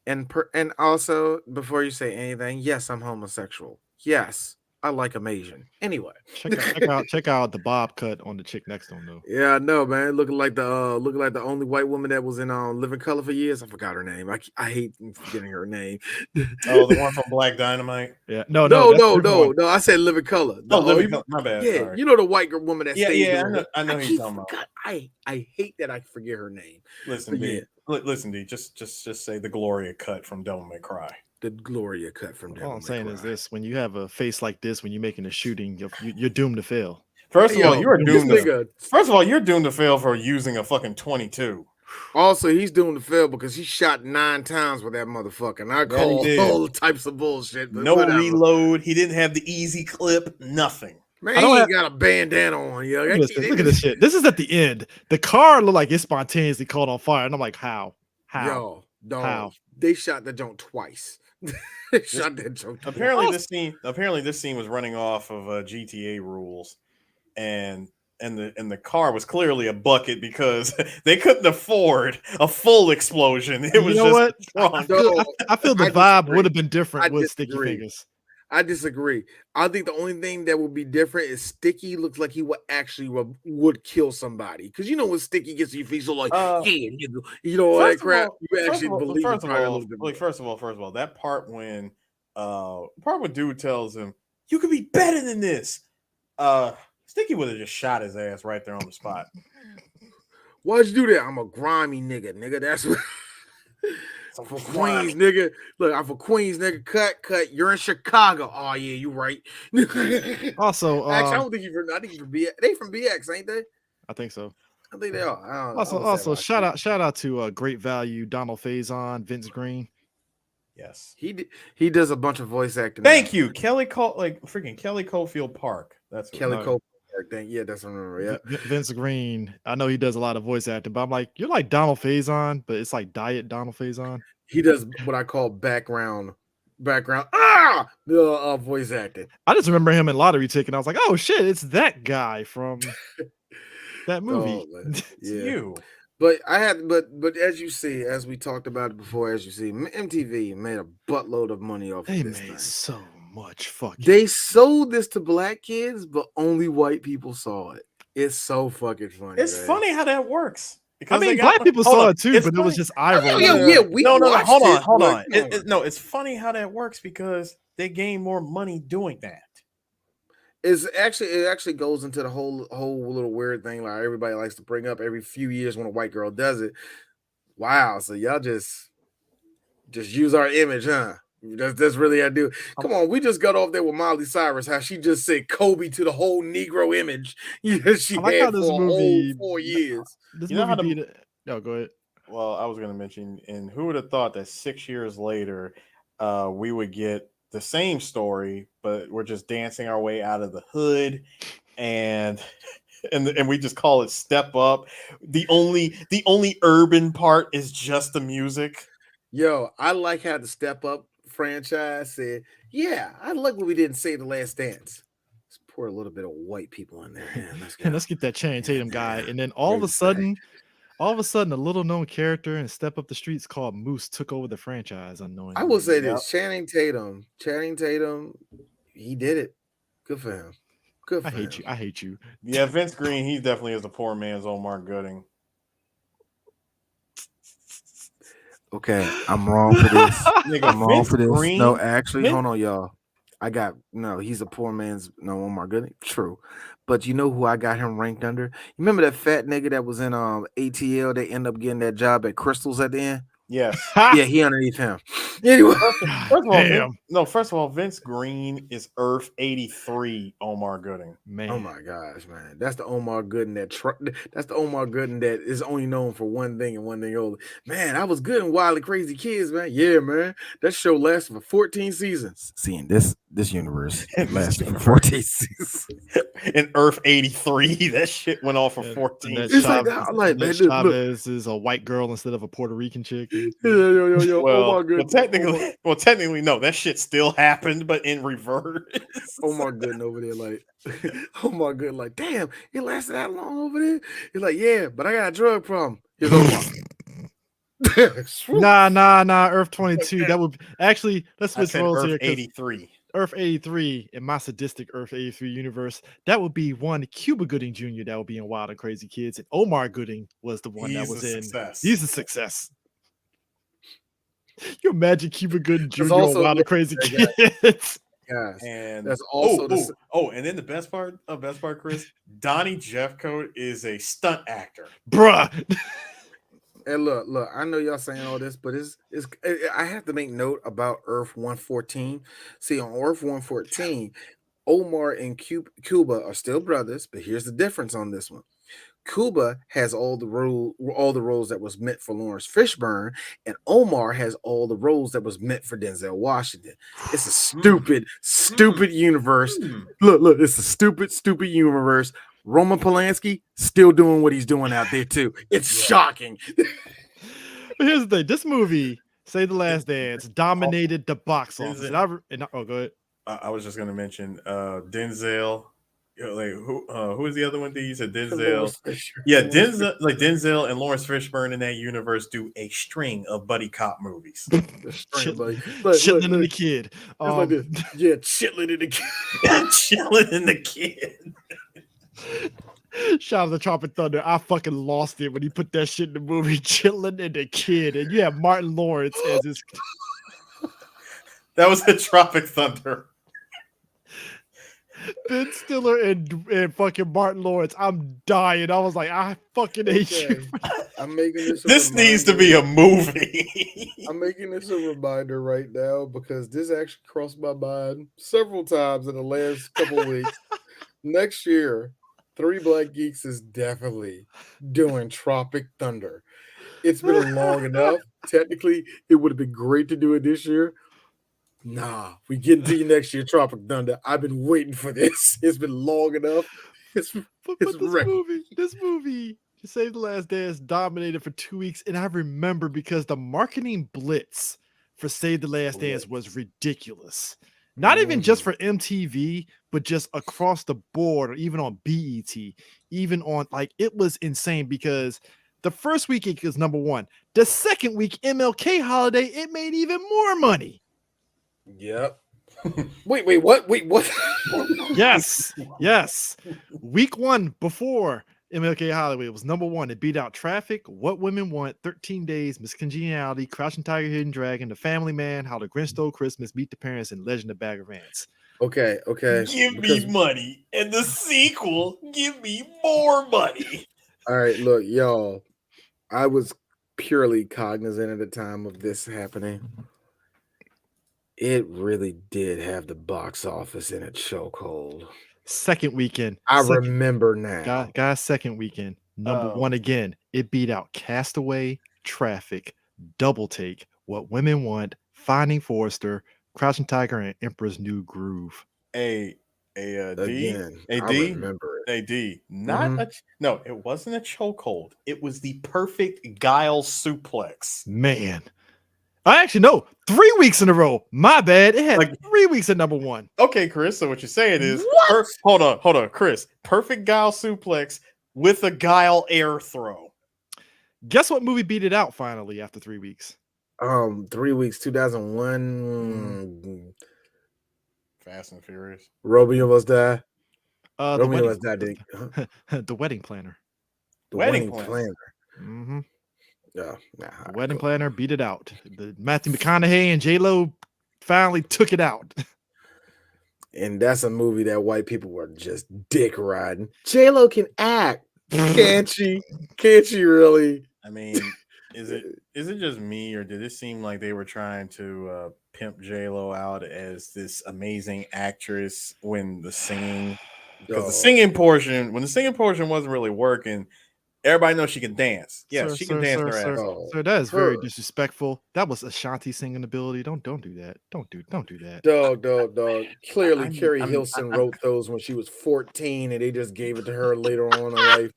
And also, before you say anything, yes, I'm homosexual. Yes, I like them Asian. Anyway, check out the bob cut on the chick next to him though. yeah, I know, man. Looking like the only white woman that was in Living Color for years. I forgot her name. I hate forgetting her name. Oh, the one from Black Dynamite. Yeah, no. I said Living Color. Living Color. My bad. Yeah, sorry. you know the white girl woman that stays. Yeah, I know who you're talking about. I hate that I forget her name. Listen, D. Listen, D. Just say the Gloria cut from Devil May Cry. The Gloria cut from Devil All I'm May saying Cry. is this: when you have a face like this, when you're making a shooting, you're doomed to fail. First of all, you are doomed. First of all, you're doomed to fail for using a fucking 22. Also, he's doomed to fail because he shot 9 times with that motherfucker. And I call all types of bullshit. No reload. He didn't have the easy clip. Nothing. Man, he ain't got a bandana on. Yo. Look at this shit. This is at the end. The car looked like it spontaneously caught on fire, and I'm like, how? Yo, dog, how? They shot the joint twice. They shot that joint twice. Apparently, this scene was running off of GTA rules, and the car was clearly a bucket because they couldn't afford a full explosion. It was what? I feel the vibe would have been different with Sticky Fingers. I disagree. I think the only thing that would be different is Sticky looks like he would actually would kill somebody. Because you know when Sticky gets your face, so like, yeah, nigga, you know all that crap. You actually believe. First of all, that part when dude tells him, "You could be better than this." Sticky would have just shot his ass right there on the spot. Why'd you do that? I'm a grimy nigga. That's what. I'm for Queens, nigga. Look, I'm for Queens, nigga. Cut. You're in Chicago. Oh yeah, you right. Also, actually, I don't think you're. I think you're from BX. They from BX, ain't they? I think so. I think they are. Also, shout out to Great Value, Donald Faison, Vince Green. Yes, he does a bunch of voice acting. Thank you, Kelly Caulfield Park. That's Kelly Caulfield Park. Yeah, that's what I remember. Yeah, Vince Green. I know he does a lot of voice acting, but I'm like, you're like Donald Faison, but it's like diet Donald Faison. He does what I call background voice acting. I just remember him in Lottery Ticket. I was like, oh shit, it's that guy from that movie. Yeah. You. But as you see, as we talked about it before, as you see, MTV made a buttload of money off of this. They made so much fucking. They sold this to black kids, but only white people saw it. It's so fucking funny. It's funny how that works. Because black people saw it too, but it was just eye rolling. Hold on. It's funny how that works because they gain more money doing that. It actually goes into the whole little weird thing like everybody likes to bring up every few years when a white girl does it. Wow, so y'all just use our image, huh? That's really I do. Come on, we just got off there with Miley Cyrus, how she just said Kobe to the whole Negro image. She had for a whole 4 years. Go ahead. Well, I was going to mention, and who would have thought that 6 years later, we would get the same story, but we're just dancing our way out of the hood, and we just call it Step Up. The only urban part is just the music. Yo, I like how the Step Up franchise said, yeah, I like what we didn't say the Last Dance. Let's pour a little bit of white people in there. Yeah, let's get that Channing Tatum guy, and then all of a sudden, a little known character in Step Up the Streets called Moose took over the franchise unknowingly. I will say this: Channing Tatum, he did it. Good for him. Good for him. I hate you. Yeah, Vince Green, he definitely is a poor man's Omar Gooding. Okay, I'm wrong for this. I'm wrong for this. No, actually, hold on, y'all. I got no. He's a poor man's no Omar Gooding. True, but you know who I got him ranked under? You remember that fat nigga that was in ATL? They end up getting that job at Crystals at the end. Yes. Yeah, he underneath him. Anyway, First of all, Damn. First of all, Vince Green is Earth 83 Omar Gooding. Man. oh my gosh, man, that's the Omar Gooden that's the Omar Gooden that is only known for one thing and one thing only. Man, I was good in Wild and Crazy Kids, man. Yeah, man, that show lasted for 14 seasons. See, in this universe, it lasted for 14 seasons. In Earth 83, that shit went off for And 14. that It's like Chavez, that. I'm like, man, that look. Chavez is a white girl instead of a Puerto Rican chick. Yo, Well, Omar Gooden. technically, no, that shit still happened, but in reverse. Omar Gooden over there, like, Omar Gooden, like, damn, it lasted that long over there. He's like, yeah, but I got a drug problem. Here's Omar. Nah. Earth 22. That would actually let's I switch said roles Earth here. 'Cause 83. Earth 83 in my sadistic Earth 83 universe, that would be one Cuba Gooding Jr. that would be in Wild and Crazy Kids, and Omar Gooding was the one that was in. Success. He's a success. You imagine Cuba Gooding Jr. also- on Wild and Crazy yeah, Kids. Guys, And that's also and then the best part, Chris, Donnie Jeffcoat is a stunt actor. Bruh. And look, I know y'all saying all this, but I have to make note about Earth 114. See, on Earth 114, Omar and Cuba are still brothers, but here's the difference on this one. Cuba has all the roles that was meant for Lawrence Fishburne, and Omar has all the roles that was meant for Denzel Washington. It's a stupid universe. Look, it's a stupid universe. Roman Polanski still doing what he's doing out there too. It's shocking. But here's the thing: this movie, Save the Last Dance, dominated the box office. Go ahead. I was just gonna mention Denzel. Like who is the other one that you said? Denzel. Yeah, Denzel and Lawrence Fishburne in that universe do a string of buddy cop movies. Chitlin and the Kid. Like this. Yeah, Chitlin and the Kid. Chitlin and the Kid. Shout out to Tropic Thunder. I fucking lost it when he put that shit in the movie, Chitlin and the Kid. And you have Martin Lawrence as his. That was a Tropic Thunder. Ben Stiller and fucking Martin Lawrence. I'm dying. I was like, I fucking hate you. I'm making this. This needs to be a movie. I'm making this a reminder right now because this actually crossed my mind several times in the last couple weeks. Next year, 3 Black Geeks is definitely doing Tropic Thunder. It's been long enough. Technically, it would have been great to do it this year. Nah, we get to you next year, Tropic Thunder. I've been waiting for this. It's been long enough. This movie, to Save the Last Dance, dominated for 2 weeks, and I remember because the marketing blitz for Save the Last Dance was ridiculous. Not even just for MTV, but just across the board, or even on BET, even on it was insane because the first week it was number one. The second week, MLK holiday, it made even more money. Yep. Wait, what? Yes. Week one before MLK Holiday was number one. It beat out Traffic, What Women Want, 13 Days, Miss Congeniality, Crouching Tiger, Hidden Dragon, The Family Man, How the Grinch Stole Christmas, Meet the Parents, and Legend of Bag of Ants. Okay. Give me money. And the sequel, give me more money. All right, look, y'all. I was purely cognizant at the time of this happening. It really did have the box office in its chokehold. Second weekend. Remember now. Guys, second weekend. Number one again. It beat out Castaway, Traffic, Double Take, What Women Want, Finding Forrester, Crouching Tiger, and Emperor's New Groove. I remember it. No, it wasn't a chokehold. It was the perfect guile suplex. Man. I actually know 3 weeks in a row. My bad. It had 3 weeks at number one. Okay, Chris. So what you're saying is, hold on, Chris. Perfect guile suplex with a guile air throw. Guess what movie beat it out finally after 3 weeks? 3 weeks, 2001. Fast and Furious. Romeo Must Die. The Wedding Planner. The Wedding Planner. Mm-hmm. Yeah, Wedding Planner beat it out. The Matthew McConaughey and J-Lo finally took it out. And that's a movie that white people were just dick riding. J-Lo can act, can't she? Can't she really? I mean, is it just me, or did it seem like they were trying to pimp J-Lo out as this amazing actress when the singing, because the singing portion wasn't really working. Everybody knows she can dance. Yes, she can dance her ass off. Sir, that is very disrespectful. That was Ashanti's singing ability. Don't do that. Don't do that. Dog. Clearly, Carrie I'm- Hilson wrote those when she was 14, and they just gave it to her later on in life.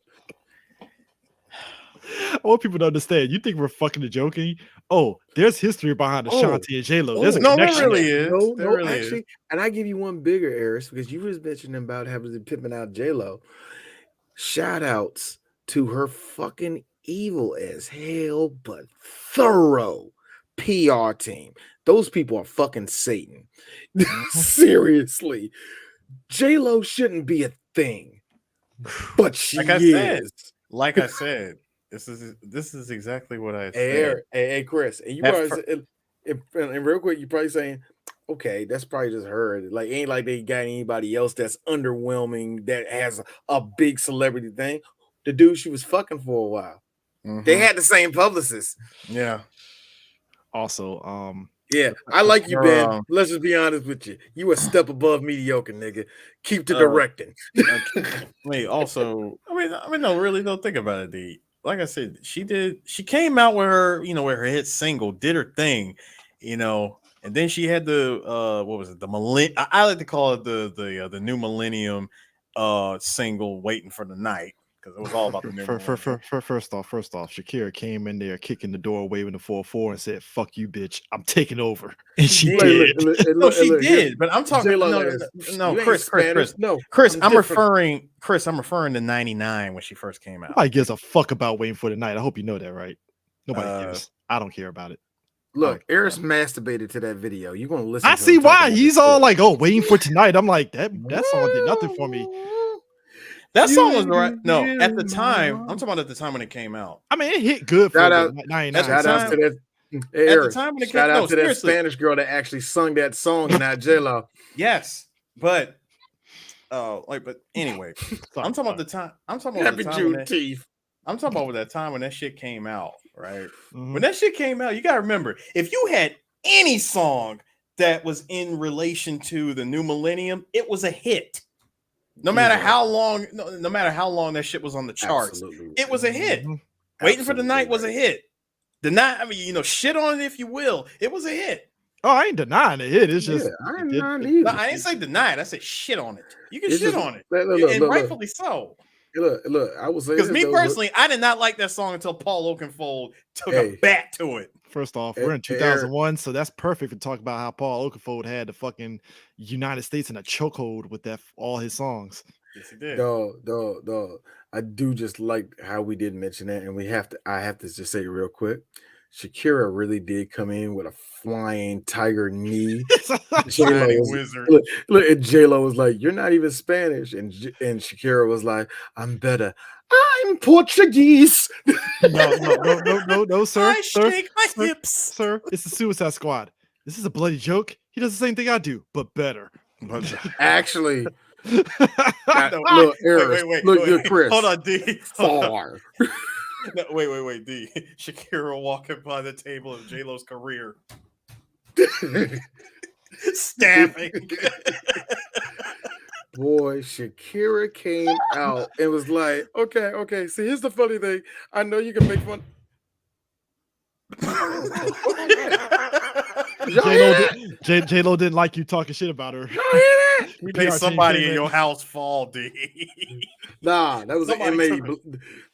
I want people to understand. You think we're fucking joking? Oh, there's history behind Ashanti and J-Lo. There's a no, connection. there really is. No, There really actually, is. and I give you one bigger, Eris, because you was mentioning about having to pimping out J-Lo. Shout outs to her fucking evil as hell, but thorough PR team. Those people are fucking Satan. Seriously. J-Lo shouldn't be a thing, but she is. Like I said, this is exactly what I said. Hey, Chris, and you probably and real quick, you're probably saying, okay, that's probably just her. Like, ain't like they got anybody else that's underwhelming that has a big celebrity thing. The dude she was fucking for a while. They had the same publicist. Yeah. Also, yeah, I like you, Ben. Let's just be honest with you. You a step above mediocre, nigga. Keep the directing. Wait, also, I mean, no, really, don't think about it, D. Like I said, she came out with her, with her hit single, did her thing, and then she had the what was it, the millennium? I like to call it the new millennium single, Waiting for the Night, because it was all about the new First off, Shakira came in there kicking the door, waving the 4-4, and said, "Fuck you, bitch! I'm taking over." And she did. She did. But I'm talking. No, Chris. I'm referring to '99 when she first came out. Nobody gives a fuck about Waiting for the Night. I hope you know that, right? Nobody gives. I don't care about it. Look, Eris masturbated to that video. You're gonna listen. I see why he's all like, "Oh, Waiting for Tonight." I'm like, that song did nothing for me. That song was right. No, at the time, I'm talking about at the time when it came out. I mean, it hit good for shout out 99. Shout out to that. Eris, shout out to that Spanish girl that actually sung that song, not J-Lo. Yes, but but anyway, I'm talking about the time. I'm talking about Happy Juneteenth. I'm talking about that time when that shit came out, right? Mm-hmm. When that shit came out, you gotta remember, if you had any song that was in relation to the new millennium, it was a hit. No matter how long that shit was on the charts, it was a hit. Waiting for the Night was a hit. The night, I mean, shit on it if you will. It was a hit. Oh, I ain't denying the hit. It's just I ain't say deny it. I said shit on it. You can shit on it, look, rightfully so. Look, I will say because me personally, I did not like that song until Paul Oakenfold took a bat to it. First off, we're in 2001, so that's perfect to talk about how Paul Oakenfold had the fucking United States in a chokehold with all his songs. Yes, he did. Dog. I do just like how we did mention that, and I have to just say real quick. Shakira really did come in with a flying tiger knee. Look, J-Lo was like, "You're not even Spanish," and Shakira was like, "I'm better. I'm Portuguese." No, sir. I shake my hips, sir. It's the Suicide Squad. This is a bloody joke. He does the same thing I do, but better. Actually. Look, Eris, look, Chris. Hold on, D. Far. No, wait, D. Shakira walking by the table of J-Lo's career. Stabbing. Boy, Shakira came out and was like, okay. See, here's the funny thing. I know you can make fun. J-Lo didn't like you talking shit about her. You made somebody in your house fall, D. Nah, that was an inmate.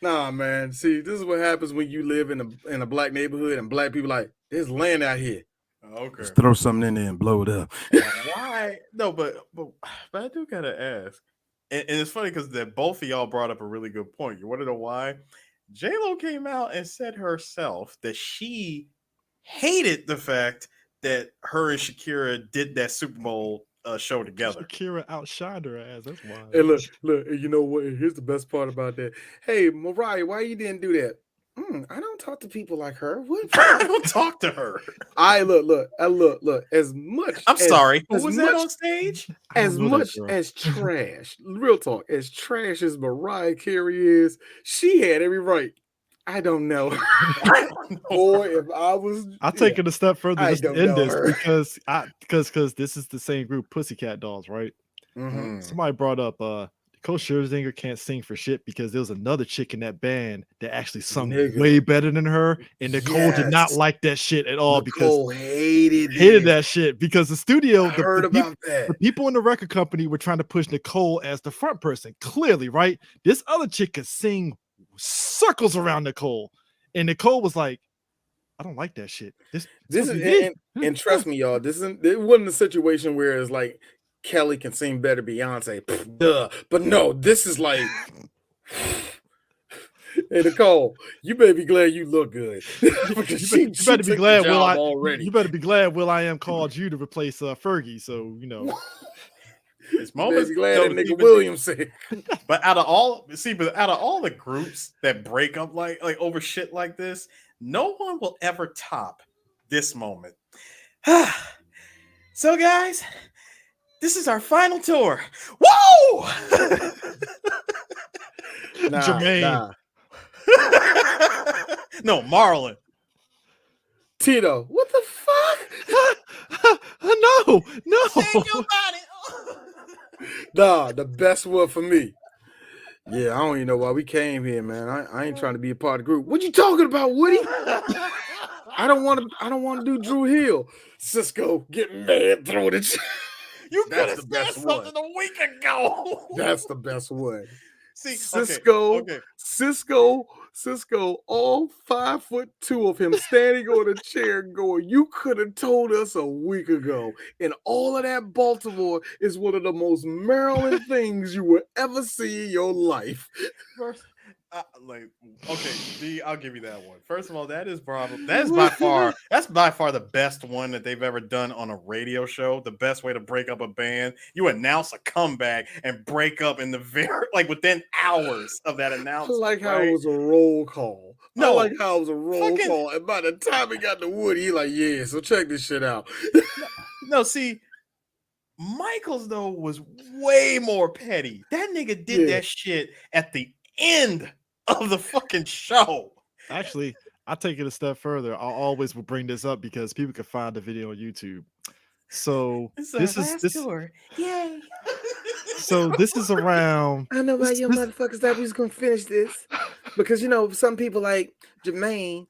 Nah, man. See, this is what happens when you live in a black neighborhood and black people like, there's land out here. Okay. Just throw something in there and blow it up. Why? No, but I do gotta ask. And it's funny because that both of y'all brought up a really good point. You want to know why? J-Lo came out and said herself that she hated the fact that her and Shakira did that Super Bowl show together. Shakira outshined her ass. That's why. And look, you know what? Here's the best part about that. Hey, Mariah, why you didn't do that? I don't talk to people like her. What? I don't talk to her. Look. As much. I'm sorry. Who as was much, that on stage? I don't As know that much girl. as trash, real talk, as trash as Mariah Carey is, she had every right. I don't know. Boy, if I was, I'll take it a step further I just to don't end know this her. because this is the same group, Pussycat Dolls, right? Mhm. Somebody brought up Nicole Scherzinger can't sing for shit because there was another chick in that band that actually sung Nigga. way better than her, and Nicole did not Yes. like that shit at all Nicole hated hated this. that shit because the studio, I heard about the that. people in the record company were trying to push Nicole as the front person. Clearly, right? This other chick could sing circles around Nicole, and Nicole was like, "I don't like that shit." This This is is and trust me, y'all. It wasn't a situation where it's like Kelly can sing better Beyonce. Pfft, duh. But no, this is like, hey Nicole, you better be glad you look good because she better be took glad the job already. You better be glad Will I Am called you to replace Fergie. So you know, This You better moment, be glad yo, that nigga even- Williams said. But out of all the groups that break up like over shit like this, no one will ever top this moment. So, guys, this is our final tour. Whoa! Jermaine. No, Marlon. Tito, what the fuck? no. Shake your body. Nah, the best one for me. Yeah, I don't even know why we came here, man. I ain't trying to be a part of the group. What you talking about, Woody? I don't want to do Drew Hill. Cisco getting mad, throwing it. You could That's have the said best something a week ago. That's the best one. See, Cisco, okay. Cisco, all 5'2" of him standing on a chair going, you could have told us a week ago. And all of that Baltimore is one of the most Maryland things you will ever see in your life. First, I'll give you that one. First of all, that is by far the best one that they've ever done on a radio show. The best way to break up a band. You announce a comeback and break up in the within hours of that announcement. I like how right? it was a roll call. No, I like how it was a roll call. And by the time he got to Woody, he like, yeah, so check this shit out. No, see, Michaels though was way more petty. That nigga did that shit at the end of the fucking show. Actually, I'll take it a step further. I always will bring this up because people can find the video on YouTube. So this is tour. Yay. So this is around. I know why your motherfuckers thought we was gonna finish this. Because some people like Jermaine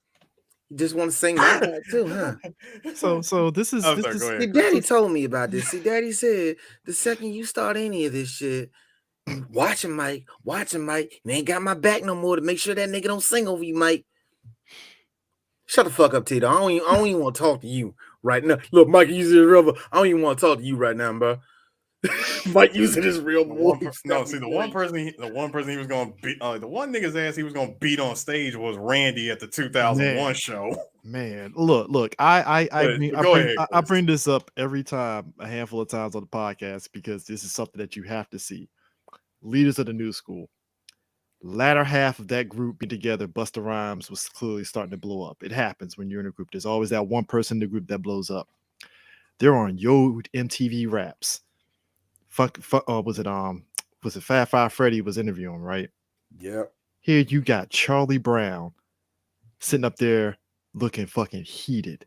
just want to sing my part too, huh? So this is, Go is ahead. See, Daddy told me about this. See, Daddy said the second you start any of this shit, watch him, Mike. You ain't got my back no more to make sure that nigga don't sing over you, Mike. Shut the fuck up, Tito. I don't even want to talk to you right now. Look, Mike using his real voice. I don't even want to talk to you right now, bro. Mike using his real voice. The one person he was going to beat, the one nigga's ass he was going to beat on stage was Randy at the 2001 show. Man, look. I bring this up every time, a handful of times on the podcast because this is something that you have to see. Leaders of the new school. Latter half of that group being together, Busta Rhymes was clearly starting to blow up. It happens when you're in a group. There's always that one person in the group that blows up. They're on Yo MTV Raps. Was it Fat Five Freddy was interviewing, right? Yeah. Here you got Charlie Brown sitting up there looking fucking heated.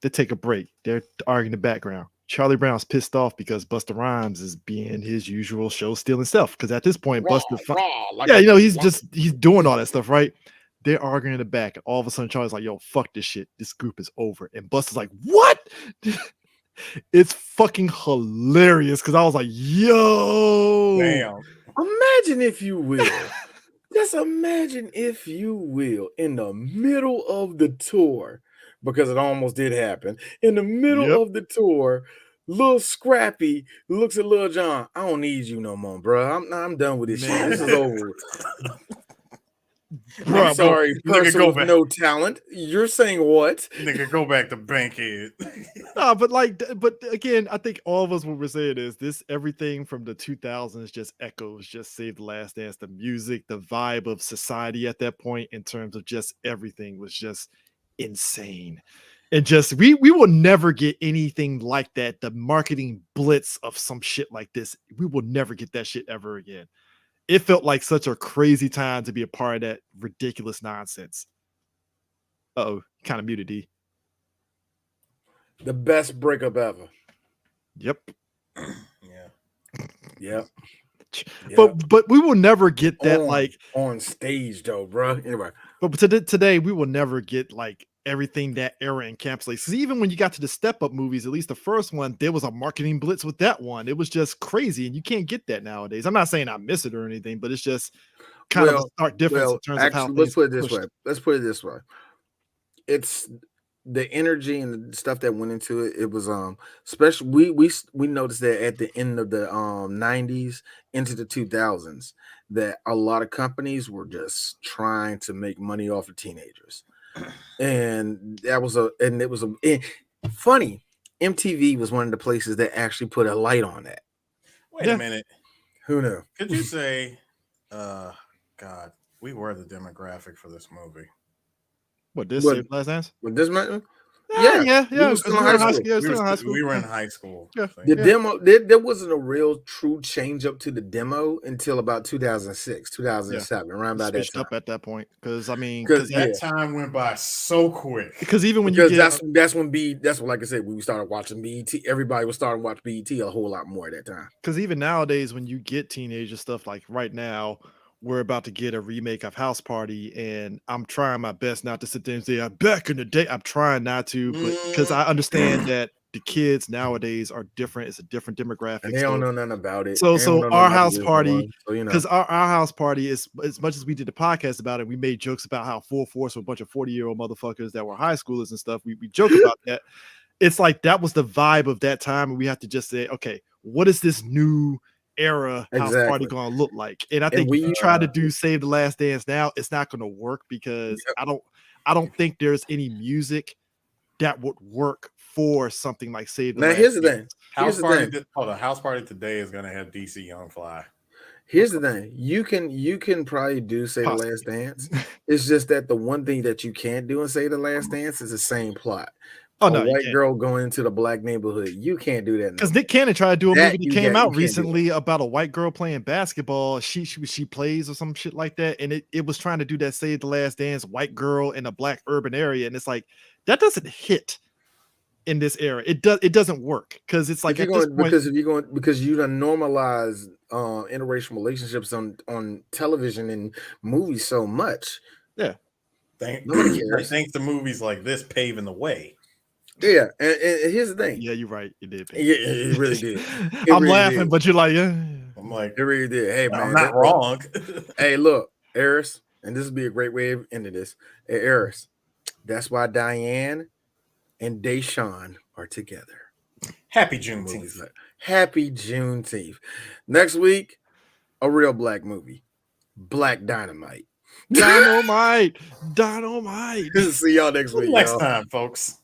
They take a break. They're arguing in the background. Charlie Brown's pissed off because Busta Rhymes is being his usual show stealing stuff. Because at this point, he's doing all that stuff, right? They're arguing in the back, and all of a sudden, Charlie's like, "Yo, fuck this shit. This group is over." And Busta's like, "What?" It's fucking hilarious because I was like, "Yo, damn!" Imagine if you will. Just imagine if you will, in the middle of the tour, because it almost did happen. In the middle of the tour, Lil Scrappy looks at Lil Jon. I don't need you no more, bro. I'm done with this shit. This is over. Bruh, I'm sorry, Nigga, person go with back. no talent. You're saying what? Nigga, go back to Bankhead. No, but again, I think all of us what we're saying is this everything from the 2000s just echoes, just Save the Last Dance, the music, the vibe of society at that point in terms of just everything was just insane. And just we will never get anything like that. The marketing blitz of some shit like this, we will never get that shit ever again. It felt like such a crazy time to be a part of that ridiculous nonsense. Uh-oh, kind of muted D. The best breakup ever. Yep. Yeah. Yep. But we will never get that like on stage though, bro. Anyway, but today we will never get like everything that era encapsulates. Because even when you got to the Step Up movies, at least the first one, there was a marketing blitz with that one. It was just crazy, and you can't get that nowadays. I'm not saying I miss it or anything, but it's just kind of a stark difference in terms of how let's things put it this pushed. way. Let's put it this way. It's the energy and the stuff that went into it. It was especially we noticed that at the end of the 90s into the 2000s that a lot of companies were just trying to make money off of teenagers. And it was funny. MTV was one of the places that actually put a light on that. Wait a minute. Who knew? Could you say, God, we were the demographic for this movie? What this What- Save the Last Dance? With this man? Yeah. We was still in high school. We were in high school. Yeah. So, The demo, there wasn't a real true change up to the demo until about 2006, 2007, around about that Switched time. up at that point because I mean, 'Cause that time went by so quick. because even when Because you get that's when like I said, we started watching BET. Everybody was starting to watch BET a whole lot more at that time. because even nowadays when you get teenager stuff like right now we're about to get a remake of House Party and I'm trying my best not to sit there and say back in the day. I'm trying not to, but because I understand that the kids nowadays are different. It's a different demographic. And they don't know nothing about it. So They don't know our nothing about house this party, one, so, you know. because our house party is as much as we did the podcast about it, we made jokes about how full force with a bunch of 40-year-old motherfuckers that were high schoolers and stuff. We joke about that. It's like that was the vibe of that time, and we have to just say, okay, what is this new era house party going to look like? And I think if you try to do Save the Last Dance now, it's not going to work because I don't think there's any music that would work for something like Save the Last Dance. Here's the thing. The house party today is gonna have DC Young Fly. Here's the thing. You can probably do Save the Last Dance. It's just that the one thing that you can't do in Save the Last Dance is the same plot. A white girl going into the black neighborhood. You can't do that because Nick Cannon tried to do a movie that came out recently about a white girl playing basketball. She plays or some shit like that, and it was trying to do that Save the Last Dance white girl in a black urban area, and it's like that doesn't hit in this era. It doesn't work because it's like because you done normalize interracial relationships on television and movies so much. Yeah, thanks to movies like this paving the way. Yeah, and here's the thing. Yeah, you're right. It did. Yeah, it really did. I'm laughing, but you're like, yeah. I'm like, it really did. Hey, man, I'm not wrong. Hey, look, Eris, and this would be a great way of ending this. Hey, Eris, that's why Diane and Deshaun are together. Happy Juneteenth. Happy Juneteenth. Next week, a real black movie, Black Dynamite. Dynamite. See y'all next week. Next time, folks.